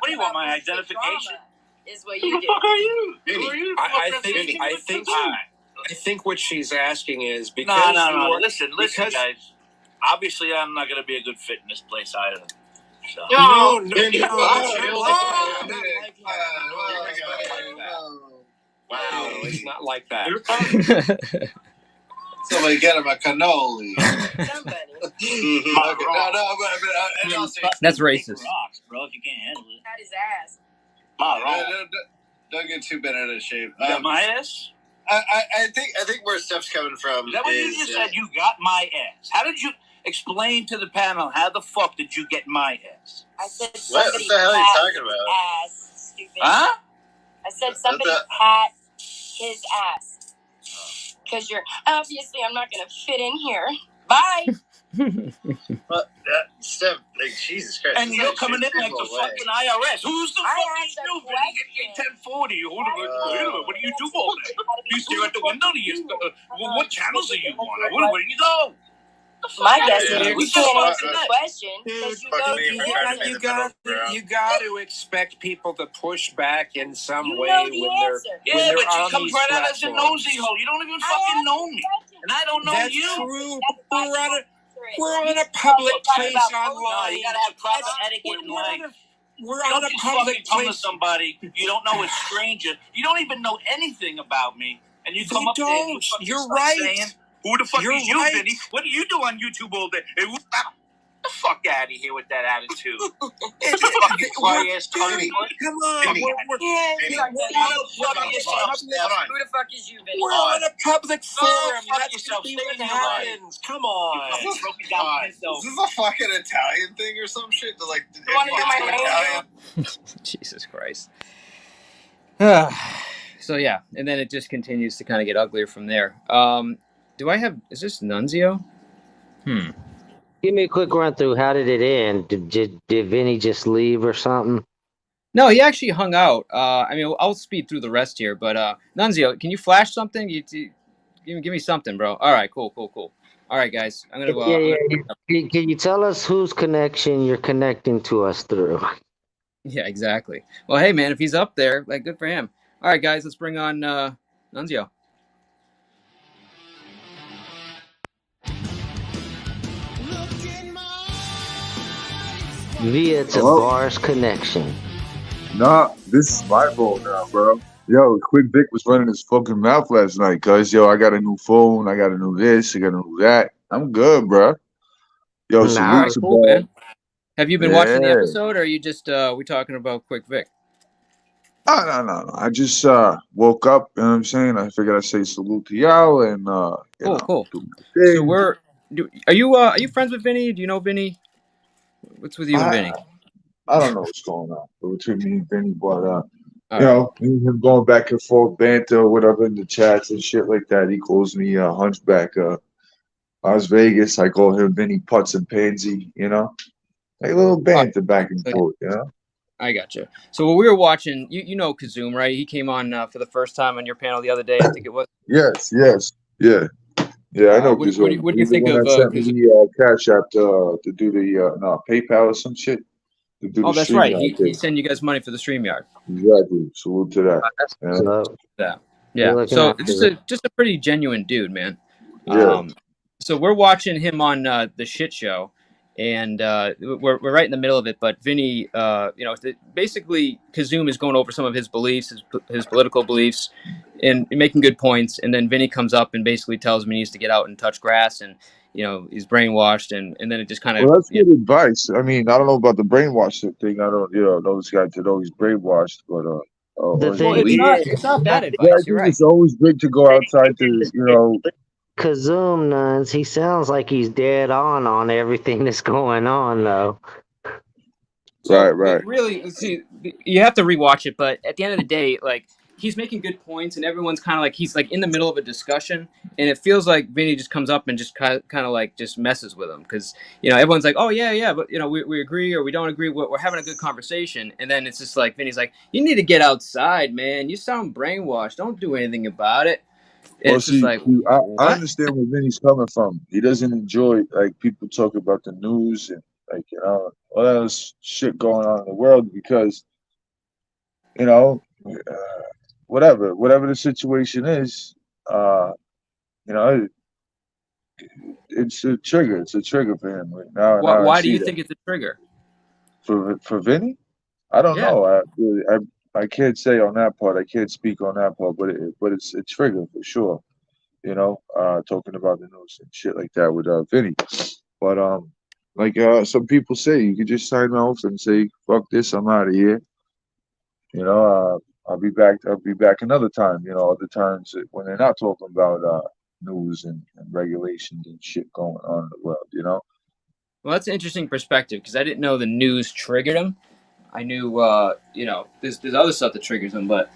do you want, my identification? Is what you do. Who the fuck are you? Who are you? I think what she's asking is because no. Listen, guys. Obviously, I'm not going to be a good fit in this place either. So. No. Wow, it's not like that. Somebody get him a cannoli. That's racist. Rocks, bro, if you can't handle it. Got his ass. Don't get too bent out of shape. You got my ass? I think where Steph's coming from is that what you just said? You got my ass. How did you explain to the panel? How the fuck did you get my ass? I said what the hell are you talking about? Ass, stupid. Huh? I said somebody pat his ass. Because you're obviously I'm not gonna fit in here. Bye. Steph, like Jesus Christ. And you're coming in like the fucking IRS. Who's the fucking stupid? You get 1040. What do you do all day? You stare at the window. What channels are you on? Where do you go? My guess is we can't answer the question because you got to expect people to push back in some way when they're yeah, but you on come these right out as a platforms. nosy hole. You don't even fucking know me, and I don't know That's you. true. We're on a public place online. No, you gotta have proper etiquette in life. We're on a public come to place. somebody you don't know, a stranger. You don't even know anything about me, and you come up there and You're right. Saying, who the fuck is you, right. Vinny? What do you do on YouTube all day? Hey, get the fuck out of here with that attitude. Fucking quiet, come on. Who the fuck is you, Vinny? We're on a public forum. Fuck That's yourself. what Stay in your happens. Come on. Is this a fucking Italian thing or some shit? Like, Jesus Christ. So yeah, and then it just continues to kind of get uglier from there. Is this Nunzio? Give me a quick run through. How did it end? Did Vinny just leave or something? No, he actually hung out. I mean, I'll speed through the rest here, but Nunzio, can you flash something? Give me something, bro. All right, cool. All right, guys, I'm gonna go. Can you tell us whose connection you're connecting to us through? Yeah, exactly. Well, hey, man, if he's up there, like, good for him. All right, guys, let's bring on Nunzio. Via Tabar's connection. Nah, this is my phone now, bro. Yo, Quick Vic was running his fucking mouth last night, cuz, yo, I got a new phone, I got a new this, I got a new that. I'm good, bro. Yo, salute to cool, man. Have you been watching the episode, or are you just we talking about Quick Vic? Oh, no. I just woke up, you know what I'm saying? I figured I'd say salute to y'all and Cool. do my So thing. are you friends with Vinny? Do you know Vinny? What's with you and Vinny? I don't know what's going on between me and Vinny, but All right. me and him going back and forth banter or whatever in the chats and shit like that. He calls me Hunchback Las Vegas. I call him Vinny Putts and Pansy, like a little banter back and forth, I got you. So what we were watching, you know Kizzume, right? He came on for the first time on your panel the other day, I think it was. Yes, yeah. I know What do Kizzume. you He's the think one of that sent me Kizzume? the Cash App to do the PayPal or some shit to do the Oh, that's stream right. out He there. sent you guys money for the StreamYard. Exactly. Salute to that. Yeah. So after just a pretty genuine dude, man. Yeah. So we're watching him on the Shyt Show, and we're right in the middle of it. But Vinny, basically Kizzume is going over some of his beliefs, his political beliefs, and making good points. And then Vinny comes up and basically tells him he needs to get out and touch grass, and he's brainwashed, and then it just kind of Well, that's good advice. I mean, I don't know about the brainwashing thing. I don't, know this guy to know he's brainwashed, but the or his well, thing it's beliefs. not bad Yeah, I advice. You're think right. it's always good to go outside to, Kizzume nuns, he sounds like he's dead on everything that's going on, though. So Right. really, see, you have to rewatch it. But at the end of the day, like he's making good points, and everyone's kind of like he's like in the middle of a discussion, and it feels like Vinny just comes up and just kind of like just messes with him because everyone's like, oh yeah, but we agree or we don't agree. We're having a good conversation, and then it's just like Vinny's like, you need to get outside, man. You sound brainwashed. Don't do anything about it. And Well, it's just see, like, I what? understand where Vinny's coming from. He doesn't enjoy like people talk about the news and like all that other shit going on in the world because whatever the situation is, you know, it's a trigger. It's a trigger for him. Now I Why do see you that. think it's a trigger? For Vinny, I don't Yeah. know. I can't say on that part. I can't speak on that part, but it's a trigger for sure. Talking about the news and shit like that with Vinny. But some people say, you could just sign off and say, "Fuck this, I'm out of here." I'll be back. I'll be back another time. Other times when they're not talking about news and regulations and shit going on in the world. Well, that's an interesting perspective because I didn't know the news triggered him. I knew, there's other stuff that triggers him, but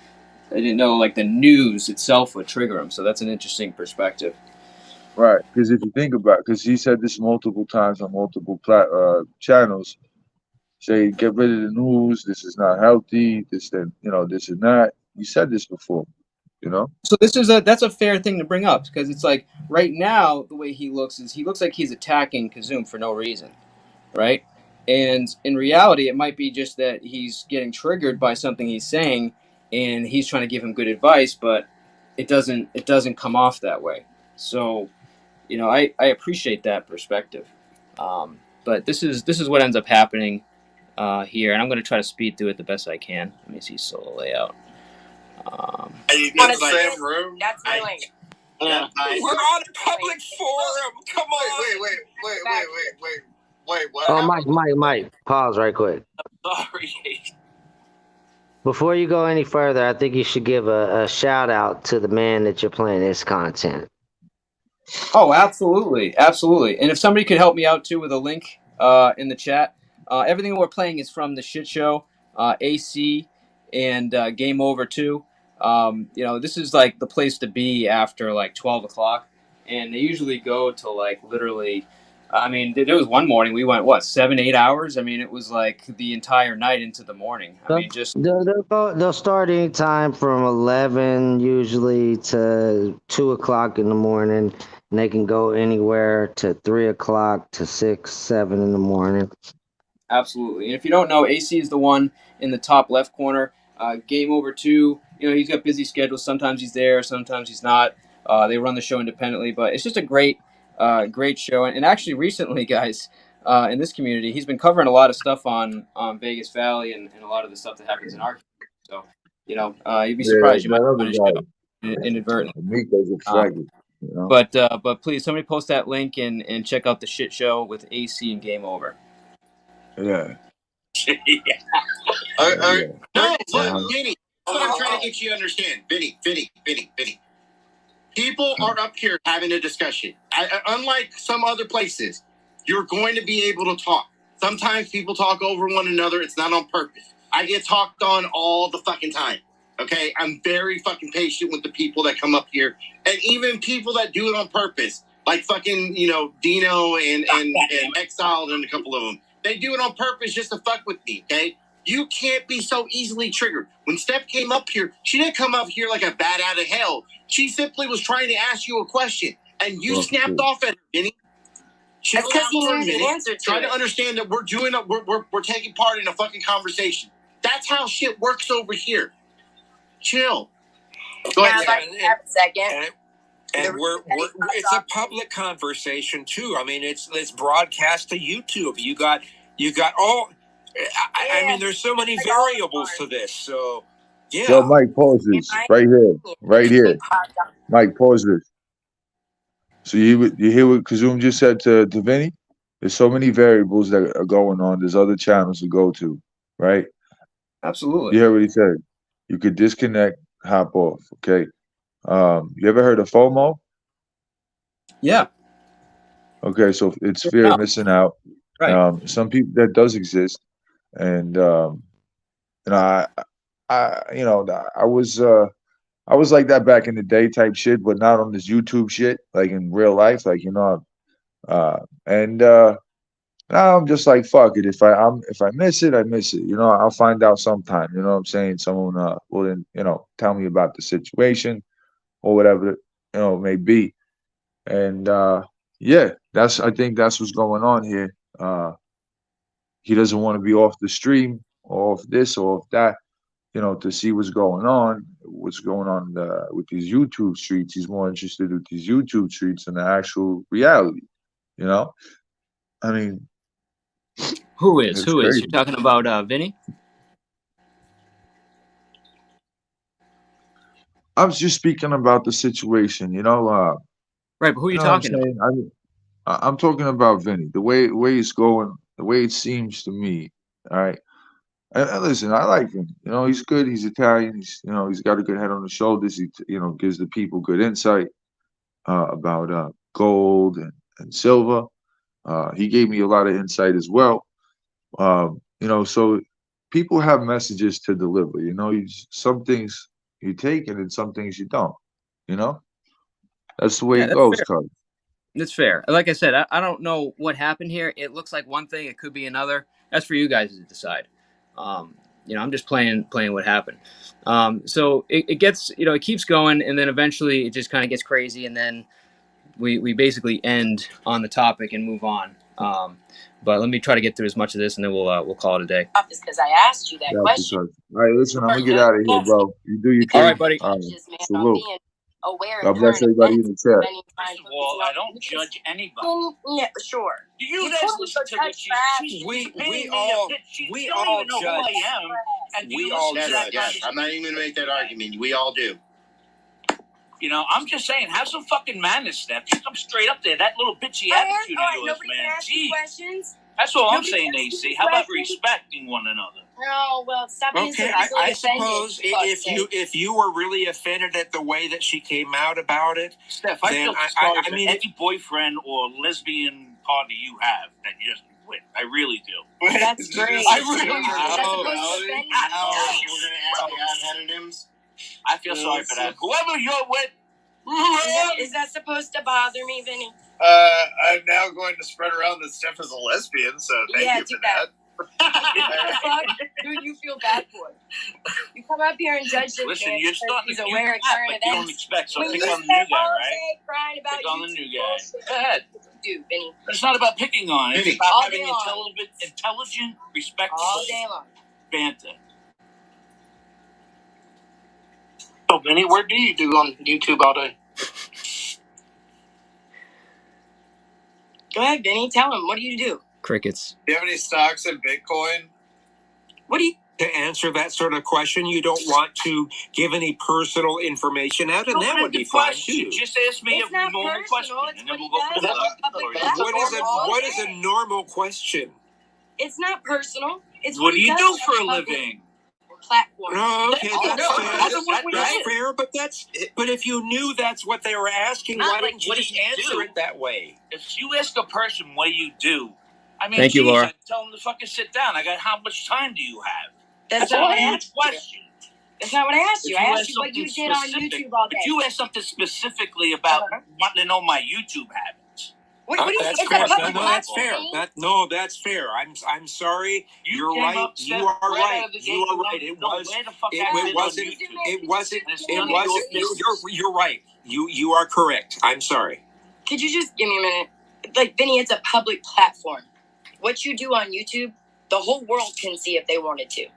I didn't know like the news itself would trigger him. So that's an interesting perspective. Right, because if you think about it, because he said this multiple times on multiple channels, say get rid of the news. This is not healthy. This and that. He said this before. So that's a fair thing to bring up because it's like right now the way he looks like he's attacking Kizzume for no reason, right? And in reality, it might be just that he's getting triggered by something he's saying, and he's trying to give him good advice, but it doesn't come off that way. So I appreciate that perspective. But this is what ends up happening here, and I'm going to try to speed through it the best I can. Let me see solo layout. In the same room? That's really. We're on a public forum. Come on. Wait. What? Oh, Mike, pause right quick. Sorry. Before you go any further, I think you should give a shout out to the man that you're playing his content. Oh, absolutely. And if somebody could help me out too with a link in the chat, everything we're playing is from the Shyt Show, AC, and Game Over too. This is like the place to be after like 12 o'clock, and they usually go to like literally. I mean, there was one morning we went 7-8 hours. I mean, it was like the entire night into the morning. I mean, just They'll start anytime from 11 usually to 2 o'clock in the morning, and they can go anywhere to 3 o'clock to 6, 7 in the morning. Absolutely. And if you don't know, AC is the one in the top left corner. Game Over 2, he's got busy schedules. Sometimes he's there, sometimes he's not. They run the show independently, but it's just a great show. And actually, recently, guys, in this community, he's been covering a lot of stuff on Vegas Valley and a lot of the stuff that happens in our community. So, you'd be surprised. You might find his show inadvertently. NiK does it flaggy. But please, somebody post that link and check out the Shyt Show with AC and Game Over. Yeah. No, look, Vinny. That's what I'm trying to get you to understand. Vinny. People are up here having a discussion. Unlike some other places, you're going to be able to talk. Sometimes people talk over one another. It's not on purpose. I get talked on all the fucking time. Okay? I'm very fucking patient with the people that come up here. And even people that do it on purpose. Like fucking, Dino and Exiled and a couple of them. They do it on purpose just to fuck with me, okay? You can't be so easily triggered. When Steph came up here, she didn't come up here like a bat out of hell. She simply was trying to ask you a question. And you snapped off at her, Vinny. Chill out for a minute. Try to understand that we're taking part in a fucking conversation. That's how shit works over here. Chill. Go ahead. Have a second. And it's a public conversation too. I mean, it's broadcast to YouTube. You got all. I mean, there's so many variables to this. So, yeah. Yo, Mike, pause this right here. Mike, pause this. So you hear what Kizzume just said to Vinny? There's so many variables that are going on. There's other channels to go to, right? Absolutely. You heard what he said. You could disconnect, hop off. Okay. You ever heard of FOMO? Yeah. Okay, so it's fear of missing out. Right. Some people that does exist, and I was like that back in the day type shit, but not on this YouTube shit, like in real life, like now I'm just like fuck it. If I miss it, I miss it. I'll find out sometime. You know what I'm saying? Someone will then tell me about the situation or whatever it may be. And yeah, I think that's what's going on here. He doesn't want to be off the stream or off this or off that, to see what's going on with these YouTube streets. He's more interested with these YouTube streets than the actual reality. I mean, Who is? crazy. You're talking about Vinny? I was just speaking about the situation, right, but who are you talking about? I'm talking about Vinny. The way it's going, the way it seems to me. All right. And listen, I like him. He's good. He's Italian. He's got a good head on his shoulders. He gives the people good insight about gold and silver. He gave me a lot of insight as well. So people have messages to deliver. Some things you take and then some things you don't. That's the way it goes, cuz. That's fair. Like I said, I don't know what happened here. It looks like one thing. It could be another. That's for you guys to decide. I'm just playing what happened. So it gets, it keeps going, and then eventually it just kind of gets crazy, and then we basically end on the topic and move on. But let me try to get through as much of this, and then we'll call it a day. Office because I asked you that question. All right, listen, I'm gonna get out of here, bro. You do your thing. All right, buddy. Salute. Aware God bless everybody in the chat. First of all, I don't judge anybody. Yeah, sure. Do you guys listen to what she's we all know who I am, and we all judge. Yes, I'm not even gonna make that argument. We all do. I'm just saying, have some fucking manners, Steph. Just come straight up there. That little bitchy attitude of yours, man. Gee. That's all I'm saying, AC. How about respecting one another? Oh, well, stop being so easily I suppose if you were really offended at the way that she came out about it, Steph, I feel sorry for any boyfriend or lesbian partner you have that you just with. I really do. That's great. I really do. We're gonna add synonyms. I feel sorry for that. Whoever you're with. Is that supposed to bother me, Vinny? I'm now going to spread around that Steph is a lesbian, so thank you for that. Who do you feel bad for? You come up here and judge this man you're because he's aware of current events. You don't expect, so when pick you on the new guy, right? Crying about pick on the new guy. Go ahead. Dude, Vinny. It's not about picking on. It's about all having intelligent, respectful all day long banter. So, Vinny, what do you do on YouTube all day? Go ahead, Vinny. Tell him. What do you do? Crickets. Do you have any stocks in Bitcoin? What do you... To answer that sort of question, you don't want to give any personal information out, and that would be fine too. Just ask me a normal question, and then we'll go for What is a normal question? It's not personal. It's what do you do for a living? platform. Oh, okay, that's fair. But if you knew that's what they were asking, why didn't you just answer it that way? If you ask a person what you do, I mean, Thank you, Laura. I tell them to fucking sit down. I got how much time do you have? That's not what I asked you. Question. That's not what I asked you. I asked you what you did on YouTube all day. If you ask something specifically about wanting to know my YouTube habits. That's fair. That's fair. That's fair. I'm sorry. You're right. You are right. You are right. It wasn't. You're right. You are correct. I'm sorry. Could you just give me a minute? Like, Vinny, it's a public platform. What you do on YouTube, the whole world can see if they wanted to.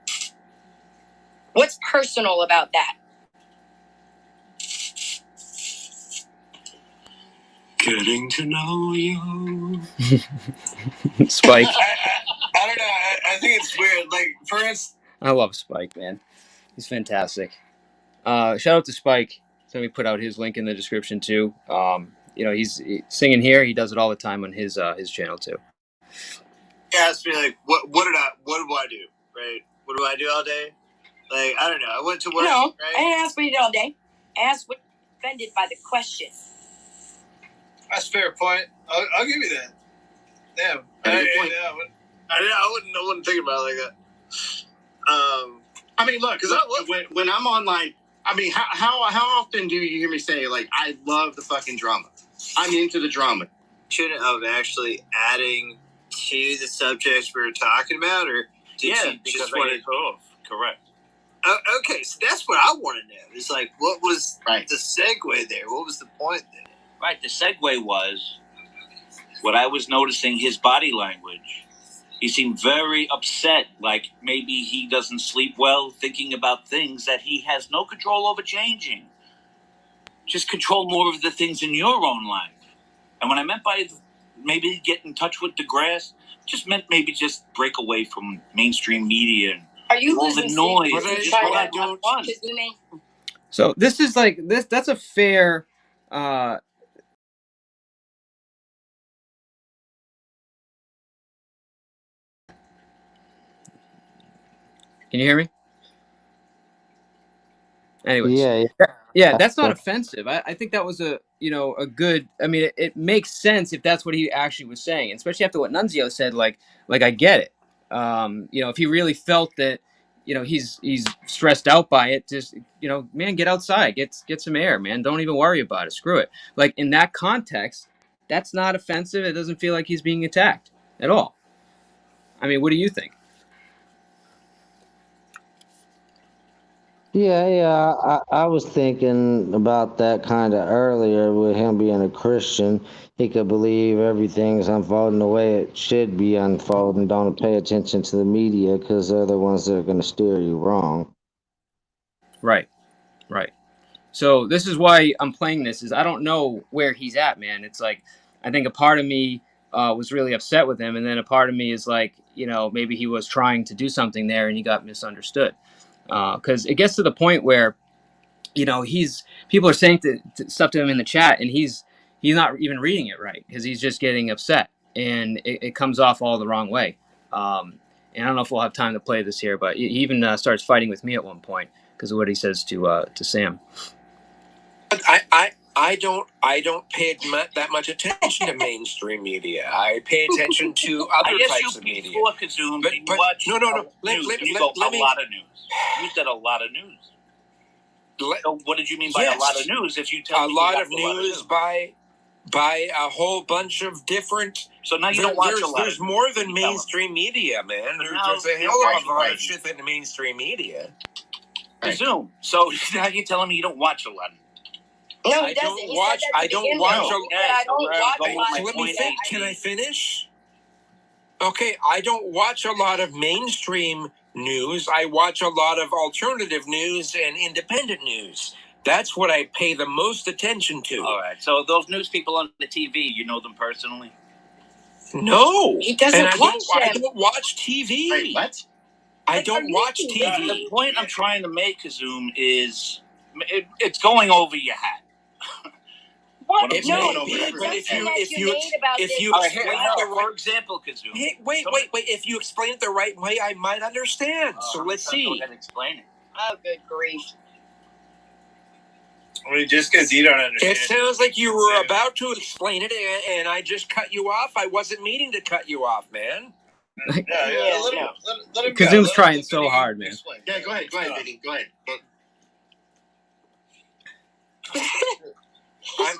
What's personal about that? Getting to know you. Spike. I don't know. I think it's weird. Like, for instance, I love Spike, man. He's fantastic. Shout out to Spike. Somebody put out his link in the description too. He's singing here. He does it all the time on his channel too. he asked me like, what do I do? Right? What do I do all day? Like, I don't know. I went to work. No, right? I didn't ask what you did all day. I asked what you offended by the question. That's a fair point. I'll give you that. Damn. I wouldn't think about it like that. I mean, look, because when I'm online, I mean, how often do you hear me say, like, I love the fucking drama? I'm into the drama. Shouldn't of actually adding to the subjects we were talking about, or did you just want to? Correct. Okay, so that's what I want to know. It's like, what was the segue there? What was the point there? Right, the segue was what I was noticing, his body language. He seemed very upset, like maybe he doesn't sleep well, thinking about things that he has no control over changing. Just control more of the things in your own life. And when I meant by maybe get in touch with the grass, just meant maybe just break away from mainstream media and Are you all the noise. So this is like this. That's a fair. Can you hear me? Anyways, yeah, that's not offensive. I think that was a good. I mean, it makes sense if that's what he actually was saying, especially after what Nunzio said. Like I get it. If he really felt that, he's stressed out by it, just man, get outside, get some air, man. Don't even worry about it. Screw it. Like in that context, that's not offensive. It doesn't feel like he's being attacked at all. I mean, what do you think? Yeah, I was thinking about that kind of earlier with him being a Christian. He could believe everything's unfolding the way it should be unfolding. Don't pay attention to the media because they're the ones that are going to steer you wrong. Right. So this is why I'm playing this. Is I don't know where he's at, man. It's like I think a part of me was really upset with him, and then a part of me is like, maybe he was trying to do something there and he got misunderstood. Because it gets to the point where, people are saying stuff to him in the chat, and he's not even reading it right because he's just getting upset, and it comes off all the wrong way. And I don't know if we'll have time to play this here, but he even starts fighting with me at one point because of what he says to Sam. I don't pay that much attention to mainstream media. I pay attention to other types of media. Kizzume, but no. Let me. A lot of news. You said a lot of news. So what did you mean by a lot of news? If you tell me a lot of news by a whole bunch of different. So now you don't watch a lot. There's more than mainstream media, man. There's a hell of a lot of shit in the mainstream media. Kizzume. So now you're telling me you don't watch a lot. No, he doesn't. I don't watch a lot. Let me think. Can I finish? Okay, I don't watch a lot of mainstream news. I watch a lot of alternative news and independent news. That's what I pay the most attention to. All right. So those news people on the TV, you know them personally? No. He doesn't watch them. I don't watch TV. Wait, what? I don't watch TV. The point I'm trying to make, Kizzume, is it's going over your head. What? It No, may be, but if you explain it the for example, Kizzume. Hey, wait. If you explain it the right way, I might understand. So let's see. Go ahead and explain it. Oh, good grief! I mean, just because you don't understand. It sounds like you were about to explain it, and I just cut you off. I wasn't meaning to cut you off, man. Let him go. Kizzume's trying so hard, man. Yeah, go ahead, Vinny. Go ahead.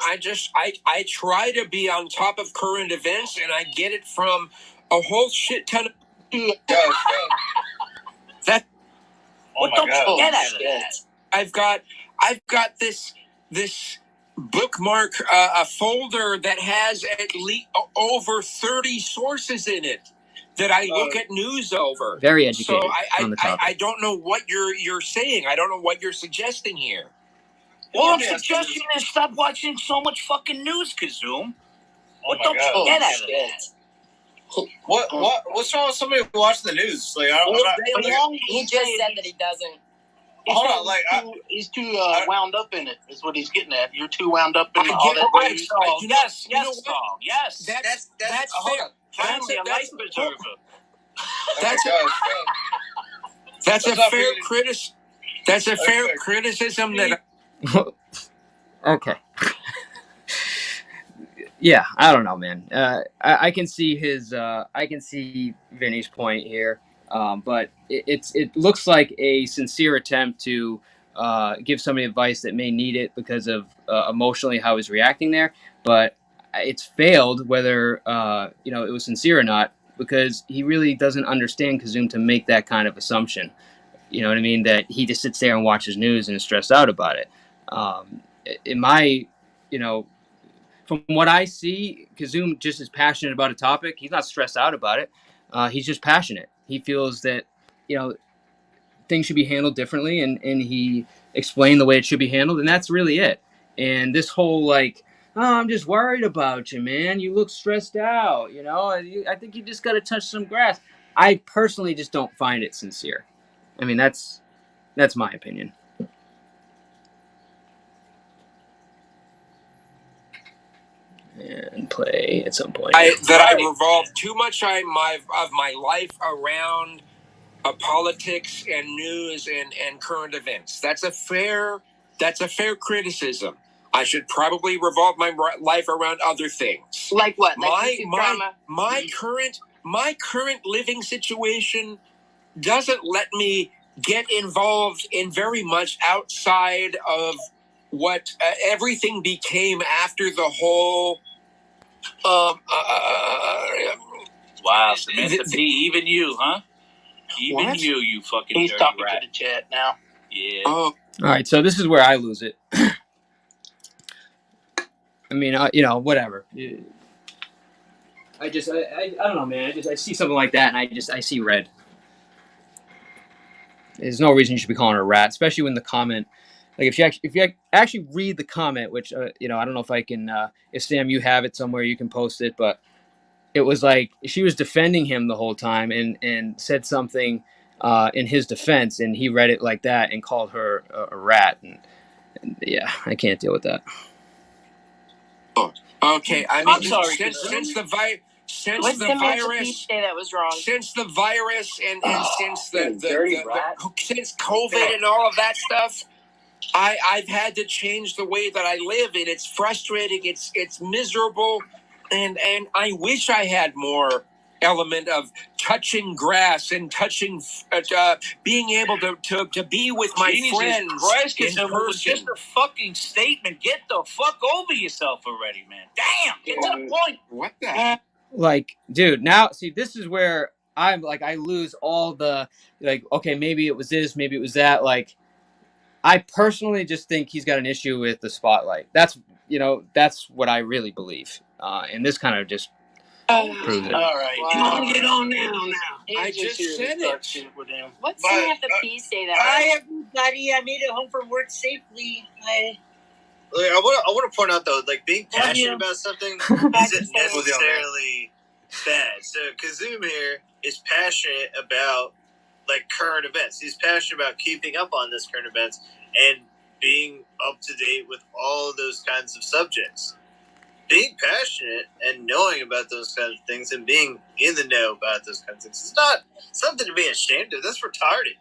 I try to be on top of current events, and I get it from a whole shit ton of. That. What don't you get out of that? I've got this bookmark, a folder that has at least over 30 sources in it that I look at news over. Very educated on the topic. I don't know what you're saying. I don't know what you're suggesting here. All I'm suggesting is stop watching so much fucking news, Kizzume. What don't you get out of that? What's wrong with somebody who watches the news? Like, He just said that he doesn't. Hold on, he's too wound up in it. Is what he's getting at. You're too wound up in all that news. Yes, Saul. Yes, that's fair. Finally, a life preserver. That's a fair criticism. That's a fair criticism that. Okay. Yeah, I don't know, man. I can see I can see Vinny's point here, but it looks like a sincere attempt to give somebody advice that may need it because of emotionally how he's reacting there. But it's failed, whether it was sincere or not, because he really doesn't understand Kizzume to make that kind of assumption. You know what I mean? That he just sits there and watches news and is stressed out about it. From what I see, Kizzume just is passionate about a topic. He's not stressed out about it. He's just passionate. He feels that, things should be handled differently, and he explained the way it should be handled, and that's really it. And this whole I'm just worried about you, man. You look stressed out. I think you just got to touch some grass. I personally just don't find it sincere. I mean, that's my opinion. And play at some point. I revolve too much of my life around politics and news and current events. That's a fair criticism. I should probably revolve my life around other things. Like what? My current living situation doesn't let me get involved in very much outside of what everything became after the whole. Wow, Samantha P. Even you, huh? Even you fucking. He's talking rat. To the chat now. Yeah. Oh. All right, so this is where I lose it. I mean, whatever. I don't know, man. I see something like that, and I see red. There's no reason you should be calling her a rat, especially when the comment. Like if you actually read the comment, which I don't know if I can. If Sam, you have it somewhere, you can post it. But it was like she was defending him the whole time and said something in his defense, and he read it like that and called her a rat. And yeah, I can't deal with that. Okay, I mean, I'm sorry, since the virus. Say that was wrong. Since the virus and since since COVID and all of that stuff, I've had to change the way that I live, and it's frustrating. It's miserable, and I wish I had more element of touching grass and touching, being able to be with my friends. Christ, in it was person. just a fucking statement. Get the fuck over yourself already, man. Damn, get to the point. What the heck? Like, dude, now see, this is where I'm like, I lose all the okay, maybe it was this, maybe it was that. Like, I personally just think he's got an issue with the spotlight. That's what I really believe. And this kind of just proves it. All right, wow. Get on now. I just said it. What's Samantha P. say that? Hi, everybody. I made it home from work safely. I want to point out though, being passionate about something isn't necessarily bad. So Kizzume here is passionate about current events. He's passionate about keeping up on this current events, and being up to date with all of those kinds of subjects. Being passionate and knowing about those kinds of things and being in the know about those kinds of things is not something to be ashamed of. That's retarded.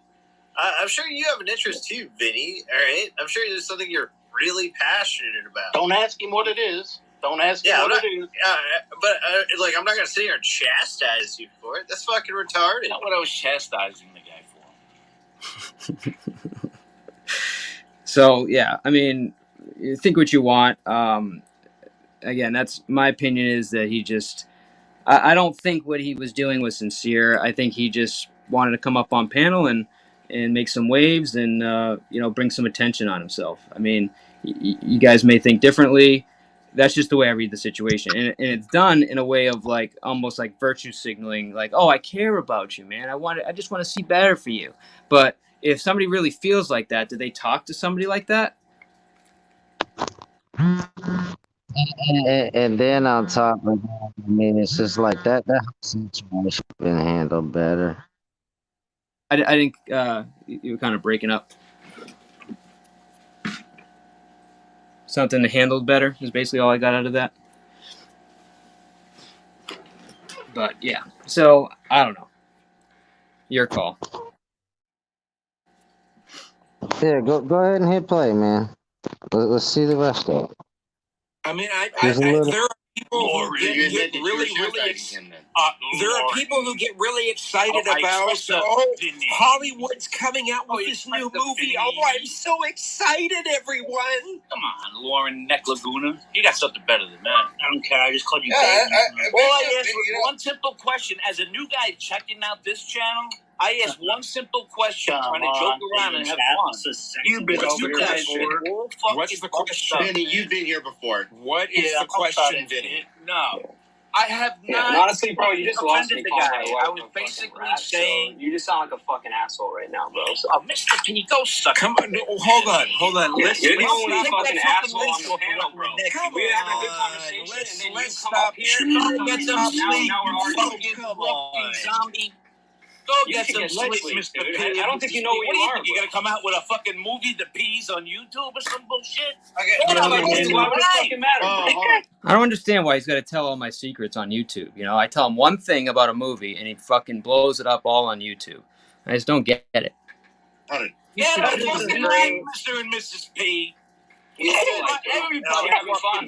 I'm sure you have an interest too, Vinny. All right, I'm sure there's something you're really passionate about. Don't ask him what it is. Don't ask him what it is. But I'm not gonna sit here and chastise you for it. That's fucking retarded. Not what I was chastising the guy for. So yeah, I mean, you think what you want. Again, that's my opinion. Is that he just? I don't think what he was doing was sincere. I think he just wanted to come up on panel and make some waves and bring some attention on himself. I mean, you guys may think differently. That's just the way I read the situation, and it's done in a way of like almost like virtue signaling, like, oh, I care about you, man. I just want to see better for you. But if somebody really feels like that, do they talk to somebody like that? And then on top of that, I mean, it's just like that situation should have been handled better. I think you were kind of breaking up. Something handled better is basically all I got out of that. But yeah, so I don't know. Your call. Yeah, go ahead and hit play, man. Let's see the rest of it. I mean, There's a little- there are people who get really there are people who get really excited about Hollywood's coming out with this new movie. Oh, I'm so excited, everyone! Come on, Lauren Neck Laguna. You got something better than that. I don't care. I just called you baby. I asked one simple question. As a new guy checking out this channel, I asked one simple question, trying to joke around and have fun. You've been over here before. What's the question? Vinny, you've been here before. What is the question, Vinny? No. I have not. Honestly, bro, you just lost offended me. the guy. I was basically saying, you just sound like a fucking asshole right now, bro. So, Mr. Can you go suck? Come on, hold on. Listen, you're the only fucking asshole on the panel, bro. We're having a good conversation, and then you come up here. Get some sleep, you fucking zombie. Go get some sleep, Mr. P. I don't think you know where you are. You gonna come out with a fucking movie, The Peas, on YouTube or some bullshit? I don't understand why he's got to tell all my secrets on YouTube. You know, I tell him one thing about a movie and he fucking blows it up all on YouTube. I just don't get it. Yeah, Mr. and Mrs. P. Everybody having fun.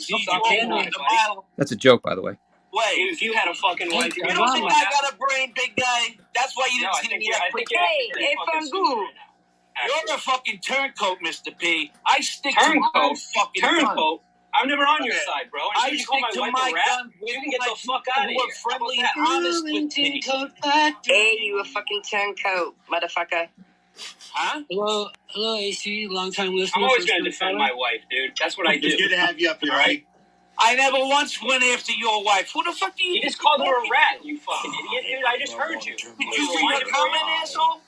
That's a joke, by the way. Wait, if you had a fucking wife, you don't think I got a brain, big guy? That's why you didn't see me that quick. Hey, Fangu. You're a fucking turncoat, Mr. P. I stick to my fucking turncoat. I'm never on your side, bro. I stick to my gun. You can get the fuck out of here. Friendly and honest with me. Hey, you a fucking turncoat, motherfucker. Huh? Hello, AC, long time listener. I'm always gonna defend my wife, dude. That's what I do. It's good to have you up here, right? I never once went after your wife. Who the fuck do you? You just called her a rat, you fucking idiot, dude. I just heard you. Did you see your comment, asshole?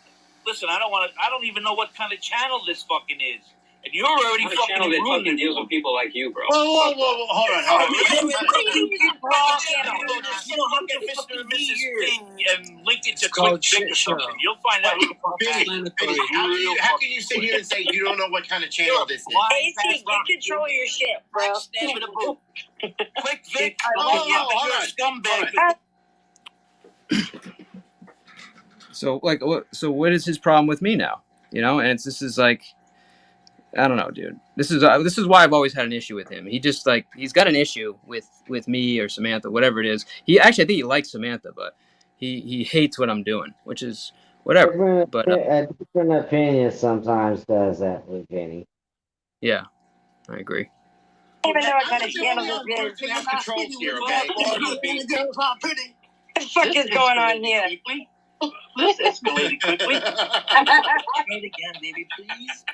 Listen, I don't even know what kind of channel this fucking is. And you're already fucking channel that fucking deals with people like you, bro. Whoa, hold on. And link it to Quick Dick or something. You'll find out. How can you sit here and say you don't know what kind of channel this is? AC, you control your shit, bro. Quick Vic, you're a scumbag. So what is his problem with me now? You know, and this is like, I don't know, dude. This is why I've always had an issue with him. He just like he's got an issue with me or Samantha, whatever it is. He actually, I think he likes Samantha, but he hates what I'm doing, which is whatever. But a different opinion sometimes does that with Vinny. Yeah, I agree. I don't even know what kind of channel this is. Controls here, okay? What the fuck is going on here? This escalated quickly. Again, baby, please.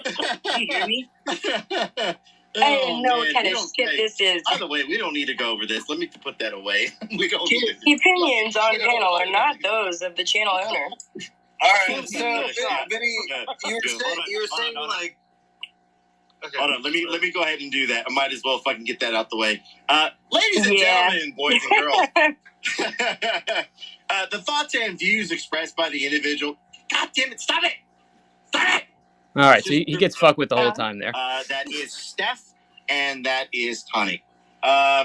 Can you hear me? I didn't know what kind of shit this is. By the way, we don't need to go over this. Let me put that away. We don't need The opinions on panel are not those of the channel owner. All right, so Vinny, you were saying like. Okay. Hold on, let me go ahead and do that. I might as well fucking get that out the way. Ladies and gentlemen, boys and girls, the thoughts and views expressed by the individual. God damn it! Stop it! Stop it! All right, so he gets fucked with the whole time there. That is Steph, and that is Tani.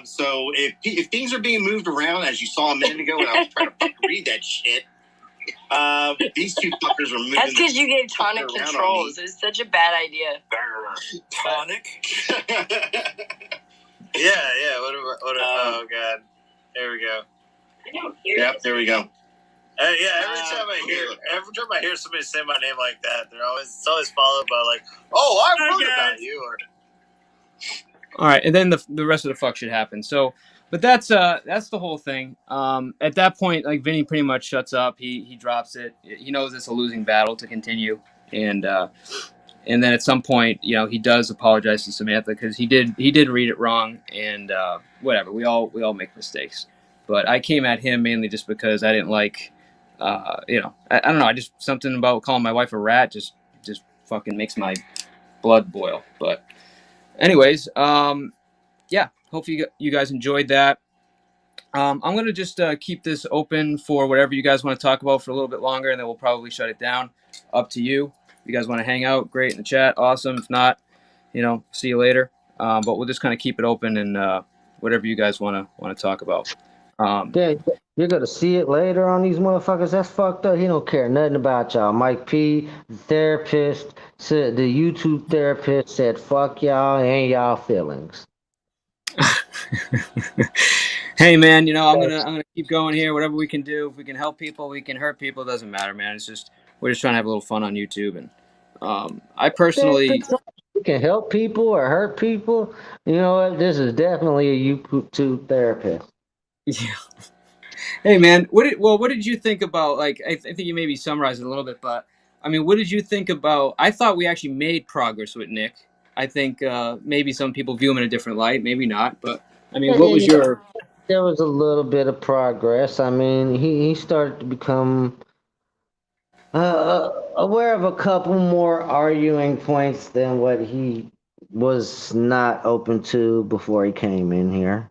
So if things are being moved around, as you saw a minute ago when I was trying to fucking read that shit, these two fuckers were moving. That's because you gave Tonic controls. It was such a bad idea. Tonic? yeah. What? Oh god. There we go. Yep, there we go. Every time I hear somebody say my name like that, it's always followed by like, "Oh, I wrote about you." Or all right, and then the rest of the fuck shit happens. So, but that's the whole thing. At that point, like Vinny pretty much shuts up. He drops it. He knows it's a losing battle to continue, and then at some point, he does apologize to Samantha because he did read it wrong, and whatever. We all make mistakes, but I came at him mainly just because I didn't like. I don't know. I just something about calling my wife a rat just fucking makes my blood boil. But anyways, hopefully you guys enjoyed that. I'm gonna just keep this open for whatever you guys want to talk about for a little bit longer, and then we'll probably shut it down. Up to you. If you guys want to hang out, great in the chat, awesome. If not, see you later. But we'll just kind of keep it open and whatever you guys want to talk about. Yeah, you're gonna see it later on these motherfuckers. That's fucked up. He don't care nothing about y'all. Mike P, the therapist, said the YouTube therapist said, "Fuck y'all and y'all feelings." Hey man, I'm gonna keep going here. Whatever we can do, if we can help people, we can hurt people. It doesn't matter, man. It's just we're just trying to have a little fun on YouTube, and I personally. You can help people or hurt people. You know what? This is definitely a YouTube therapist. Yeah. Hey man, what did you think about? Like, I think you maybe summarized it a little bit, but I mean, what did you think about? I thought we actually made progress with NiK. I think maybe some people view him in a different light, maybe not. But I mean, what was your? There was a little bit of progress. I mean, he started to become aware of a couple more arguing points than what he was not open to before he came in here.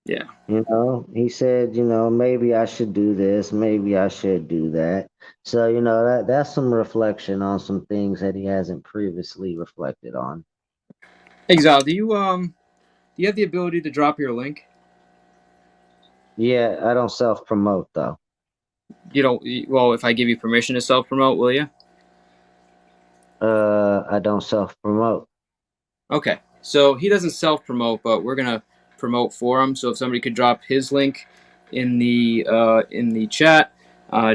Yeah. He said, maybe I should do this, maybe I should do that. So, that's some reflection on some things that he hasn't previously reflected on. Exile, do you have the ability to drop your link? Yeah, I don't self-promote though. You don't. Well, if I give you permission to self-promote, will you? I don't self-promote. Okay, so he doesn't self-promote, but we're gonna promote for him. So if somebody could drop his link in the chat,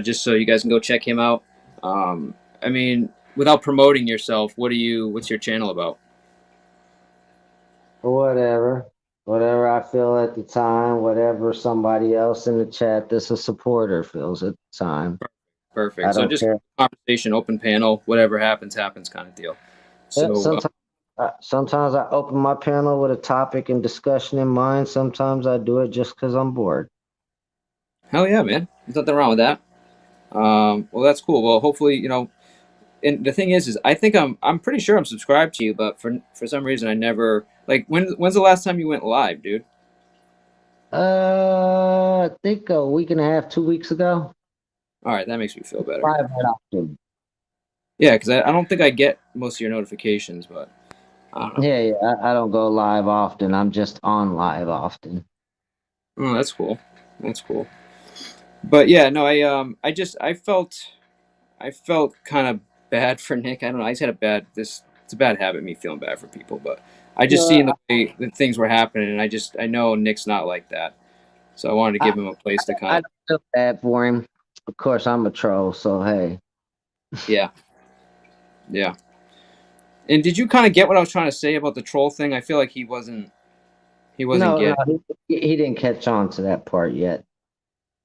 just so you guys can go check him out. I mean, without promoting yourself, what's your channel about? Whatever I feel at the time, whatever somebody else in the chat that's a supporter feels at the time. Perfect. So just conversation, open panel, whatever happens kind of deal. So sometimes I open my panel with a topic and discussion in mind. Sometimes I do it just because I'm bored. Hell yeah, man. There's nothing wrong with that. Well, that's cool. Well, hopefully, and the thing is I think I'm pretty sure I'm subscribed to you, but for some reason I never when's the last time you went live, dude? I think a week and a half, 2 weeks ago. All right, that makes me feel better. Yeah, because I don't think I get most of your notifications, but I don't know. Yeah, I don't go live often. I'm just on live often. Oh, that's cool. That's cool. But yeah, no, I felt kind of bad for NiK. I don't know. I just had it's a bad habit, me feeling bad for people, but I just seen the way that things were happening, and I know NiK's not like that. So I wanted to give him a place to kind of. I feel bad for him. Of course, I'm a troll, so hey. Yeah. Yeah. And did you kind of get what I was trying to say about the troll thing? I feel like he wasn't No, he didn't catch on to that part yet.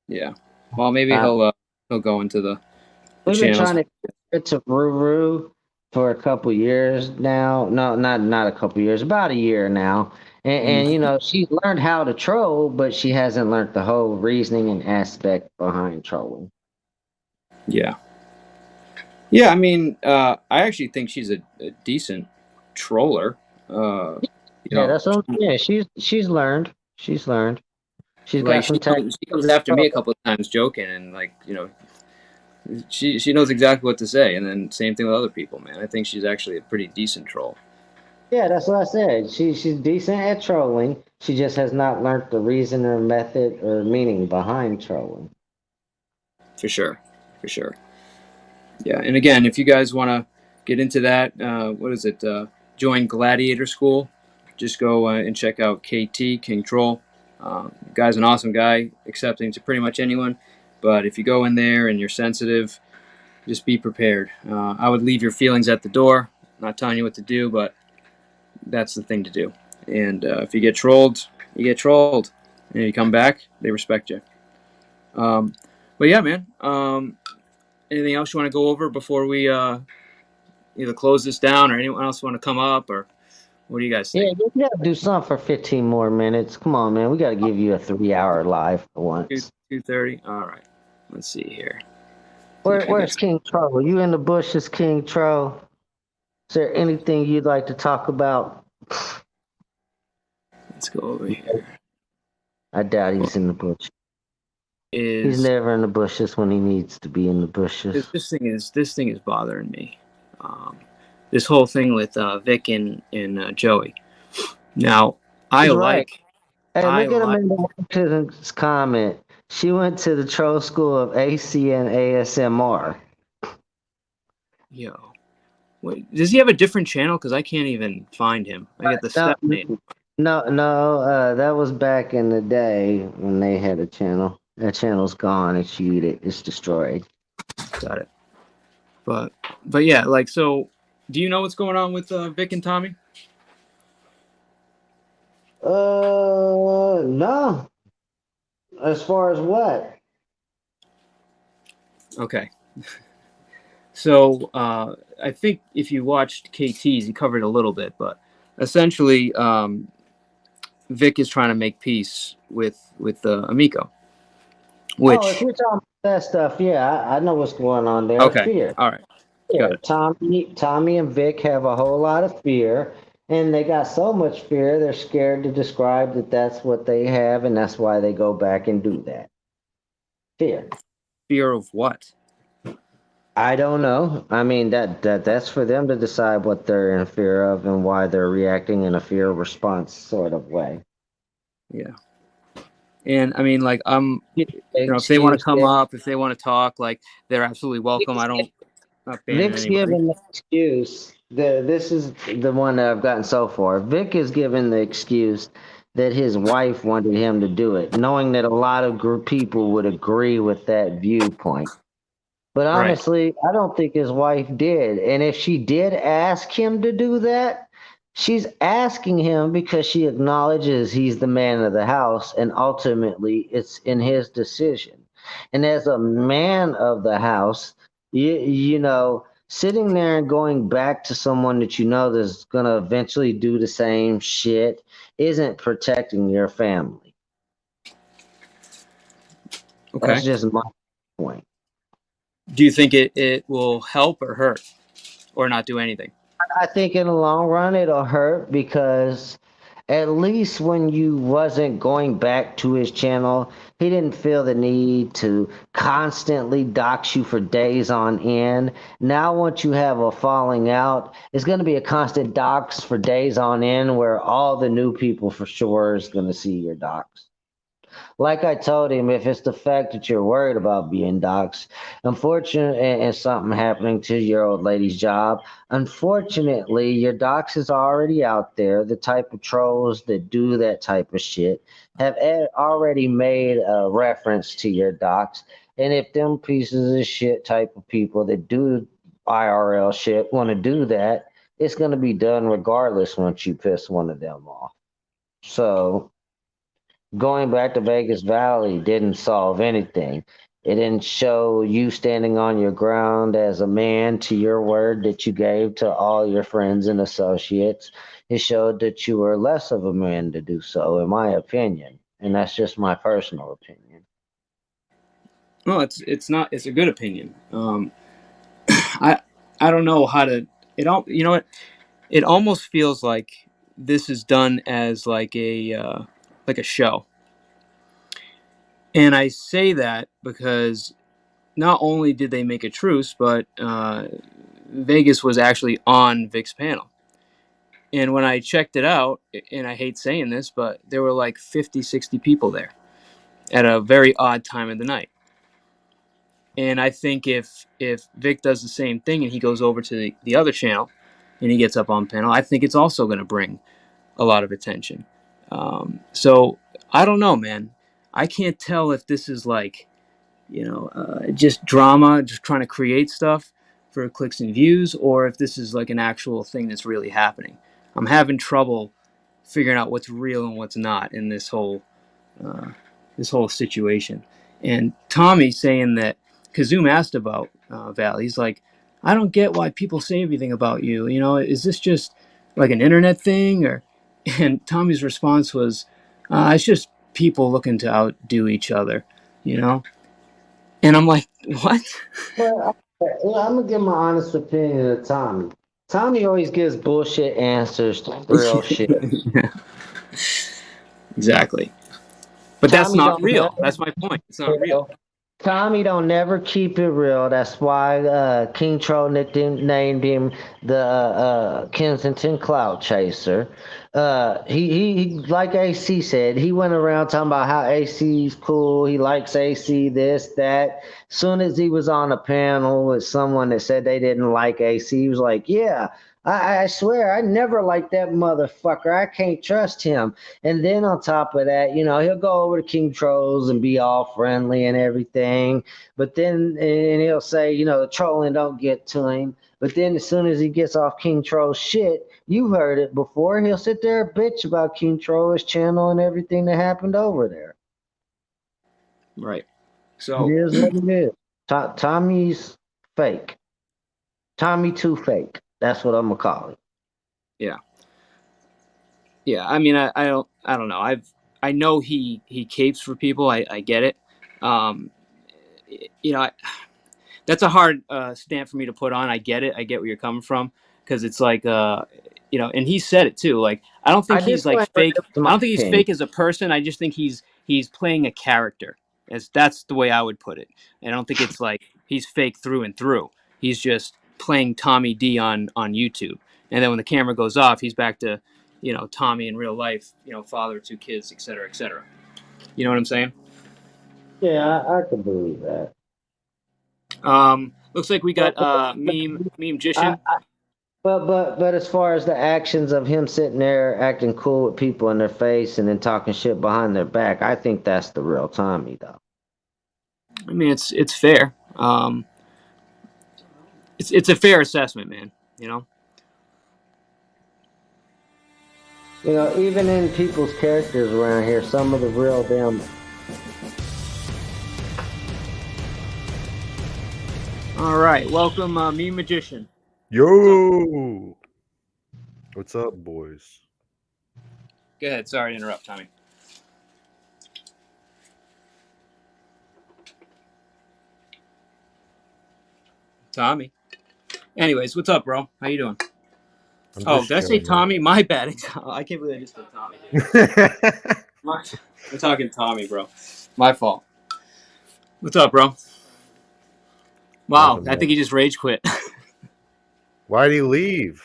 Yeah. Well, maybe he'll go into the We've channels. been trying to get to Ruru for a couple years now. No, not a couple years, about a year now. And she's learned how to troll, but she hasn't learned the whole reasoning and aspect behind trolling. Yeah. Yeah, I mean, I actually think she's a decent troller. That's what I'm saying. She's learned. She's learned. She's got some she comes after me a couple of times joking and She knows exactly what to say, and then same thing with other people, man. I think she's actually a pretty decent troll. Yeah, that's what I said. She's decent at trolling. She just has not learned the reason or method or meaning behind trolling. For sure. Yeah, and again, if you guys want to get into that, what is it? Join Gladiator School. Just go and check out KT King Troll. Guy's an awesome guy, accepting to pretty much anyone. But if you go in there and you're sensitive, just be prepared. I would leave your feelings at the door. I'm not telling you what to do, but that's the thing to do. And if you get trolled, you get trolled. And you come back, they respect you. But yeah, man. Anything else you want to go over before we either close this down, or anyone else want to come up, or what do you guys think? Yeah, we gotta do something for 15 more minutes. Come on, man. We gotta give you a 3-hour live for once. 2:30. All right. Let's see here. Where's King Troll? You in the bushes, King Troll? Is there anything you'd like to talk about? Let's go over here. I doubt he's in the bush. He's never in the bushes when he needs to be in the bushes. This thing is bothering me. This whole thing with Vic and Joey. Now, He's right. Hey, look at Amanda Washington's comment. She went to the troll school of AC and ASMR. Yo, wait, does he have a different channel? Because I can't even find him. I get the step name. No, that was back in the day when they had a channel. That channel's gone. It's muted. It's destroyed. Got it. But yeah, like, so do you know what's going on with Vic and Tommy? No. As far as what? Okay. So I think if you watched KT's, he covered a little bit, but essentially Vic is trying to make peace with Amico. Which, if you're talking about that stuff, yeah, I know what's going on there. Okay. Fear. All right. Got it. Tommy and Vic have a whole lot of fear, and they got so much fear they're scared to describe that that's what they have, and that's why they go back and do that. Fear. Fear of what? I don't know. I mean, that's for them to decide what they're in fear of and why they're reacting in a fear response sort of way. Yeah. And I mean, like, if they want to come up, if they want to talk, like, they're absolutely welcome. I don't. Vic's given the excuse. This is the one that I've gotten so far. Vic is given the excuse that his wife wanted him to do it, knowing that a lot of people would agree with that viewpoint. But honestly, I don't think his wife did. And if she did ask him to do that, she's asking him because she acknowledges he's the man of the house, and ultimately it's in his decision. And as a man of the house, you know, sitting there and going back to someone that you know that's going to eventually do the same shit isn't protecting your family. Okay. That's just my point. Do you think it will help or hurt, or not do anything? I think in the long run it'll hurt, because at least when you wasn't going back to his channel, he didn't feel the need to constantly dox you for days on end. Now once you have a falling out, it's going to be a constant dox for days on end, where all the new people for sure is going to see your dox. Like I told him, if it's the fact that you're worried about being doxxed, unfortunately, and something happening to your old lady's job, unfortunately, your dox is already out there. The type of trolls that do that type of shit have already made a reference to your dox. And if them pieces of shit type of people that do IRL shit want to do that, it's going to be done regardless once you piss one of them off. So going back to Vegas Valley didn't solve anything. It didn't show you standing on your ground as a man to your word that you gave to all your friends and associates. It showed that you were less of a man to do so, in my opinion. And that's just my personal opinion. No, it's not. It's a good opinion. I don't know how to. You know what? It almost feels like this is done as like a show. And I say that because not only did they make a truce, but Vegas was actually on Vic's panel. And when I checked it out, and I hate saying this, but there were like 50, 60 people there at a very odd time of the night. And I think if Vic does the same thing and he goes over to the other channel and he gets up on panel, I think it's also going to bring a lot of attention. So I don't know, man. I can't tell if this is like, just drama, just trying to create stuff for clicks and views, or if this is like an actual thing that's really happening. I'm having trouble figuring out what's real and what's not in this whole situation. And Tommy saying that Kizzume asked about Val. He's like, I don't get why people say everything about you. Is this just like an internet thing? And Tommy's response was, it's just people looking to outdo each other, And I'm like, what? Well, I'm gonna give my honest opinion of Tommy. Tommy always gives bullshit answers to real shit. Exactly. But that's Tommy not don't real. never That's my point. It's not real. Tommy don't never keep it real. That's why King Troll named him the Kensington Cloud Chaser. He like AC said, he went around talking about how AC's cool. He likes AC, this, that. Soon as he was on a panel with someone that said they didn't like AC, he was like, yeah, I swear, I never liked that motherfucker. I can't trust him. And then on top of that, he'll go over to King Trolls and be all friendly and everything. But then, and he'll say, the trolling don't get to him. But then as soon as he gets off King Troll's shit, you heard it before, he'll sit there and bitch about King Troll's channel and everything that happened over there. Right. So it is what it is. Tommy's fake. Tommy too fake. That's what I'm gonna call it. Yeah. Yeah. I mean, I don't know. I know he capes for people. I get it. That's a hard stamp for me to put on. I get it. I get where you're coming from, because it's like, and he said it too. Like, I don't think he's like fake. I don't think he's fake as a person. I just think he's playing a character. That's the way I would put it. I don't think it's like he's fake through and through. He's just playing Tommy D on YouTube. And then when the camera goes off, he's back to, Tommy in real life, father of two kids, et cetera, et cetera. You know what I'm saying? Yeah, I can believe that. Looks like we got meme magician. But as far as the actions of him sitting there acting cool with people in their face and then talking shit behind their back, I think that's the real Tommy, though. I mean, it's fair. It's a fair assessment, man. Even in people's characters around here, some of the real them. All right, welcome, meme magician. Yo, what's up, boys? Go ahead. Sorry to interrupt, Tommy. Tommy. Anyways, what's up, bro? How you doing? Did I say Tommy? Man. My bad. I can't believe I just said Tommy. I'm talking Tommy, bro. My fault. What's up, bro? Wow, I think he just rage quit. Why'd he leave?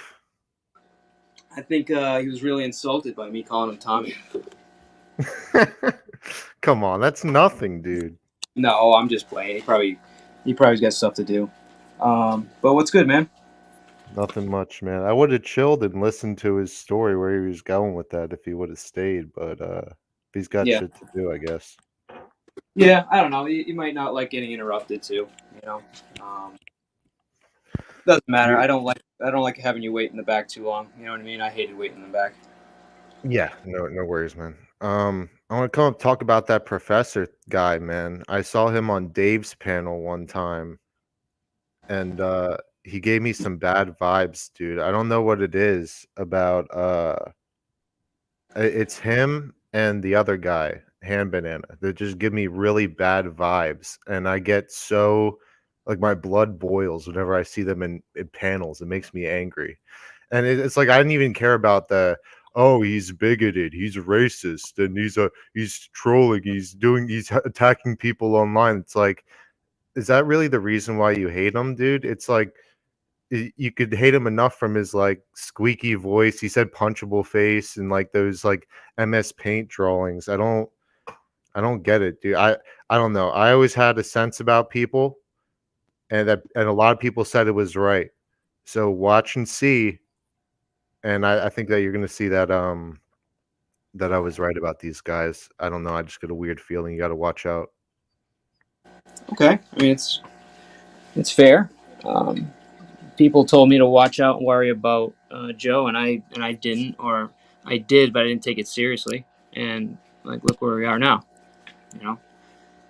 I think he was really insulted by me calling him Tommy. Come on, that's nothing, dude. No, I'm just playing. He probably's got stuff to do. But what's good, man? Nothing much, man. I would have chilled and listened to his story where he was going with that if he would have stayed, but if he's got shit to do, I guess. Yeah, I don't know. You might not like getting interrupted too. Doesn't matter. I don't like having you wait in the back too long. You know what I mean? I hated waiting in the back. Yeah, no worries, man. I want to come talk about that professor guy, man. I saw him on Dave's panel one time, and he gave me some bad vibes, dude. I don't know what it is about. It's him and the other guy, Hand Banana, that just give me really bad vibes, and I get so like my blood boils whenever I see them in panels. It makes me angry, and it's like I didn't even care about the he's bigoted, he's racist, and he's trolling, he's attacking people online. It's like is that really the reason why you hate him, dude? It's like you could hate him enough from his like squeaky voice. He said punchable face and like those like MS Paint drawings. I don't get it, dude. I don't know. I always had a sense about people, and a lot of people said it was right. So watch and see, and I think that you're gonna see that that I was right about these guys. I don't know. I just get a weird feeling. You got to watch out. Okay, I mean it's fair. People told me to watch out and worry about Joe, and I didn't, or I did, but I didn't take it seriously. And like, look where we are now. You know,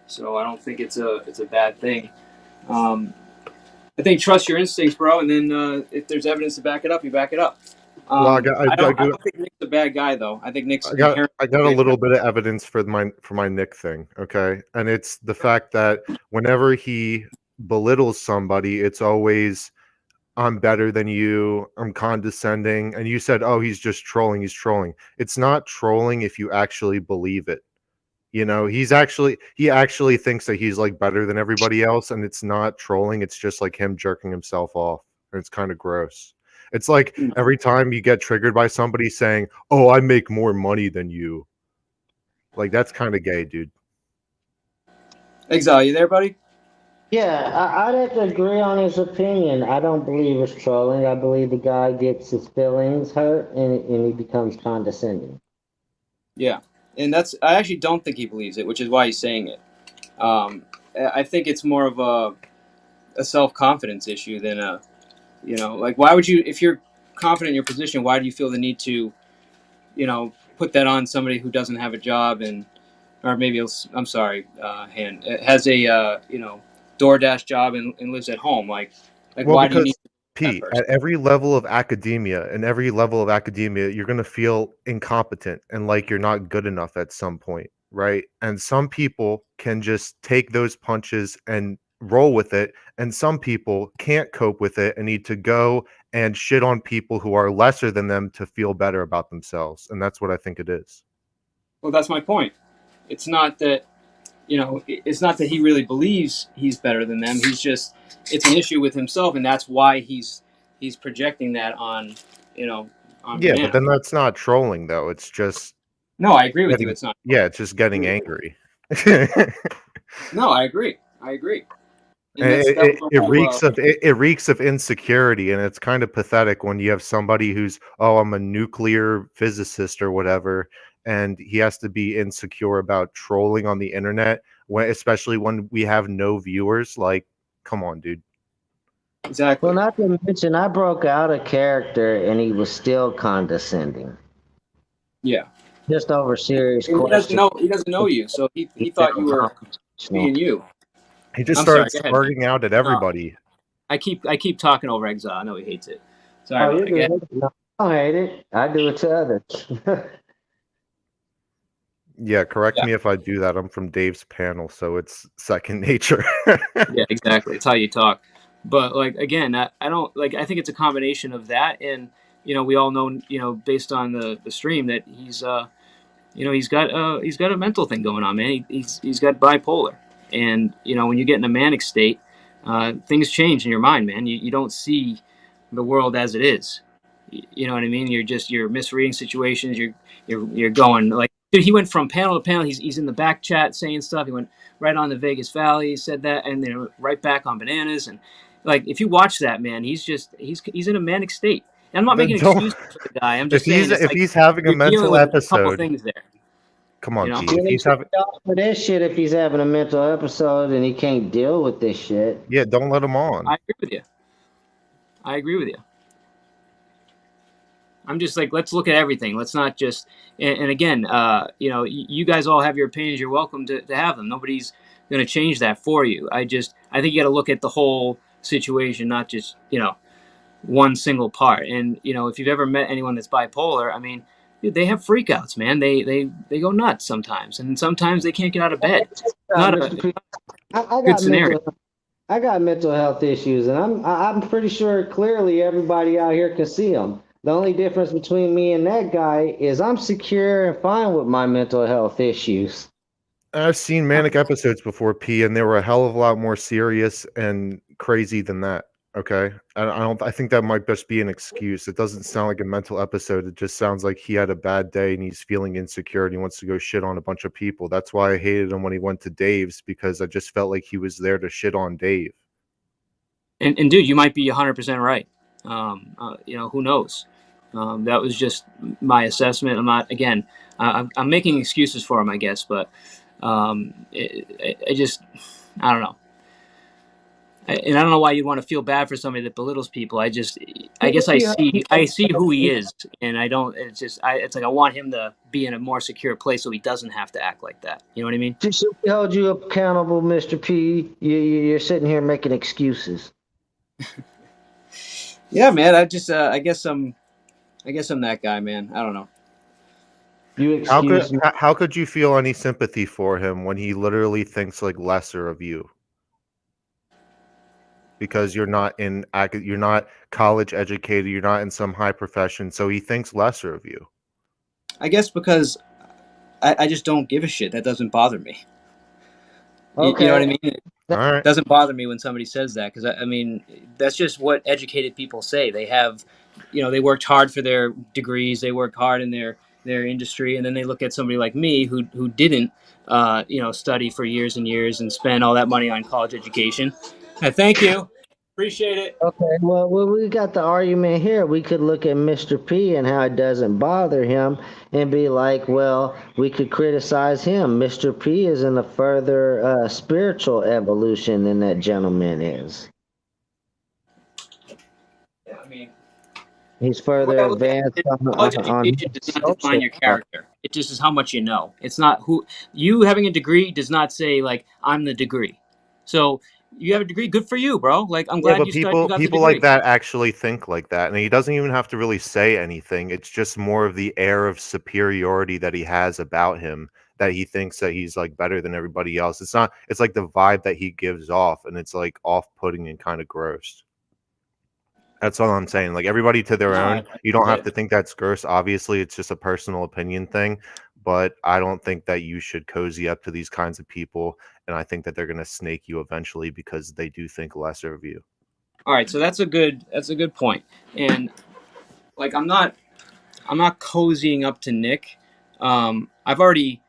so I don't think it's a bad thing. I think trust your instincts, bro, and then if there's evidence to back it up, you back it up. Well, I don't think Nick's a bad guy, though. I think Nick's I got inherently a little bit of evidence for my NiK thing, okay? And it's the fact that whenever he belittles somebody, it's always I'm better than you, I'm condescending, and you said, "Oh, he's just trolling, he's trolling." It's not trolling if you actually believe it. You know, he actually thinks that he's like better than everybody else, and it's not trolling, it's just like him jerking himself off. And it's kind of gross. It's like every time you get triggered by somebody saying, "Oh, I make more money than you." Like that's kind of gay, dude. Exile, you there, buddy? Yeah, I'd have to agree on his opinion. I don't believe it's trolling. I believe the guy gets his feelings hurt and he becomes condescending. Yeah, and I actually don't think he believes it, which is why he's saying it. I think it's more of a self-confidence issue than like, why would you, if you're confident in your position, why do you feel the need to, put that on somebody who doesn't have a job or maybe I'm sorry, has a DoorDash job and lives at home, like Well, why do you need because Pete, at every level of academia, you're going to feel incompetent and like you're not good enough at some point, right? And some people can just take those punches and roll with it, and some people can't cope with it and need to go and shit on people who are lesser than them to feel better about themselves, and that's what I think it is. Well, that's my point. It's not that it's not that he really believes he's better than them. It's an issue with himself, and that's why he's projecting that on on Yeah, Banana. but then that's not trolling, though. It's just No, I agree with you. It's not. Yeah, it's just getting angry. No, I agree. And It reeks of insecurity, and it's kind of pathetic when you have somebody who's, "Oh, I'm a nuclear physicist or whatever," and he has to be insecure about trolling on the internet, especially when we have no viewers. Like, come on, dude. Exactly. Well, not to mention, I broke out a character and he was still condescending. Yeah. Just over serious And questions. he doesn't know you, so he thought you were being you. He just started smirking out at everybody. I keep talking over Exile. I know he hates it. Sorry. You're good. No, I don't hate it. I do it to others. Yeah, correct me if I do that. I'm from Dave's panel, so it's second nature. Yeah, exactly. It's how you talk. But like, again, I don't like. I think it's a combination of that, and we all know, based on the stream, that he's he's got a mental thing going on, man. He's got bipolar, and when you get in a manic state, things change in your mind, man. You don't see the world as it is. You know what I mean? You're misreading situations. You're going like, dude, he went from panel to panel. He's in the back chat saying stuff. He went right on the Vegas Valley. He said that, and then right back on Bananas. And like, if you watch that, man, he's in a manic state. And I'm not making excuses for the guy. I'm just saying, if he's having a mental episode, a couple things there. Come on, Pete. He's having for this shit. If he's having a mental episode and he can't deal with this shit, yeah, don't let him on. I agree with you. I'm just like, let's look at everything. Let's not just, and again, you guys all have your opinions. You're welcome to have them. Nobody's going to change that for you. I think you got to look at the whole situation, not just, one single part. And, if you've ever met anyone that's bipolar, I mean, dude, they have freakouts, man. They go nuts sometimes. And sometimes they can't get out of bed. Not a good scenario. I got mental health issues, and I'm pretty sure clearly everybody out here can see them. The only difference between me and that guy is I'm secure and fine with my mental health issues. I've seen manic episodes before, P, and they were a hell of a lot more serious and crazy than that. Okay, I don't. I think that might just be an excuse. It doesn't sound like a mental episode. It just sounds like he had a bad day and he's feeling insecure and he wants to go shit on a bunch of people. That's why I hated him when he went to Dave's, because I just felt like he was there to shit on Dave. And dude, you might be 100% right. Who knows? That was just my assessment. I'm not, again, I'm making excuses for him, I guess, but I don't know. And I don't know why you'd want to feel bad for somebody that belittles people. I guess I see who he is, and I don't. It's like I want him to be in a more secure place so he doesn't have to act like that. You know what I mean? Just so we hold you accountable, Mr. P. You're sitting here making excuses. Yeah, man. I guess I'm that guy, man. I don't know. How could you feel any sympathy for him when he literally thinks like lesser of you? Because you're not college educated, you're not in some high profession, so he thinks lesser of you. I guess because I just don't give a shit. That doesn't bother me. Okay. You know what I mean? All right. It doesn't bother me when somebody says that, because I mean, that's just what educated people say. They have, they worked hard for their degrees, they worked hard in their industry, and then they look at somebody like me who didn't, study for years and years and spend all that money on college education. Thank you. Appreciate it. Okay, well, we got the argument here. We could look at Mr. P and how it doesn't bother him and be like, well, we could criticize him. Mr. P is in a further spiritual evolution than that gentleman is. Yeah, I mean, he's further advanced college education does not define your character. It just is how much you know. It's not who you having a degree does not say like I'm the degree. So you have a degree, good for you, bro. Like I'm glad you got the degree. People like that actually think like that, and he doesn't even have to really say anything. It's just more of the air of superiority that he has about him, that he thinks that he's like better than everybody else. It's not. It's like the vibe that he gives off, and it's like off-putting and kind of gross. That's all I'm saying. Like everybody to their own. You don't have to think that's gross. Obviously, it's just a personal opinion thing. But I don't think that you should cozy up to these kinds of people, and I think that they're going to snake you eventually because they do think lesser of you. All right, so that's a good point. And like I'm not cozying up to NiK. I've already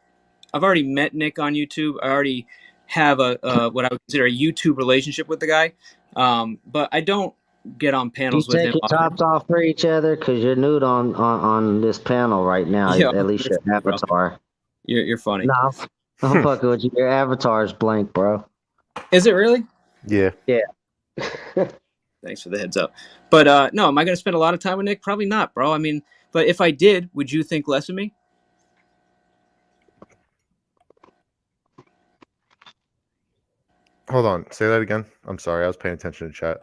met NiK on YouTube. I already have a what I would consider a YouTube relationship with the guy. But I don't get on panels with him. You taking tops off for each other because you're nude on this panel right now. Yeah, at least your avatar. You're funny. No, I'm fucking with you. Your avatar's blank, bro. Is it really? Yeah. Yeah. Thanks for the heads up. But no, am I going to spend a lot of time with NiK? Probably not, bro. I mean, but if I did, would you think less of me? Hold on. Say that again. I'm sorry. I was paying attention to chat.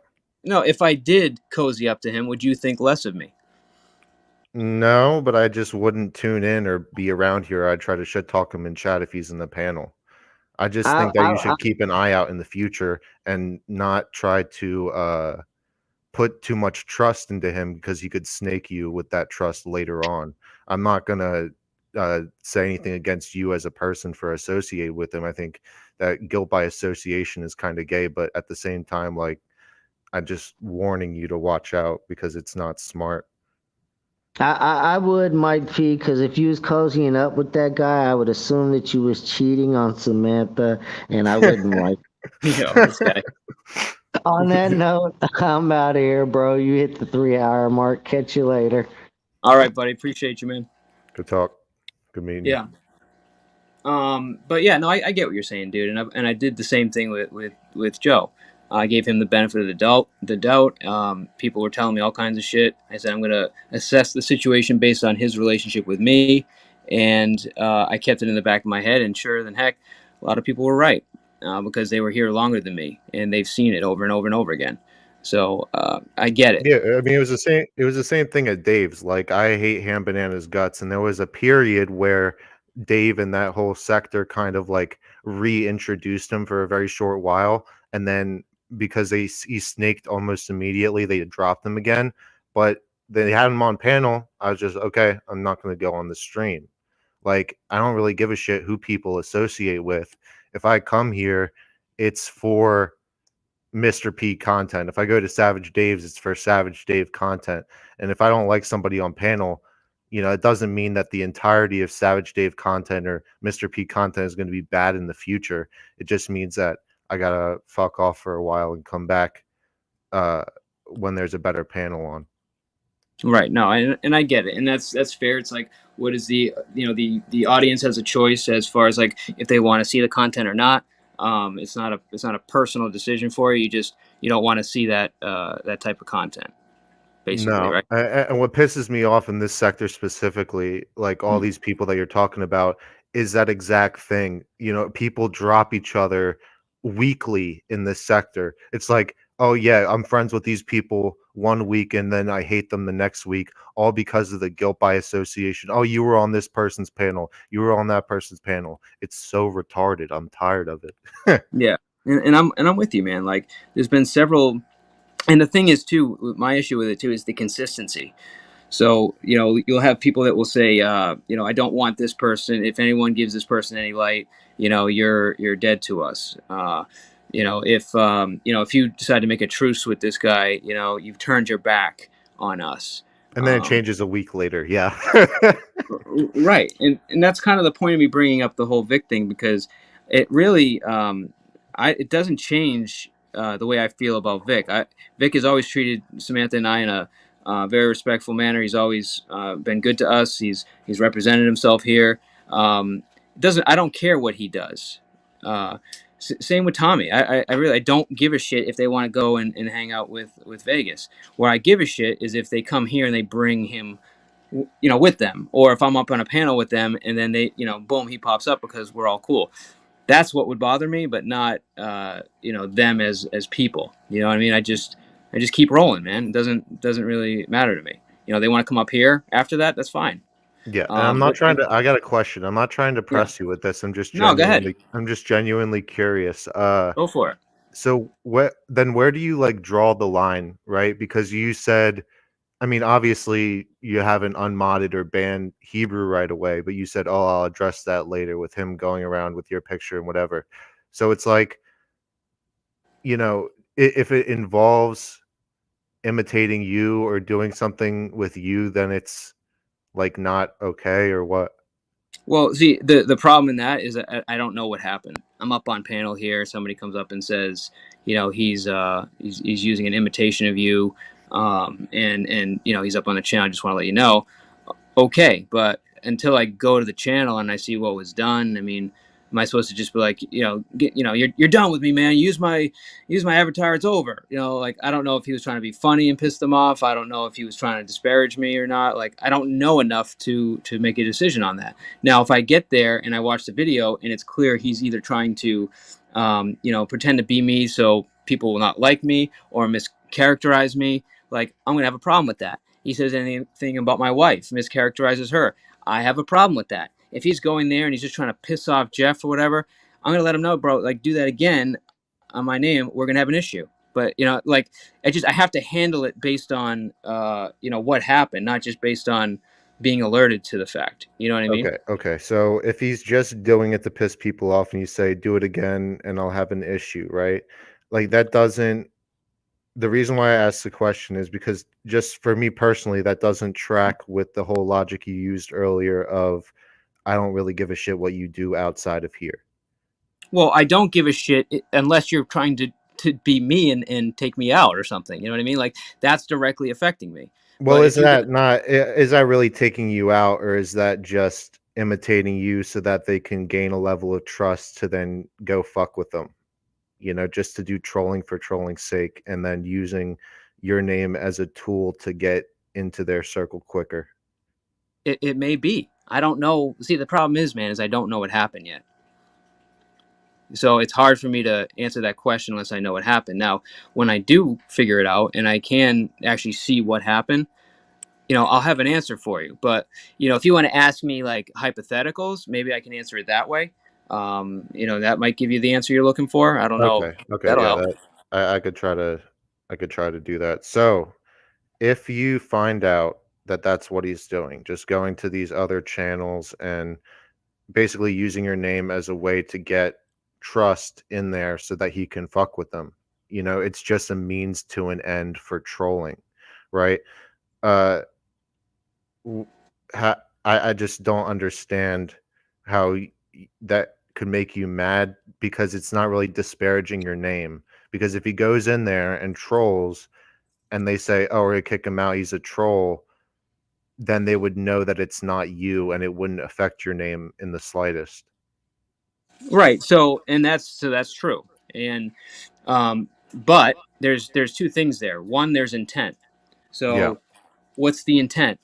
No, if I did cozy up to him, would you think less of me? No, but I just wouldn't tune in or be around here. I'd try to shit talk him in chat if he's in the panel. I just think that you should keep an eye out in the future and not try to put too much trust into him, because he could snake you with that trust later on. I'm not going to say anything against you as a person for associating with him. I think that guilt by association is kind of gay, but at the same time, like, I'm just warning you to watch out because it's not smart. I would, Mike P, because if you was cozying up with that guy, I would assume that you was cheating on Samantha, and I wouldn't like. This guy. On that note, I'm out of here, bro. You hit the 3-hour mark. Catch you later. All right, buddy. Appreciate you, man. Good talk. Good meeting you. Yeah. But yeah, no, I get what you're saying, dude, and I did the same thing with Joe. I gave him the benefit of the doubt. People were telling me all kinds of shit. I said I'm gonna assess the situation based on his relationship with me, and I kept it in the back of my head. And sure than heck, a lot of people were right because they were here longer than me and they've seen it over and over and over again. So I get it. Yeah, I mean, it was the same thing at Dave's. Like, I hate Ham Banana's guts, and there was a period where Dave and that whole sector kind of like reintroduced him for a very short while, and then because he snaked almost immediately, they dropped him again. But they had him on panel. I was just okay. I'm not going to go on the stream. Like, I don't really give a shit who people associate with. If I come here, it's for Mr. P content. If I go to Savage Dave's, it's for Savage Dave content. And if I don't like somebody on panel, it doesn't mean that the entirety of Savage Dave content or Mr. P content is going to be bad in the future. It just means that I gotta fuck off for a while and come back when there's a better panel on. Right. No, and I get it, and that's fair. It's like, what is the audience has a choice as far as like if they want to see the content or not. It's not a personal decision for you. You don't want to see that type of content, basically, No, right? and what pisses me off in this sector specifically, like all these people that you're talking about, is that exact thing. People drop each other weekly in this sector. It's like, oh yeah, I'm friends with these people one week and then I hate them the next week, all because of the guilt by association. Oh, you were on this person's panel, you were on that person's panel. It's so retarded. I'm tired of it. Yeah, and I'm with you, man. Like, there's been several, and the thing is too, my issue with it too is the consistency. So, you'll have people that will say, I don't want this person. If anyone gives this person any light, you're dead to us. If you decide to make a truce with this guy, you've turned your back on us. And then it changes a week later. Yeah. Right. And that's kind of the point of me bringing up the whole Vic thing, because it really, it doesn't change the way I feel about Vic. Vic has always treated Samantha and I in a very respectful manner. He's always been good to us. He's represented himself here. I don't care what he does. Same with Tommy. I really don't give a shit if they want to go and hang out with Vegas. Where I give a shit is if they come here and they bring him, with them, or if I'm up on a panel with them and then they, boom, he pops up because we're all cool. That's what would bother me, but not, them as people. You know what I mean? I just keep rolling, man. It doesn't really matter to me. They want to come up here after that. That's fine. Yeah, and I'm not trying to. I got a question. I'm not trying to press you with this. I'm just No, go ahead. I'm just genuinely curious. Go for it. So where do you like draw the line, right? Because you said, I mean, obviously you haven't unmodded or banned Hebrew right away, but you said, "Oh, I'll address that later," with him going around with your picture and whatever. So it's like, if it involves imitating you or doing something with you, then it's like not okay, or what? Well, see, the problem in that is that I don't know what happened. I'm up on panel here. Somebody comes up and says, he's using an imitation of you, and he's up on the channel. I just want to let you know. Okay, but until I go to the channel and I see what was done, I mean, am I supposed to just be like, you're done with me, man. Use my avatar. It's over. Like, I don't know if he was trying to be funny and piss them off. I don't know if he was trying to disparage me or not. Like, I don't know enough to make a decision on that. Now, if I get there and I watch the video and it's clear he's either trying to, pretend to be me so people will not like me or mischaracterize me, like, I'm gonna have a problem with that. He says anything about my wife, mischaracterizes her, I have a problem with that. If he's going there and he's just trying to piss off Jeff or whatever, I'm gonna let him know, bro. Like, do that again on my name, we're gonna have an issue. But like, I have to handle it based on what happened, not just based on being alerted to the fact. You know what I mean? Okay. So if he's just doing it to piss people off, and you say, "Do it again," and I'll have an issue, right? Like, that doesn't. The reason why I asked the question is because, just for me personally, that doesn't track with the whole logic you used earlier of, I don't really give a shit what you do outside of here. Well, I don't give a shit unless you're trying to be me and take me out or something. You know what I mean? Like, that's directly affecting me. Well, is that really taking you out, or is that just imitating you so that they can gain a level of trust to then go fuck with them? Just to do trolling for trolling's sake, and then using your name as a tool to get into their circle quicker. It may be. I don't know. See, the problem is, man, is I don't know what happened yet. So it's hard for me to answer that question unless I know what happened. Now, when I do figure it out and I can actually see what happened, I'll have an answer for you. But, if you want to ask me like hypotheticals, maybe I can answer it that way. That might give you the answer you're looking for. I don't know. Okay. Yeah, I could try to do that. So if you find out that that's what he's doing, just going to these other channels and basically using your name as a way to get trust in there so that he can fuck with them. You know, it's just a means to an end for trolling, right? Uh, I just don't understand how that could make you mad, because it's not really disparaging your name. Because if he goes in there and trolls and they say, oh, we're gonna kick him out, he's a troll, then they would know that it's not you and it wouldn't affect your name in the slightest. Right. So that's true. And but there's two things there. One, there's intent. Yeah. So what's the intent?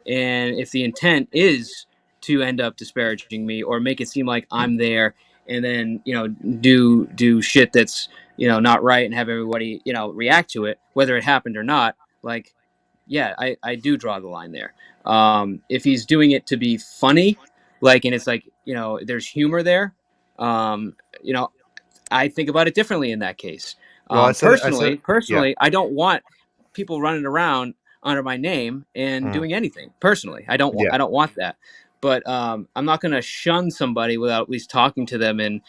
And if the intent is to end up disparaging me or make it seem like I'm there and then, do shit that's, not right and have everybody, react to it, whether it happened or not, like, yeah, I do draw the line there. If he's doing it to be funny, like, and it's like, there's humor there, um, you know, I think about it differently in that case. Well, yeah. Personally, I don't want people running around under my name and Mhm. doing anything. Personally, I don't want. Yeah. I don't want that. But I'm not going to shun somebody without at least talking to them and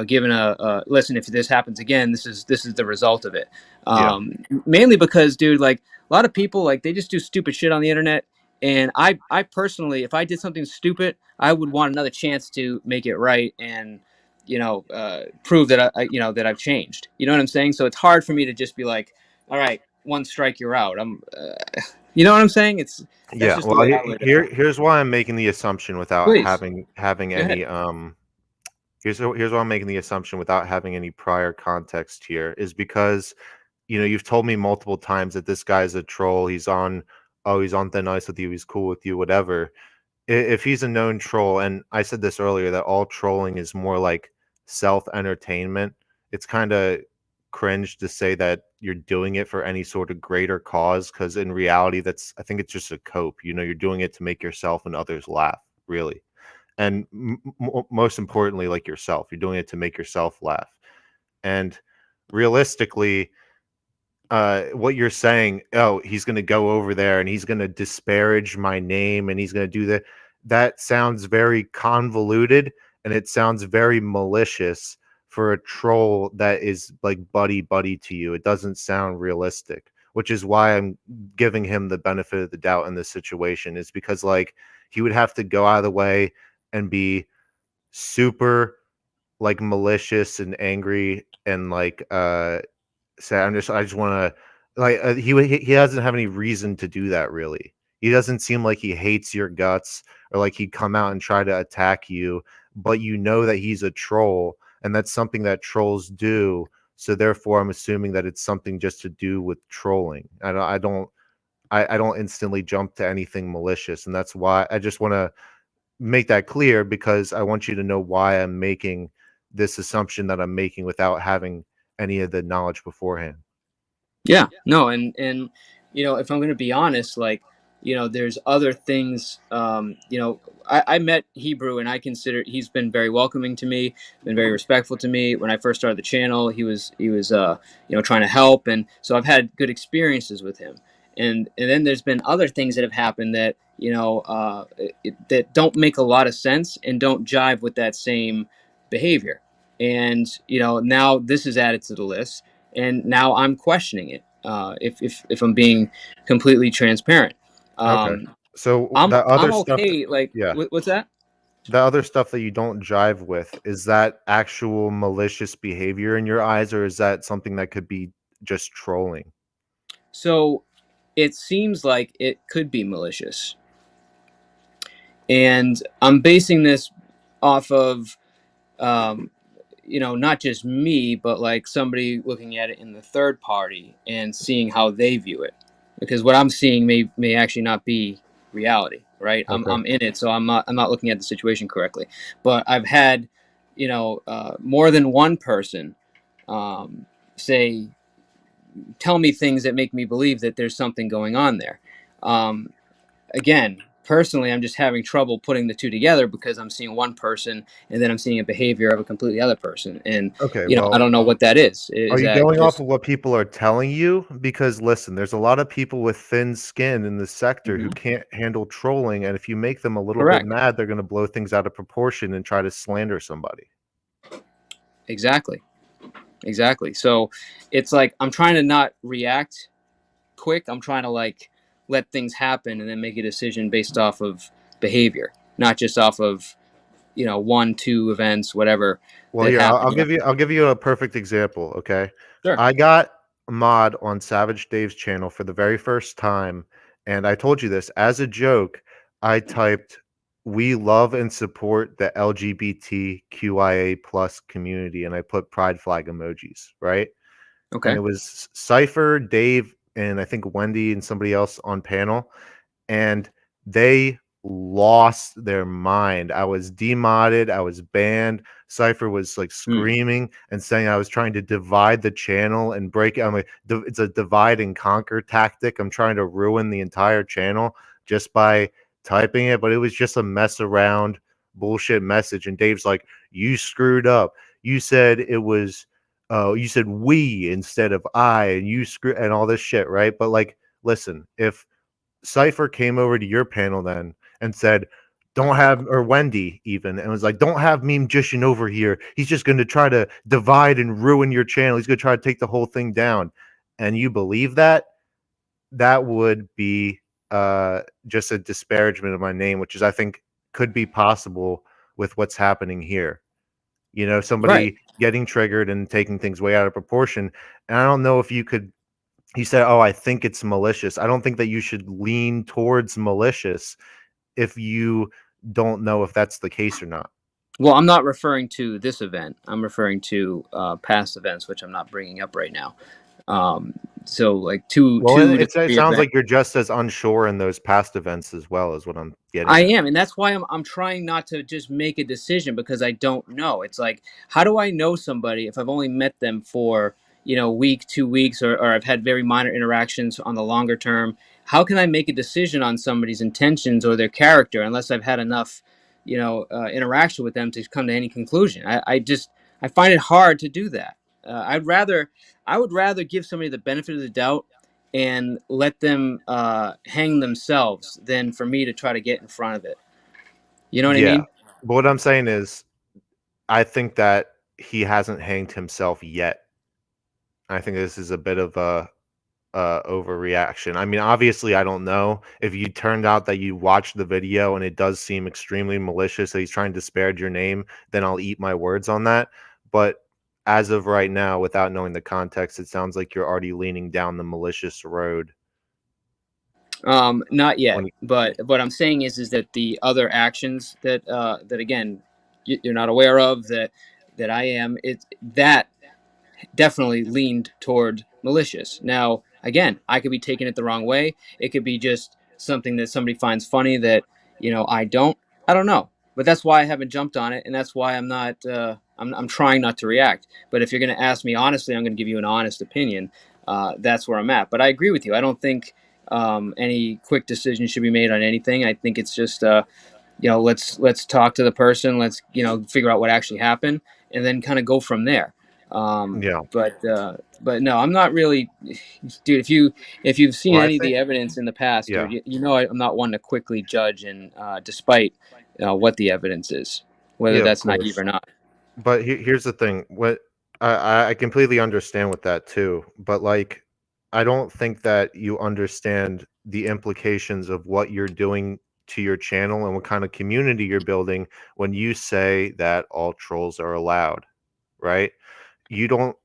giving a listen. If this happens again, this is the result of it. Yeah. Mainly because, dude, like a lot of people, like they just do stupid shit on the internet. And I personally, if I did something stupid, I would want another chance to make it right and prove that that I've changed. You know what I'm saying? So it's hard for me to just be like, all right, one strike, you're out. You know what I'm saying? That's Yeah. just the Well, way I would. here's why I'm making the assumption without Please having go ahead. any here's why I'm making the assumption without having any prior context here, is because you've told me multiple times that this guy's a troll. He's on thin ice with you. He's cool with you, whatever. If he's a known troll, and I said this earlier, that all trolling is more like self-entertainment, it's kind of cringe to say that you're doing it for any sort of greater cause, because in reality, I think it's just a cope. You're doing it to make yourself and others laugh, really. And most importantly, like yourself, you're doing it to make yourself laugh. And realistically, what you're saying, oh, he's going to go over there and he's going to disparage my name and he's going to do that sounds very convoluted, and it sounds very malicious for a troll that is like buddy to you. It doesn't sound realistic, which is why I'm giving him the benefit of the doubt in this situation, is because like he would have to go out of the way and be super like malicious and angry and like say I just want to like he doesn't have any reason to do that, really. He doesn't seem like he hates your guts or like he'd come out and try to attack you, but that he's a troll, and that's something that trolls do. So therefore I'm assuming that it's something just to do with trolling. I don't instantly jump to anything malicious, and that's why I just want to make that clear, because I want you to know why I'm making this assumption that I'm making without having any of the knowledge beforehand. Yeah, no, and if I'm going to be honest, like there's other things. I met Hebrew, and I consider he's been very welcoming to me, been very respectful to me. When I first started the channel, he was trying to help, and so I've had good experiences with him. And then there's been other things that have happened that that don't make a lot of sense and don't jive with that same behavior. And now this is added to the list, and now I'm questioning it. If I'm being completely transparent, Okay. So I'm that other stuff, okay. Like, yeah, what's that? the other stuff that you don't jive with, is that actual malicious behavior in your eyes, or is that something that could be just trolling? So it seems like it could be malicious, and I'm basing this off of not just me, but like somebody looking at it in the third party and seeing how they view it. Because what I'm seeing may actually not be reality, right? Okay. I'm in it, so I'm not looking at the situation correctly. But I've had, more than one person say, tell me things that make me believe that there's something going on there. Again, personally, I'm just having trouble putting the two together because I'm seeing one person and then I'm seeing a behavior of a completely other person, and Okay, I well, don't know what that is. are Is you that going off just of what people are telling you? Because listen, there's a lot of people with thin skin in the sector who Mhm. can't handle trolling, and if you make them a little bit correct? mad, they're going to blow things out of proportion and try to slander somebody. Exactly. So it's like I'm trying to not react quick. I'm trying to like let things happen and then make a decision based off of behavior, not just off of 1, 2 events, whatever Well, that here, happened. I'll give you a perfect example, okay? Sure. I got a mod on Savage Dave's channel for the very first time, and I told you this as a joke. I typed, "We love and support the LGBTQIA plus community," and I put pride flag emojis, right? And Okay. it was Cypher, Dave, and I think Wendy and somebody else on panel, and they lost their mind. I was demodded, I was banned. Cypher was like Mm. screaming and saying I was trying to divide the channel and break it. I'm like, it's a divide and conquer tactic. I'm trying to ruin the entire channel just by typing it, but it was just a mess around bullshit message. And Dave's like, "You screwed up. You said it was you said we instead of I, and you screw and all this shit," right? But like, listen, if Cypher came over to your panel then and said, "Don't have," or Wendy even, and was like, "Don't have Meme Magician over here. He's just going to try to divide and ruin your channel. He's going to try to take the whole thing down," and you believe that, that would be just a disparagement of my name, which is, I think, could be possible with what's happening here. Right. Somebody getting triggered and taking things way out of proportion. And I don't know if you could. He said, "Oh, I think it's malicious." I don't think that you should lean towards malicious if you don't know if that's the case or not. Well, I'm not referring to this event. I'm referring to past events, which I'm not bringing up right now. So like two, Well, two to it three sounds events. like you're just as unsure in those past events as well, is what I'm getting I at. am, and that's why I'm trying not to just make a decision because I don't know. It's like, how do I know somebody if I've only met them for week, 2 weeks, or I've had very minor interactions on the longer term? How can I make a decision on somebody's intentions or their character unless I've had enough, interaction with them to come to any conclusion? I find it hard to do that. I would rather give somebody the benefit of the doubt and let them hang themselves than for me to try to get in front of it. You know what I Yeah. mean? But what I'm saying is, I think that he hasn't hanged himself yet. I think this is a bit of a overreaction. I mean, obviously, I don't know. If you turned out that you watched the video and it does seem extremely malicious that he's trying to disparage your name, then I'll eat my words on that. But as of right now, without knowing the context, it sounds like you're already leaning down the malicious road. Not yet, but what I'm saying is that the other actions that again you're not aware of that I am, it's that definitely leaned toward malicious. Now, again, I could be taking it the wrong way. It could be just something that somebody finds funny that I don't. I don't know, but that's why I haven't jumped on it, and that's why I'm not. I'm trying not to react. But if you're going to ask me honestly, I'm going to give you an honest opinion. That's where I'm at. But I agree with you. I don't think any quick decision should be made on anything. I think it's just let's talk to the person. Let's figure out what actually happened, and then kind of go from there. Yeah. But no, I'm not really, dude. If you've seen Well, I any of the think, evidence in the past, yeah. dude, I'm not one to quickly judge, and despite what the evidence is, whether Yeah, of that's naive course. or not. But here's the thing. What I completely understand with that too. But like, I don't think that you understand the implications of what you're doing to your channel and what kind of community you're building when you say that all trolls are allowed, right? You don't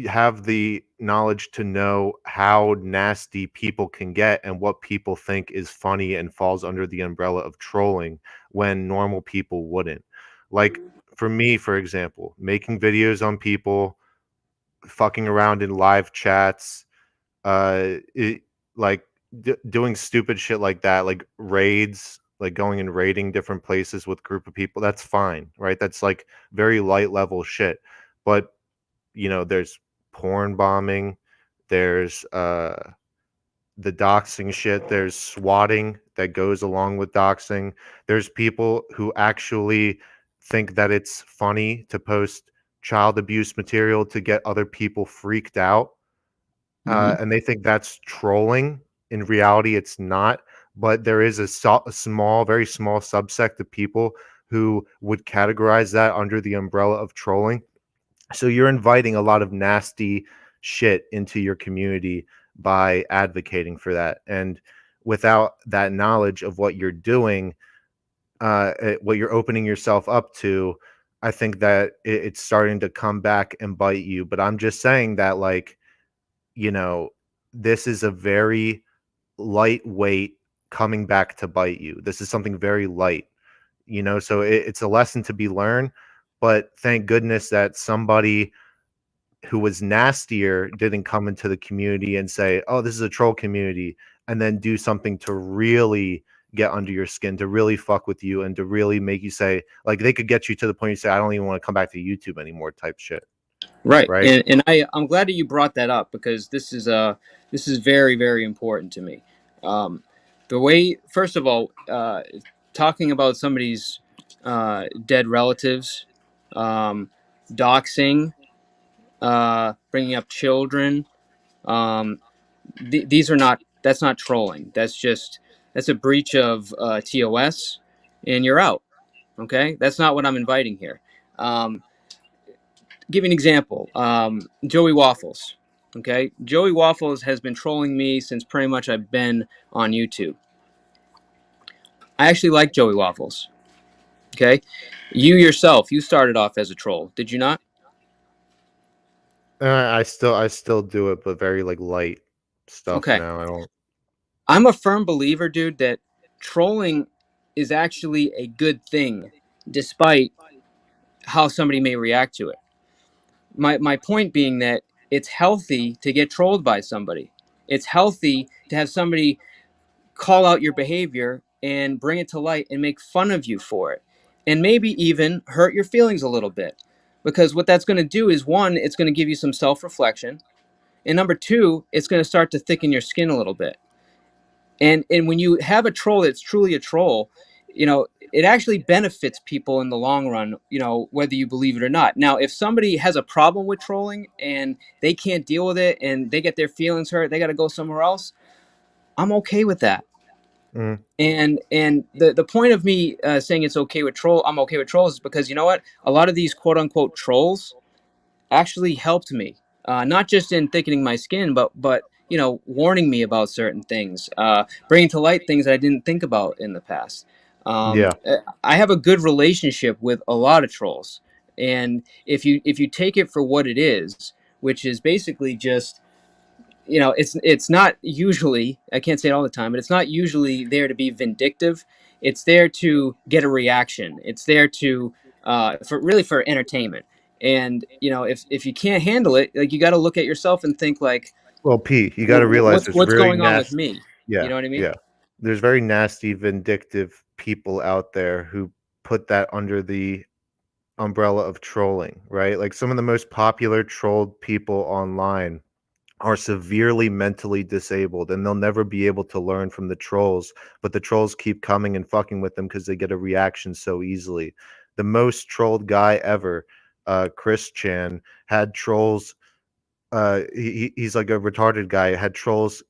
have the knowledge to know how nasty people can get and what people think is funny and falls under the umbrella of trolling when normal people wouldn't. Like, for me, for example, making videos on people, fucking around in live chats, it, like doing stupid shit like that, like raids, like going and raiding different places with group of people. That's fine, right? That's like very light level shit. But there's porn bombing, there's the doxing shit. There's swatting that goes along with doxing. There's people who actually think that it's funny to post child abuse material to get other people freaked out. And they think that's trolling. In reality, it's not. But there is a small, very small subsect of people who would categorize that under the umbrella of trolling. So you're inviting a lot of nasty shit into your community by advocating for that. And without that knowledge of what you're doing, what you're opening yourself up to, I think that it's starting to come back and bite you. But I'm just saying that, like, you know, this is a very lightweight coming back to bite you. This is something very light, so it's a lesson to be learned. But thank goodness that somebody who was nastier didn't come into the community and say, oh, this is a troll community, and then do something to really get under your skin, to really fuck with you, and to really make you say, like, they could get you to the point you say, I don't even want to come back to YouTube anymore type shit. Right. Right. And I'm glad that you brought that up, because this is very, very important to me. The way, first of all, talking about somebody's dead relatives, doxing, bringing up children, that's not trolling. That's a breach of TOS, and you're out. Okay, that's not what I'm inviting here. Give you an example. Joey Waffles. Okay, Joey Waffles has been trolling me since pretty much I've been on YouTube. I actually like Joey Waffles. Okay, you yourself, you started off as a troll, did you not? I still do it, but very like light stuff Okay. now. I don't. I'm a firm believer, dude, that trolling is actually a good thing, despite how somebody may react to it. My point being that it's healthy to get trolled by somebody. It's healthy to have somebody call out your behavior and bring it to light and make fun of you for it, and maybe even hurt your feelings a little bit, because what that's going to do is, one, it's going to give you some self-reflection, and number two, it's going to start to thicken your skin a little bit. And when you have a troll that's truly a troll, it actually benefits people in the long run, whether you believe it or not. Now, if somebody has a problem with trolling and they can't deal with it and they get their feelings hurt, they got to go somewhere else, I'm okay with that. Mm. And the point of me saying I'm okay with trolls is because, you know what? A lot of these quote unquote trolls actually helped me, not just in thickening my skin, but warning me about certain things, bringing to light things that I didn't think about in the past. Yeah. I have a good relationship with a lot of trolls, and if you take it for what it is, which is basically just, it's not usually, I can't say it all the time, but it's not usually there to be vindictive. It's there to get a reaction. It's there to for entertainment. And if you can't handle it, like, you got to look at yourself and think, like, Well, Pete, you got to realize there's what's very going on with nasty. me? Yeah, You know what I mean? yeah. There's very nasty, vindictive people out there who put that under the umbrella of trolling, right? Like, some of the most popular trolled people online are severely mentally disabled, and they'll never be able to learn from the trolls, but the trolls keep coming and fucking with them because they get a reaction so easily. The most trolled guy ever, Chris Chan, had trolls. He's like a retarded guy, had trolls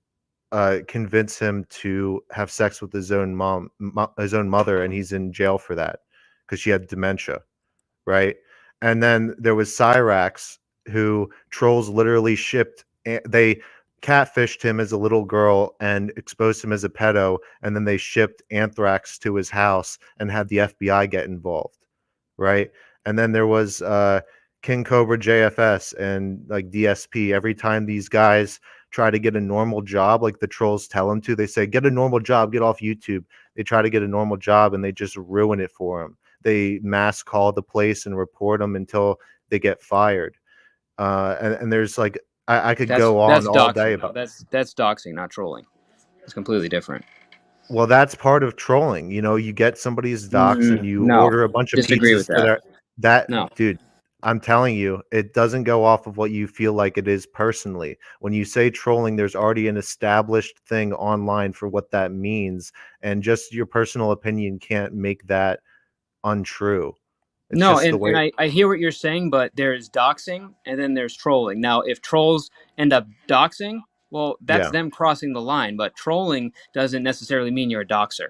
convince him to have sex with his own his own mother, and he's in jail for that because she had dementia, right? And then there was Cyrax, who trolls literally shipped. They catfished him as a little girl and exposed him as a pedo, and then they shipped anthrax to his house and had the FBI get involved, right? And then there was King Cobra JFS and like DSP. Every time these guys try to get a normal job, like the trolls tell them to, they say, get a normal job, get off YouTube. They try to get a normal job and they just ruin it for them. They mass call the place and report them until they get fired. And there's like, I could go on all day about. That's doxing, not trolling. It's completely different. Well, that's part of trolling. You get somebody's docs and you No, order a bunch of disagree pizzas with to that. their. No. Dude, I'm telling you, it doesn't go off of what you feel like it is personally. When you say trolling, there's already an established thing online for what that means, and just your personal opinion can't make that untrue. It's No, just the and way. I hear what you're saying, but there's doxing and then there's trolling. Now, if trolls end up doxing, well, that's Yeah. them crossing the line, but trolling doesn't necessarily mean you're a doxer.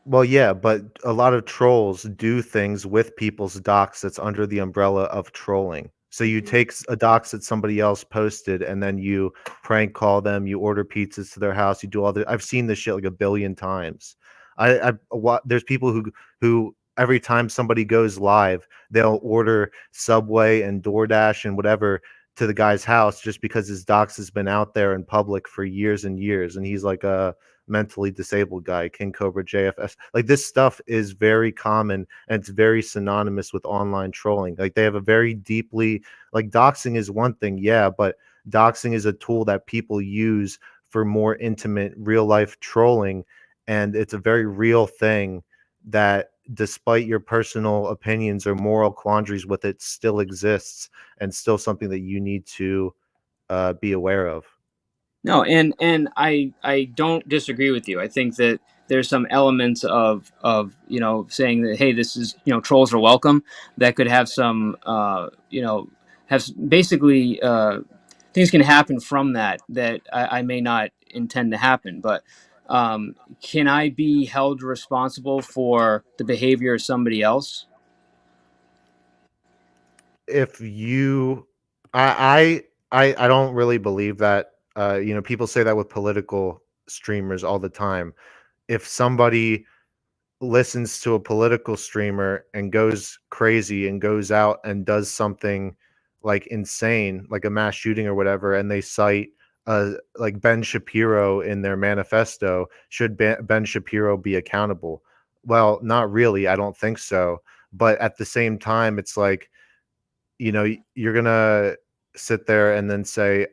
Well, yeah, but a lot of trolls do things with people's docs that's under the umbrella of trolling. So you take a docs that somebody else posted, and then you prank call them, you order pizzas to their house, you do all the. I've seen this shit like a billion times. There's people who every time somebody goes live, they'll order Subway and DoorDash and whatever to the guy's house just because his docs has been out there in public for years and years, and he's like a mentally disabled guy, King Cobra JFS. Like, this stuff is very common, and it's very synonymous with online trolling. Like, they have a very deeply, like, doxing is one thing, yeah, but doxing is a tool that people use for more intimate real life trolling, and it's a very real thing that, despite your personal opinions or moral quandaries with it, still exists and still something that you need to be aware of. No, and I don't disagree with you. I think that there's some elements of saying that, hey, this is, trolls are welcome, that could have some basically things can happen from that I may not intend to happen, but can I be held responsible for the behavior of somebody else? If you I don't really believe that. People say that with political streamers all the time. If somebody listens to a political streamer and goes crazy and goes out and does something like insane, like a mass shooting or whatever, and they cite like Ben Shapiro in their manifesto, should Ben Shapiro be accountable? Well, not really. I don't think so. But at the same time, it's like, you're gonna sit there and then say,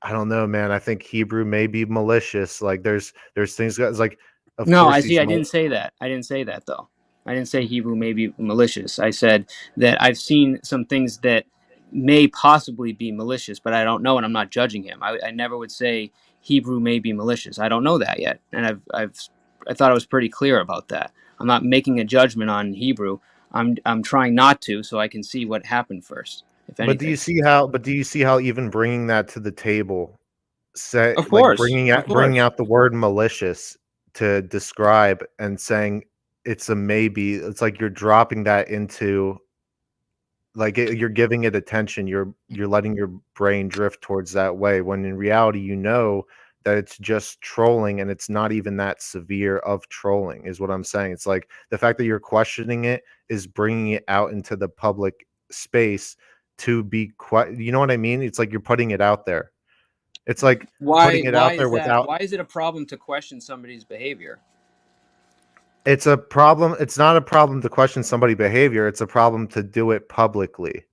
I don't know, man, I think Hebrew may be malicious. Like, there's things that's like, of No, course I he's see. I didn't say that. I didn't say that, though. I didn't say Hebrew may be malicious. I said that I've seen some things that may possibly be malicious, but I don't know, and I'm not judging him. I never would say Hebrew may be malicious. I don't know that yet, and I thought I was pretty clear about that. I'm not making a judgment on Hebrew. I'm trying not to, so I can see what happened first, if But do anything. you see how? But do you see how even bringing that to the table, Of like course, of bringing course. out the word malicious to describe and saying it's a maybe? It's like you're dropping that into, like, you're giving it attention. You're letting your brain drift towards that way, when in reality, that it's just trolling, and it's not even that severe of trolling, is what I'm saying. It's like the fact that you're questioning it is bringing it out into the public space to be you know what I mean? It's like you're putting it out there. It's like Why? putting it Why out there is that? without. Why is it a problem to question somebody's behavior? It's a problem. It's not a problem to question somebody's behavior. It's a problem to do it publicly.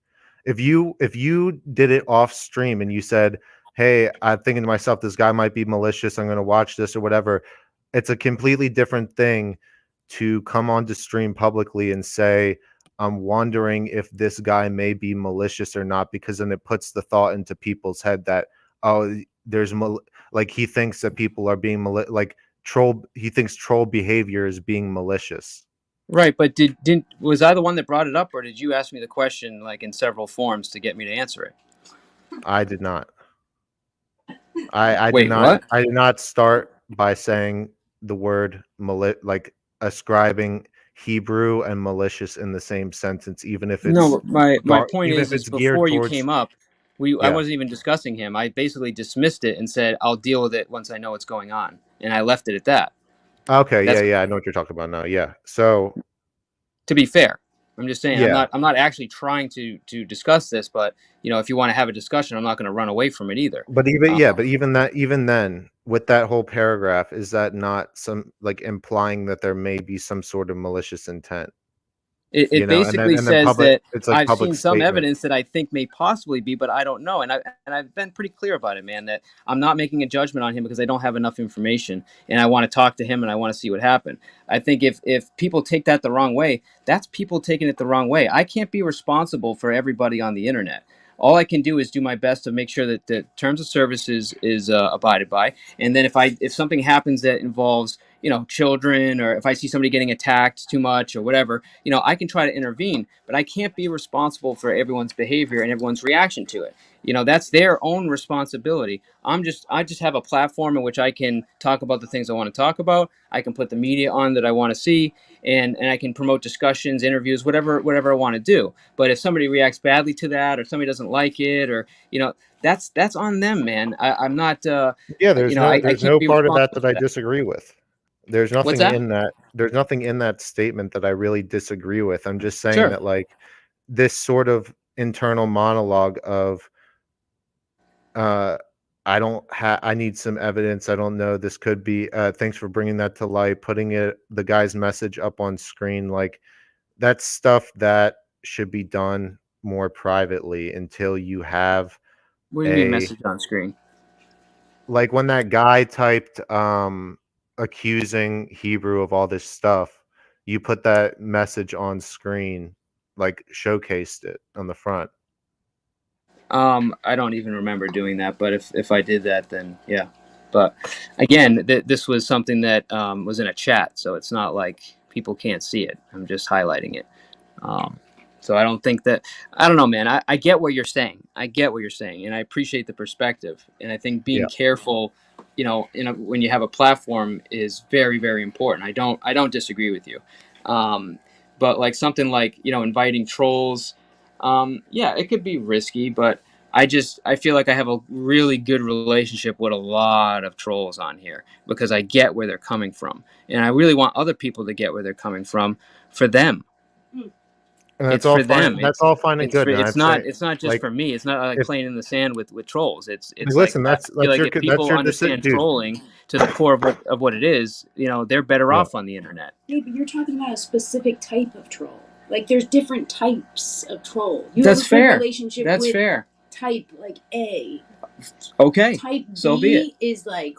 If you did it off stream and you said, "Hey, I'm thinking to myself, this guy might be malicious. I'm going to watch this or whatever," it's a completely different thing to come onto stream publicly and say, "I'm wondering if this guy may be malicious or not," because then it puts the thought into people's head that, oh, like, he thinks that people are being like troll. He thinks troll behavior is being malicious. Right, but didn't was I the one that brought it up, or did you ask me the question like in several forms to get me to answer it? I did not. I did Wait, not. what? I did not start by saying the word like ascribing Hebrew and malicious in the same sentence, even if No, it's my point even if is it's geared before you towards. came up, I Yeah. wasn't even discussing him. I basically dismissed it and said I'll deal with it once I know what's going on, and I left it at that. Okay. Yeah. That's Yeah. I know what you're talking about now. Yeah. So. To be fair. I'm just saying Yeah. I'm not actually trying to discuss this, but if you want to have a discussion, I'm not going to run away from it either. But even then, with that whole paragraph, is that not some, like, implying that there may be some sort of malicious intent? It and basically then says public, that it's like I've public seen some statement. evidence that I think may possibly be, but I don't know. And I've been pretty clear about it, man, that I'm not making a judgment on him because I don't have enough information, and I want to talk to him and I want to see what happened. I think if people take that the wrong way, that's people taking it the wrong way. I can't be responsible for everybody on the internet. All I can do is do my best to make sure that the terms of service is abided by. And then if something happens that involves children, or if I see somebody getting attacked too much or whatever, I can try to intervene, but I can't be responsible for everyone's behavior and everyone's reaction to it. That's their own responsibility. I just have a platform in which I can talk about the things I want to talk about. I can put the media on that I want to see, and I can promote discussions, interviews, whatever I want to do. But if somebody reacts badly to that, or somebody doesn't like it, or that's on them, man. I'm not. Yeah, there's I can't no be part of that responsible that for I that. disagree with. There's What's nothing that? in that. There's nothing in that statement that I really disagree with. I'm just saying Sure. that, like, this sort of internal monologue of uh I need some evidence. I don't know. This could be thanks for bringing that to light, putting the guy's message up on screen. Like, that's stuff that should be done more privately until you have What do you mean message on screen? like when that guy typed accusing Hebrew of all this stuff, you put that message on screen, like showcased it on the front. I don't even remember doing that, but if I did that, then yeah. But again, this was something that was in a chat, so it's not like people can't see it. I'm just highlighting it. So I don't think that, I don't know, man. I get what you're saying. I get what you're saying, and I appreciate the perspective. And I think being careful, when you have a platform is very, very important. I don't disagree with you. But like something like, inviting trolls, yeah, it could be risky, but I feel like I have a really good relationship with a lot of trolls on here because I get where they're coming from. And I really want other people to get where they're coming from for them. And that's It's all for fine. them. That's all fine and good. And It's I'm saying, not just like, for me. It's not like if playing in the sand with trolls. It's like, listen, I feel like if that's people your decision, understand dude. trolling to the core of what it is, they're better Yeah. off on the internet. Yeah, but you're talking about a specific type of troll. Like, there's different types of troll. You That's have a good fair. relationship That's with fair. type like A. Okay. Type So B be it. is like,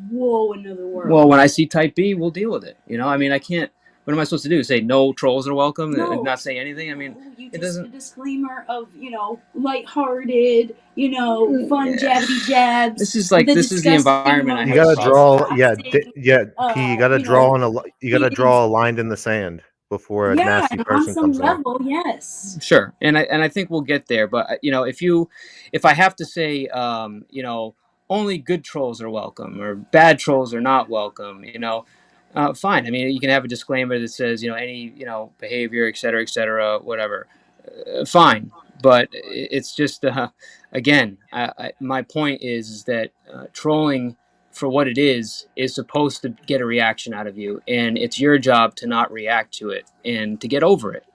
whoa, another world. Well, when I see type B, we'll deal with it. I mean, I can't. What am I supposed to do? Say no trolls are welcome No. and not say anything? I mean, You it just doesn't. a disclaimer of, lighthearted, fun jabbity jabs. This is the environment I You have a gotta problem with. draw, P. You gotta draw a line in the sand before a Yeah, nasty and on person some comes on. level, yes. Sure, and I think we'll get there. But if I have to say, only good trolls are welcome or bad trolls are not welcome, fine. I mean, you can have a disclaimer that says, any behavior, et cetera, whatever. Fine, but it's just again, my point is that trolling for what it is supposed to get a reaction out of you, and it's your job to not react to it and to get over it.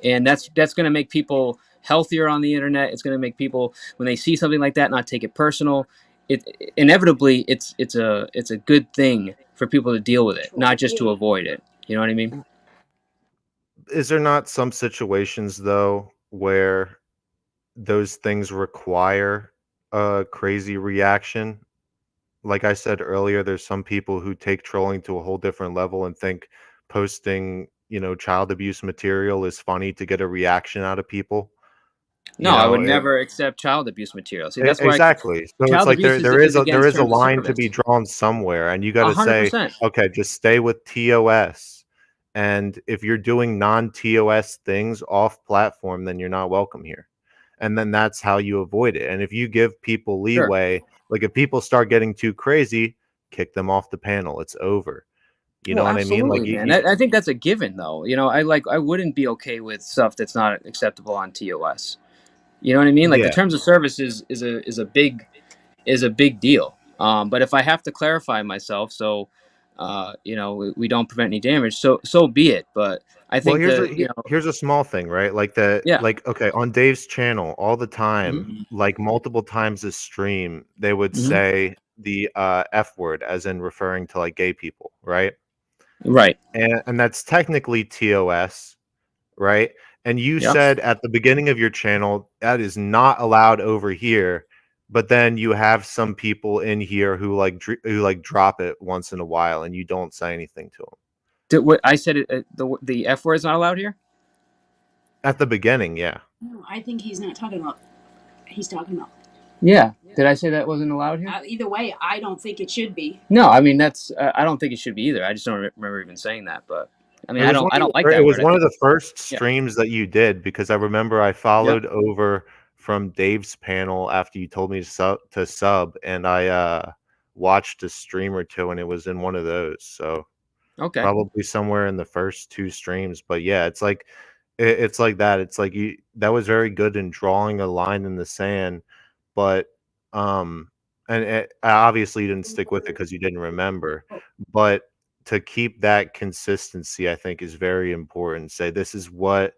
And that's going to make people healthier on the internet. It's going to make people, when they see something like that, not take it personal. Inevitably it's a good thing for people to deal with it, not just to avoid it. You know what I mean? Is there not some situations though where those things require a crazy reaction? Like I said earlier, there's some people who take trolling to a whole different level and think posting, child abuse material is funny to get a reaction out of people. No, I would never accept child abuse material. See, that's why exactly. So it's child like abuse there is is against a terms of line to service. be drawn somewhere, and you got to say, 100%. okay, just stay with TOS. And if you're doing non-TOS things off platform, then you're not welcome here. And then that's how you avoid it. And if you give people leeway, like if people start getting too crazy, kick them off the panel. It's over. You know what I mean? Like, man. I think that's a given, though. I wouldn't be okay with stuff that's not acceptable on TOS. You know what I mean? Like the terms of service is a big deal. But if I have to clarify myself, so we don't prevent any damage, so be it. But I think here's a small thing, right? Like okay, on Dave's channel all the time, like multiple times a stream, they would say the F word, as in referring to like gay people, right? Right. And that's technically TOS, right? And you Yeah. said at the beginning of your channel that is not allowed over here, but then you have some people in here who like drop it once in a while, and you don't say anything to them. What I said, the F word is not allowed here. At the beginning, yeah. No, I think he's not talking about. He's talking about. Yeah. Did I say that wasn't allowed here? Either way, I don't think it should be. No, I mean that's. I don't think it should be either. I just don't remember even saying that. But I mean, I don't like that It was word. one of the first Yeah. streams that you did, because I remember I followed over from Dave's panel after you told me to sub, and I watched a stream or two, and it was in one of those. So Okay. probably somewhere in the first 2 streams. But yeah, it's like it's like that. It's like that was very good in drawing a line in the sand, but and obviously you didn't stick with it because you didn't remember. But to keep that consistency, I think, is very important. Say this is what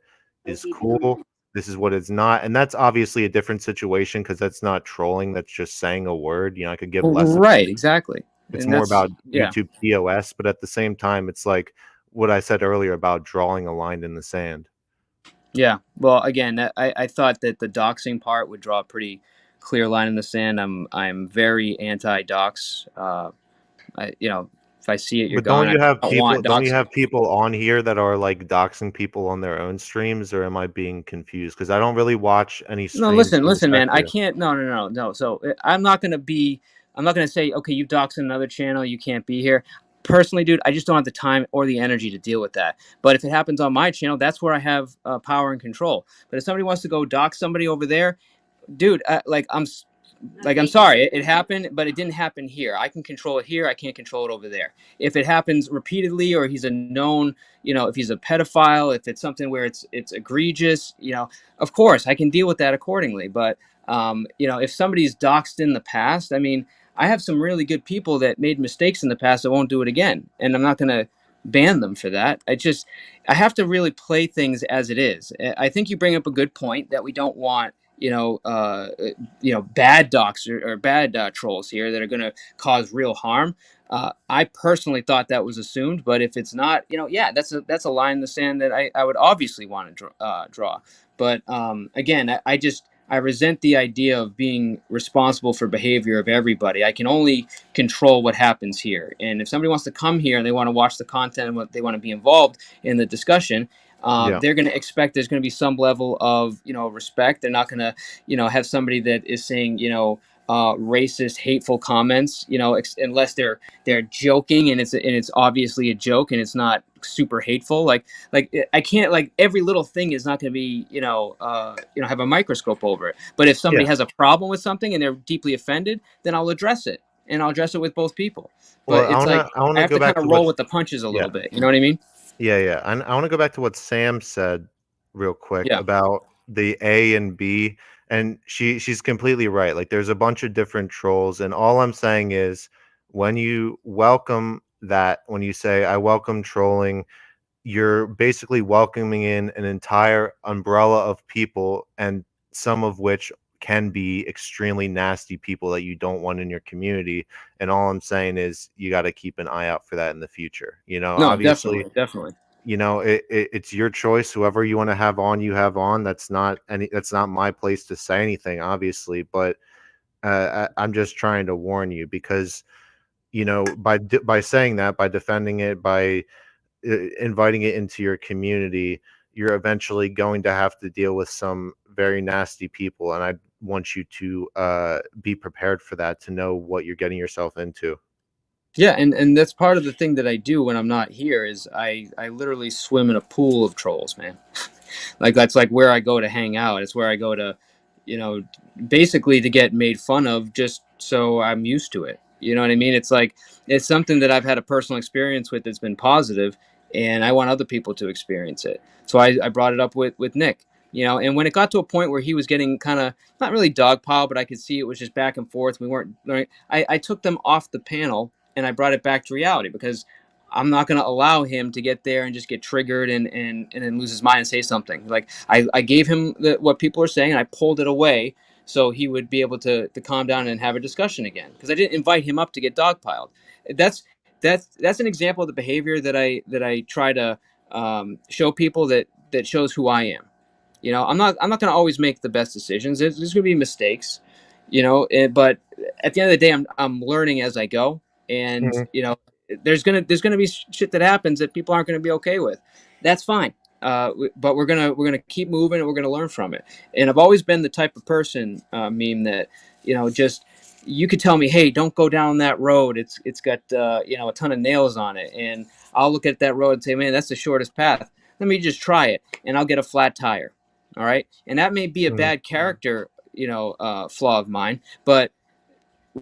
is cool, this is what it's not, and that's obviously a different situation because that's not trolling. That's just saying a word. I could give less. Right. Exactly. It's And more that's about yeah. YouTube POS, but at the same time, it's like what I said earlier about drawing a line in the sand. Yeah. Well, again, I thought that the doxing part would draw a pretty clear line in the sand. I'm very anti-dox. If I see it, you're But gone. don't you I have don't people? want Don't you doxing. have people on here that are like doxing people on their own streams, or am I being confused? Because I don't really watch any streams. No, listen, man. I here. can't. No. So I'm not gonna say, okay, you've doxed another channel, you can't be here. Personally, dude, I just don't have the time or the energy to deal with that. But if it happens on my channel, that's where I have power and control. But if somebody wants to go dox somebody over there, dude, I'm sorry, it happened, but it didn't happen here. I can control it here. I can't control it over there. If it happens repeatedly, or he's a known, if he's a pedophile, if it's something where it's egregious, of course I can deal with that accordingly. But if somebody's doxed in the past, I mean, I have some really good people that made mistakes in the past that won't do it again, and I'm not gonna ban them for that. I have to really play things as it is. I think you bring up a good point that we don't want bad docs or bad trolls here that are going to cause real harm. I personally thought that was assumed, but if it's not, that's a line in the sand that I would obviously want to draw. But again, I resent the idea of being responsible for behavior of everybody. I can only control what happens here. And if somebody wants to come here and they want to watch the content and what they want to be involved in the discussion, they're going to expect there's going to be some level of respect. They're not going to have somebody that is saying racist, hateful comments, unless they're joking and it's obviously a joke and it's not super hateful. Like I can't, like, every little thing is not going to be have a microscope over it. But if somebody has a problem with something and they're deeply offended, then I'll address it, and I'll address it with both people. But Well, it's I have to kind of roll with the punches a little bit. You know what I mean? Yeah. I want to go back to what Sam said real quick about the A and B, and she's completely right. Like, there's a bunch of different trolls, and all I'm saying is when you welcome that, when you say I welcome trolling, you're basically welcoming in an entire umbrella of people, and some of which can be extremely nasty people that you don't want in your community. And all I'm saying is you got to keep an eye out for that in the future. No, Obviously, definitely. It's your choice. Whoever you want to have on, you have on. That's not my place to say anything, obviously. But I'm just trying to warn you, because by saying that, by defending it, by inviting it into your community, you're eventually going to have to deal with some very nasty people, and I want you to be prepared for that, to know what you're getting yourself into. Yeah, and that's part of the thing that I do when I'm not here is I literally swim in a pool of trolls, man. Like, that's like where I go to hang out. It's where I go to, basically to get made fun of, just so I'm used to it. You know what I mean? It's like, it's something that I've had a personal experience with that's been positive, and I want other people to experience it. So I brought it up with NiK, and when it got to a point where he was getting kind of, not really dogpile, but I could see it was just back and forth. We weren't, I took them off the panel and I brought it back to reality, because I'm not going to allow him to get there and just get triggered and then lose his mind and say something. Like, I gave him what people are saying, and I pulled it away so he would be able to calm down and have a discussion again, because I didn't invite him up to get dogpiled. That's an example of the behavior that I try to show people, that that shows who I am. You know, I'm not going to always make the best decisions. There's going to be mistakes, you know, but at the end of the day, I'm learning as I go, and Mhm. you know, there's gonna be shit that happens that people aren't going to be okay with. That's fine. But we're gonna keep moving, and we're gonna learn from it. And I've always been the type of person, meme, that, you know, just, you could tell me, hey, don't go down that road. It's got you know, a ton of nails on it, and I'll look at that road and say, man, that's the shortest path. Let me just try it, and I'll get a flat tire. All right, and that may be a bad character, you know, flaw of mine, but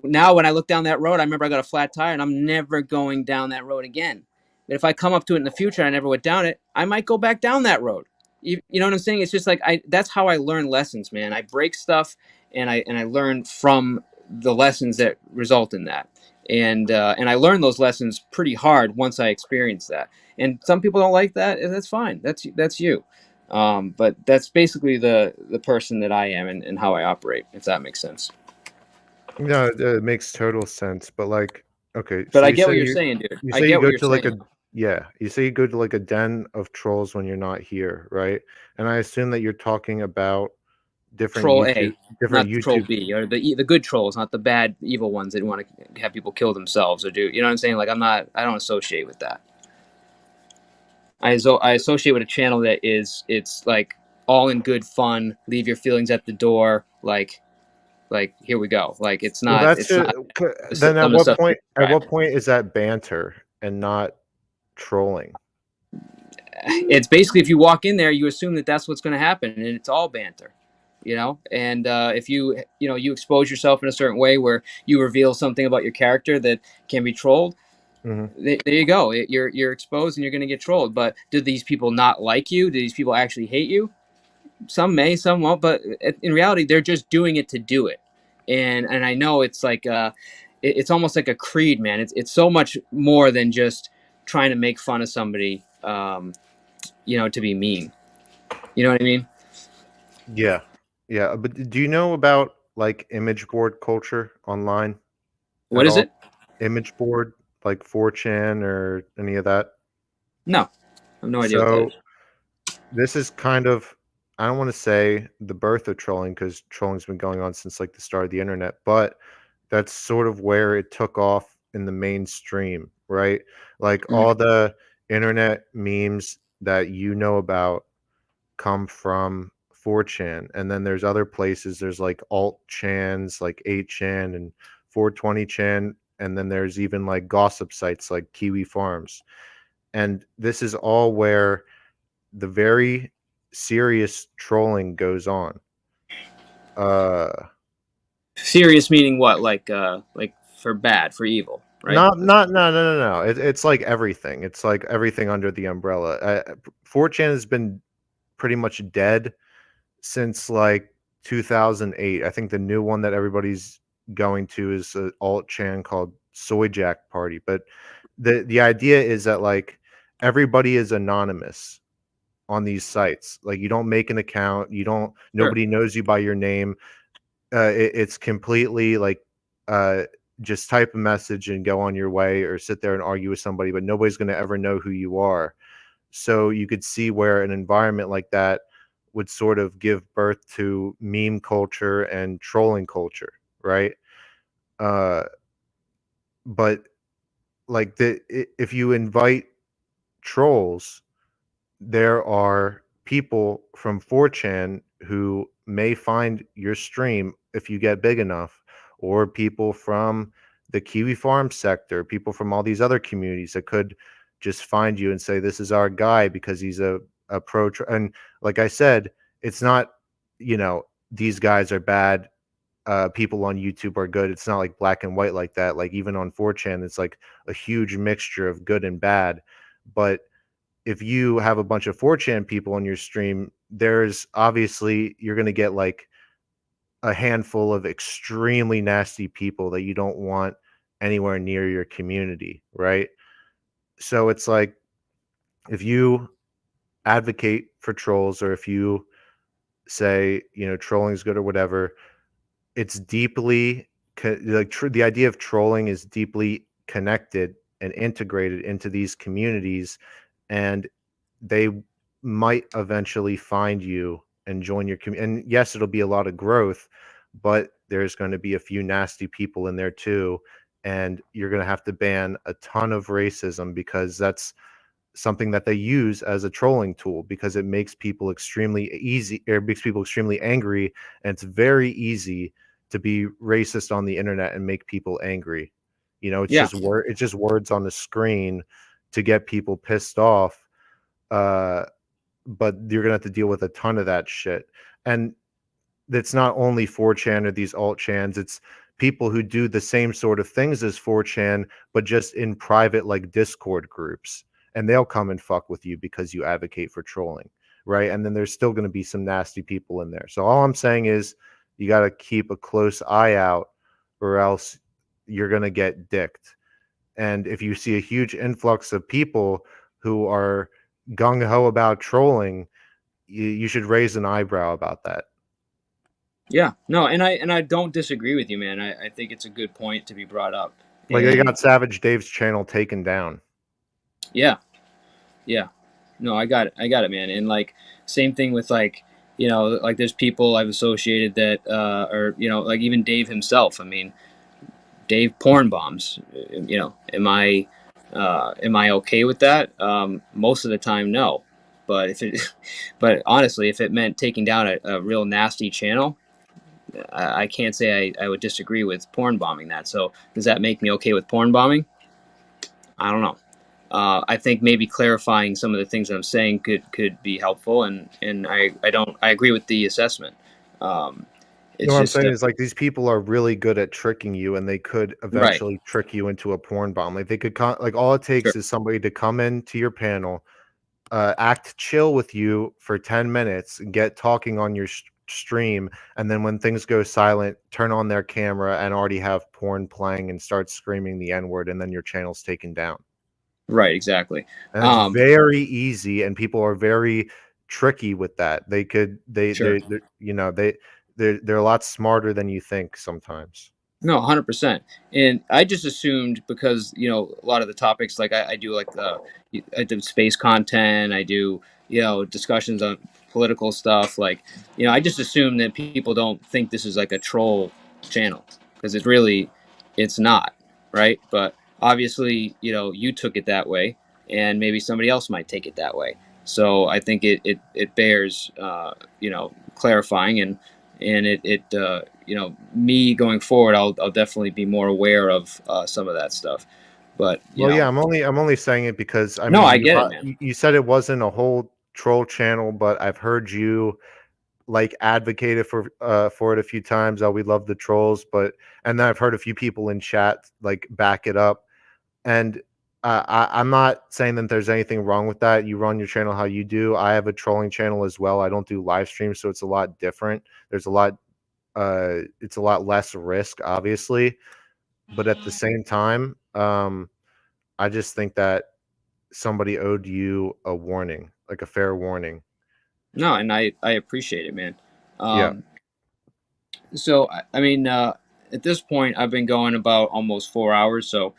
now when I look down that road, I remember I got a flat tire, and I'm never going down that road again. But if I come up to it in the future and I never went down it, I might go back down that road. You know what I'm saying? It's just like, that's how I learn lessons, man. I break stuff, and I learn from the lessons that result in that. And I learn those lessons pretty hard once I experience that. And some people don't like that. And that's fine. That's you. But that's basically the person that I am, and how I operate, if that makes sense. No, it makes total sense. But like, okay, But so I you get what say you're saying, dude. you I say you get what go you're to like saying. you say you go to like a den of trolls when you're not here, right? And I assume that you're talking about Troll A, different not the Troll YouTube. B, or the good trolls, not the bad, evil ones that want to have people kill themselves or do. You know what I'm saying? Like, I don't associate with that. I associate with a channel that it's like all in good fun. Leave your feelings at the door. Like here we go. Like, it's Well, not that's just, then some of the stuff you at described. what point is that banter and not trolling? It's basically, if you walk in there, you assume that that's what's going to happen, and it's all banter, you know. And if you know, you expose yourself in a certain way where you reveal something about your character that can be trolled, there you go. You're exposed, and you're going to get trolled. But do these people not like you? Do these people actually hate you? Some may, some won't. But in reality, they're just doing it to do it. And I know it's like it's almost like a creed, man. It's so much more than just trying to make fun of somebody. You know, to be mean. You know what I mean? Yeah. Yeah. But do you know about like image board culture online What at is all? it? Image board, like 4chan or any of that? No, I have no idea what that So is. this is kind of, I don't want to say the birth of trolling, because trolling's been going on since like the start of the internet, but that's sort of where it took off in the mainstream, right? Like all the internet memes that you know about come from 4chan, and then there's other places. There's like alt chans, like 8chan and 420chan, and then there's even like gossip sites like Kiwi Farms. And this is all where the very serious trolling goes on. Serious meaning what? Like for bad, for evil, right? No. It's like everything. It's like everything under the umbrella. 4chan has been pretty much dead since like 2008. I think the new one that everybody's going to is an alt chan called Soy Jack Party. But the idea is that like everybody is anonymous on these sites. Like, you don't make an account, nobody knows you by your name. It's completely like just type a message and go on your way, or sit there and argue with somebody, but nobody's going to ever know who you are. So you could see where an environment like that would sort of give birth to meme culture and trolling culture, right? But like if you invite trolls, there are people from 4chan who may find your stream if you get big enough, or people from the Kiwi Farm sector, people from all these other communities that could just find you and say, this is our guy because he's a pro. And like I said, it's not, these guys are bad. People on YouTube are good. It's not like black and white like that. Like even on 4chan, it's like a huge mixture of good and bad. But if you have a bunch of 4chan people on your stream, there's obviously, you're going to get like a handful of extremely nasty people that you don't want anywhere near your community, right? So it's like, if you advocate for trolls, or if you say, trolling is good or whatever, it's deeply the idea of trolling is deeply connected and integrated into these communities, and they might eventually find you and join your community. And yes, it'll be a lot of growth, but there's going to be a few nasty people in there too. And you're going to have to ban a ton of racism, because that's something that they use as a trolling tool, because it makes people extremely angry. And it's very easy to be racist on the internet and make people angry. You know, it's just words on the screen to get people pissed off. But you're gonna have to deal with a ton of that shit. And it's not only 4chan or these alt chans, it's people who do the same sort of things as 4chan, but just in private, like Discord groups. And they'll come and fuck with you because you advocate for trolling, right? And then there's still going to be some nasty people in there. So all I'm saying is you got to keep a close eye out, or else you're going to get dicked. And if you see a huge influx of people who are gung-ho about trolling, you should raise an eyebrow about that. Yeah, no, and I don't disagree with you, man. I think it's a good point to be brought up. Like, they got Savage Dave's channel taken down. Yeah. No, I got it, man. And like, same thing with, like, you know, like, there's people I've associated that or, you know, like even Dave himself. I mean, Dave porn bombs. You know, am I okay with that? Most of the time, no. But but honestly, if it meant taking down a real nasty channel, I can't say I would disagree with porn bombing that. So does that make me okay with porn bombing? I don't know. I think maybe clarifying some of the things that I'm saying could be helpful, and I agree with the assessment. You know what I'm saying is, like, these people are really good at tricking you, and they could eventually trick you into a porn bomb. Like, they could like, all it takes is somebody to come into your panel, act chill with you for 10 minutes, and get talking on your stream, and then when things go silent, turn on their camera and already have porn playing and start screaming the N-word, and then your channel's taken down. Right, exactly. And it's very easy, and people are very tricky with that. They could they're a lot smarter than you think sometimes. No, 100%. And I just assumed, because, you know, a lot of the topics, like I do, like, I do space content, I do, you know, discussions on political stuff. Like, you know, I just assume that people don't think this is like a troll channel, because it's not, right? But obviously, you know, you took it that way, and maybe somebody else might take it that way. So I think it bears, you know, clarifying, and you know, me going forward, I'll definitely be more aware of some of that stuff. But well, yeah, I'm only saying it because I get it, man. You said it wasn't a whole troll channel, but I've heard you like advocated for it a few times. We love the trolls, and then I've heard a few people in chat like back it up. And I'm not saying that there's anything wrong with that. You run your channel how you do. I have a trolling channel as well. I don't do live streams, so it's a lot different. There's it's a lot less risk, obviously, but at the same time, I just think that somebody owed you a warning, like a fair warning. No, and I appreciate it, man. Yeah. So I mean, at this point, I've been going about almost 4 hours, so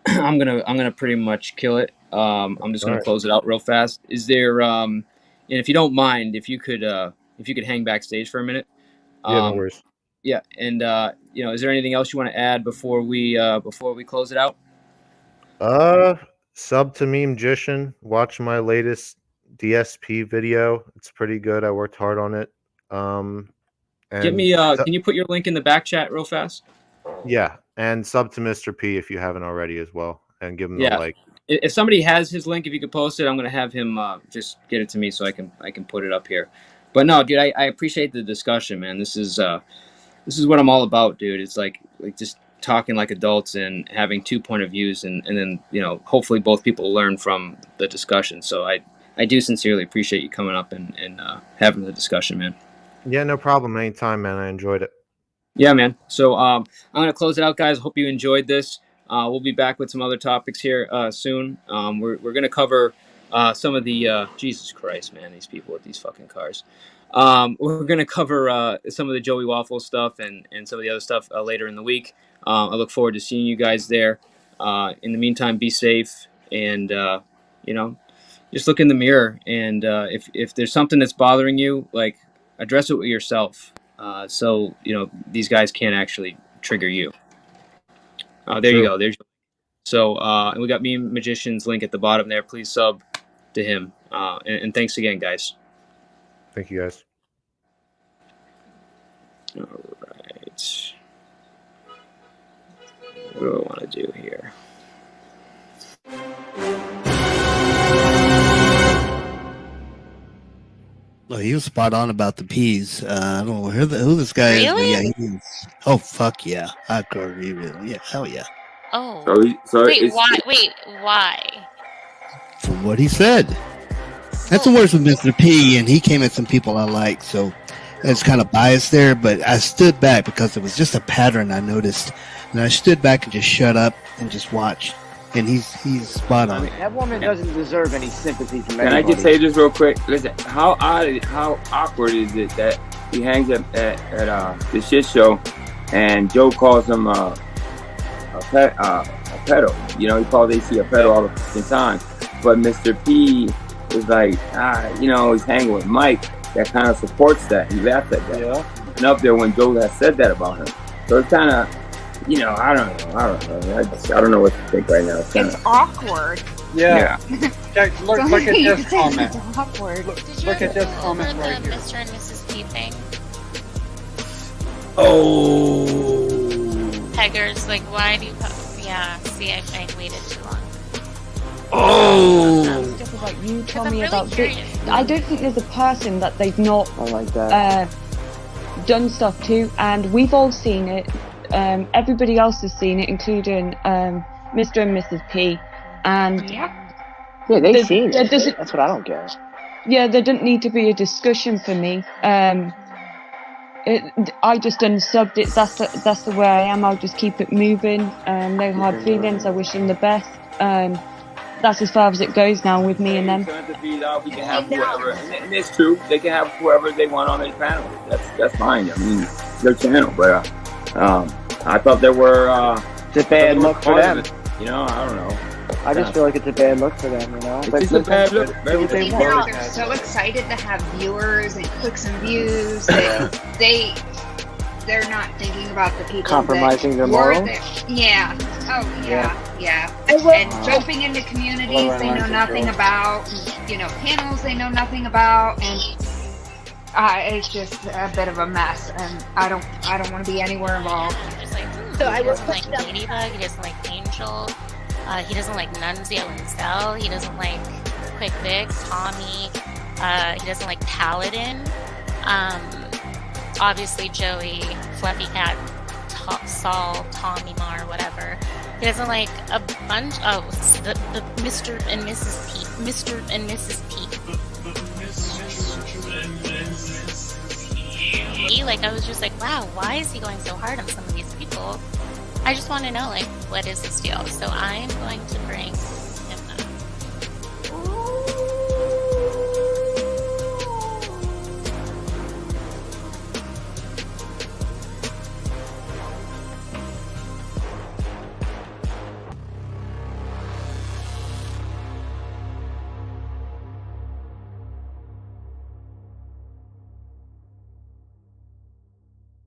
I'm gonna pretty much kill it. I'm just gonna close it out real fast. Is there and if you don't mind, if you could hang backstage for a minute. Yeah, no worries. Yeah, and you know, is there anything else you want to add before we close it out? Sub to Meme Magician. Watch my latest DSP video. It's pretty good. I worked hard on it. And get me. Can you put your link in the back chat real fast? Yeah, and sub to Mr. P if you haven't already as well, and give him the like. If somebody has his link, if you could post it, I'm gonna have him just get it to me so I can put it up here. But no, dude, I appreciate the discussion, man. This is what I'm all about, dude. It's like just talking like adults and having 2 point of views, and then, you know, hopefully both people learn from the discussion. So I do sincerely appreciate you coming up and having the discussion, man. Yeah, no problem. Anytime, man. I enjoyed it. Yeah, man. So I'm gonna close it out, guys. Hope you enjoyed this. We'll be back with some other topics here soon. We're gonna cover some of the Jesus Christ, man. These people with these fucking cars. We're gonna cover some of the Joey Waffle stuff and some of the other stuff later in the week. I look forward to seeing you guys there. In the meantime, be safe, and you know, just look in the mirror, and if there's something that's bothering you, like, address it with yourself. So these guys can't actually trigger you. There you go. There's so and we got Meme Magician's link at the bottom there. Please sub to him. And thanks again, guys. Thank you, guys. All right. What do I want to do here? Well, he was spot on about the peas. I don't know who this guy is. But yeah, he is. Oh, fuck yeah. I agree with him. Yeah, hell yeah. Oh. So wait, it's- why? Wait, why? For what he said. That's the worst with Mr. P, and he came at some people I like, so it's kind of biased there, but I stood back because it was just a pattern I noticed. And I stood back and just shut up and just watched. And he's spot on. That woman doesn't deserve any sympathy from Can anybody. I just say this real quick? Listen, how awkward is it that he hangs up at the Shyt Show, and Joe calls him a pedo? You know, he calls AC a pedo all the fucking time. But Mr. P is like, he's hanging with Mike. That kind of supports that. He laughed at that. Yeah. And up there when Joe has said that about him. So it's kind of, I don't know. I don't know what to think right now. It's awkward. Yeah. Look at this It's comment. awkward. Look at this comment right here. Mr. and Mrs. P thing. Oh. Peggers, like, why do you? Yeah. See, I waited too long. Oh. Just about you told me really about curious. I don't think there's a person that they've not done stuff to, and we've all seen it. Everybody else has seen it, including Mr. and Mrs. P. And yeah, they've seen it. That's what I don't get. Yeah, there didn't need to be a discussion for me. I just unsubbed it. That's the way I am. I'll just keep it moving. No hard feelings. I wish them the best. That's as far as it goes now with me and them. We can have whoever, and it's true. They can have whoever they want on their panel. That's fine. I mean, it's their channel. But I thought there were. It's a bad look for them. I don't know. I just feel like it's a bad look for them. It's just a bad look. They're so excited to have viewers and clicks and views. They're not thinking about the people Compromising their that were morals? there. Yeah. Oh, yeah. And jumping into communities they know nothing about, panels they know nothing about, and it's just a bit of a mess, and I don't want to be anywhere involved. So he doesn't like Ladybug, he doesn't like Angel, he doesn't like Nunzio and Zell, he doesn't like Quick Vic, Tommy, he doesn't like Paladin, obviously Joey, Fluffy Cat, Saul, Tommy Mar, whatever. He doesn't like a bunch of the Mr. and Mrs. P. Mr. and Mrs. P. Like, I was just like, wow, why is he going so hard on some of these people? I just want to know, like, what is this deal? So I'm going to bring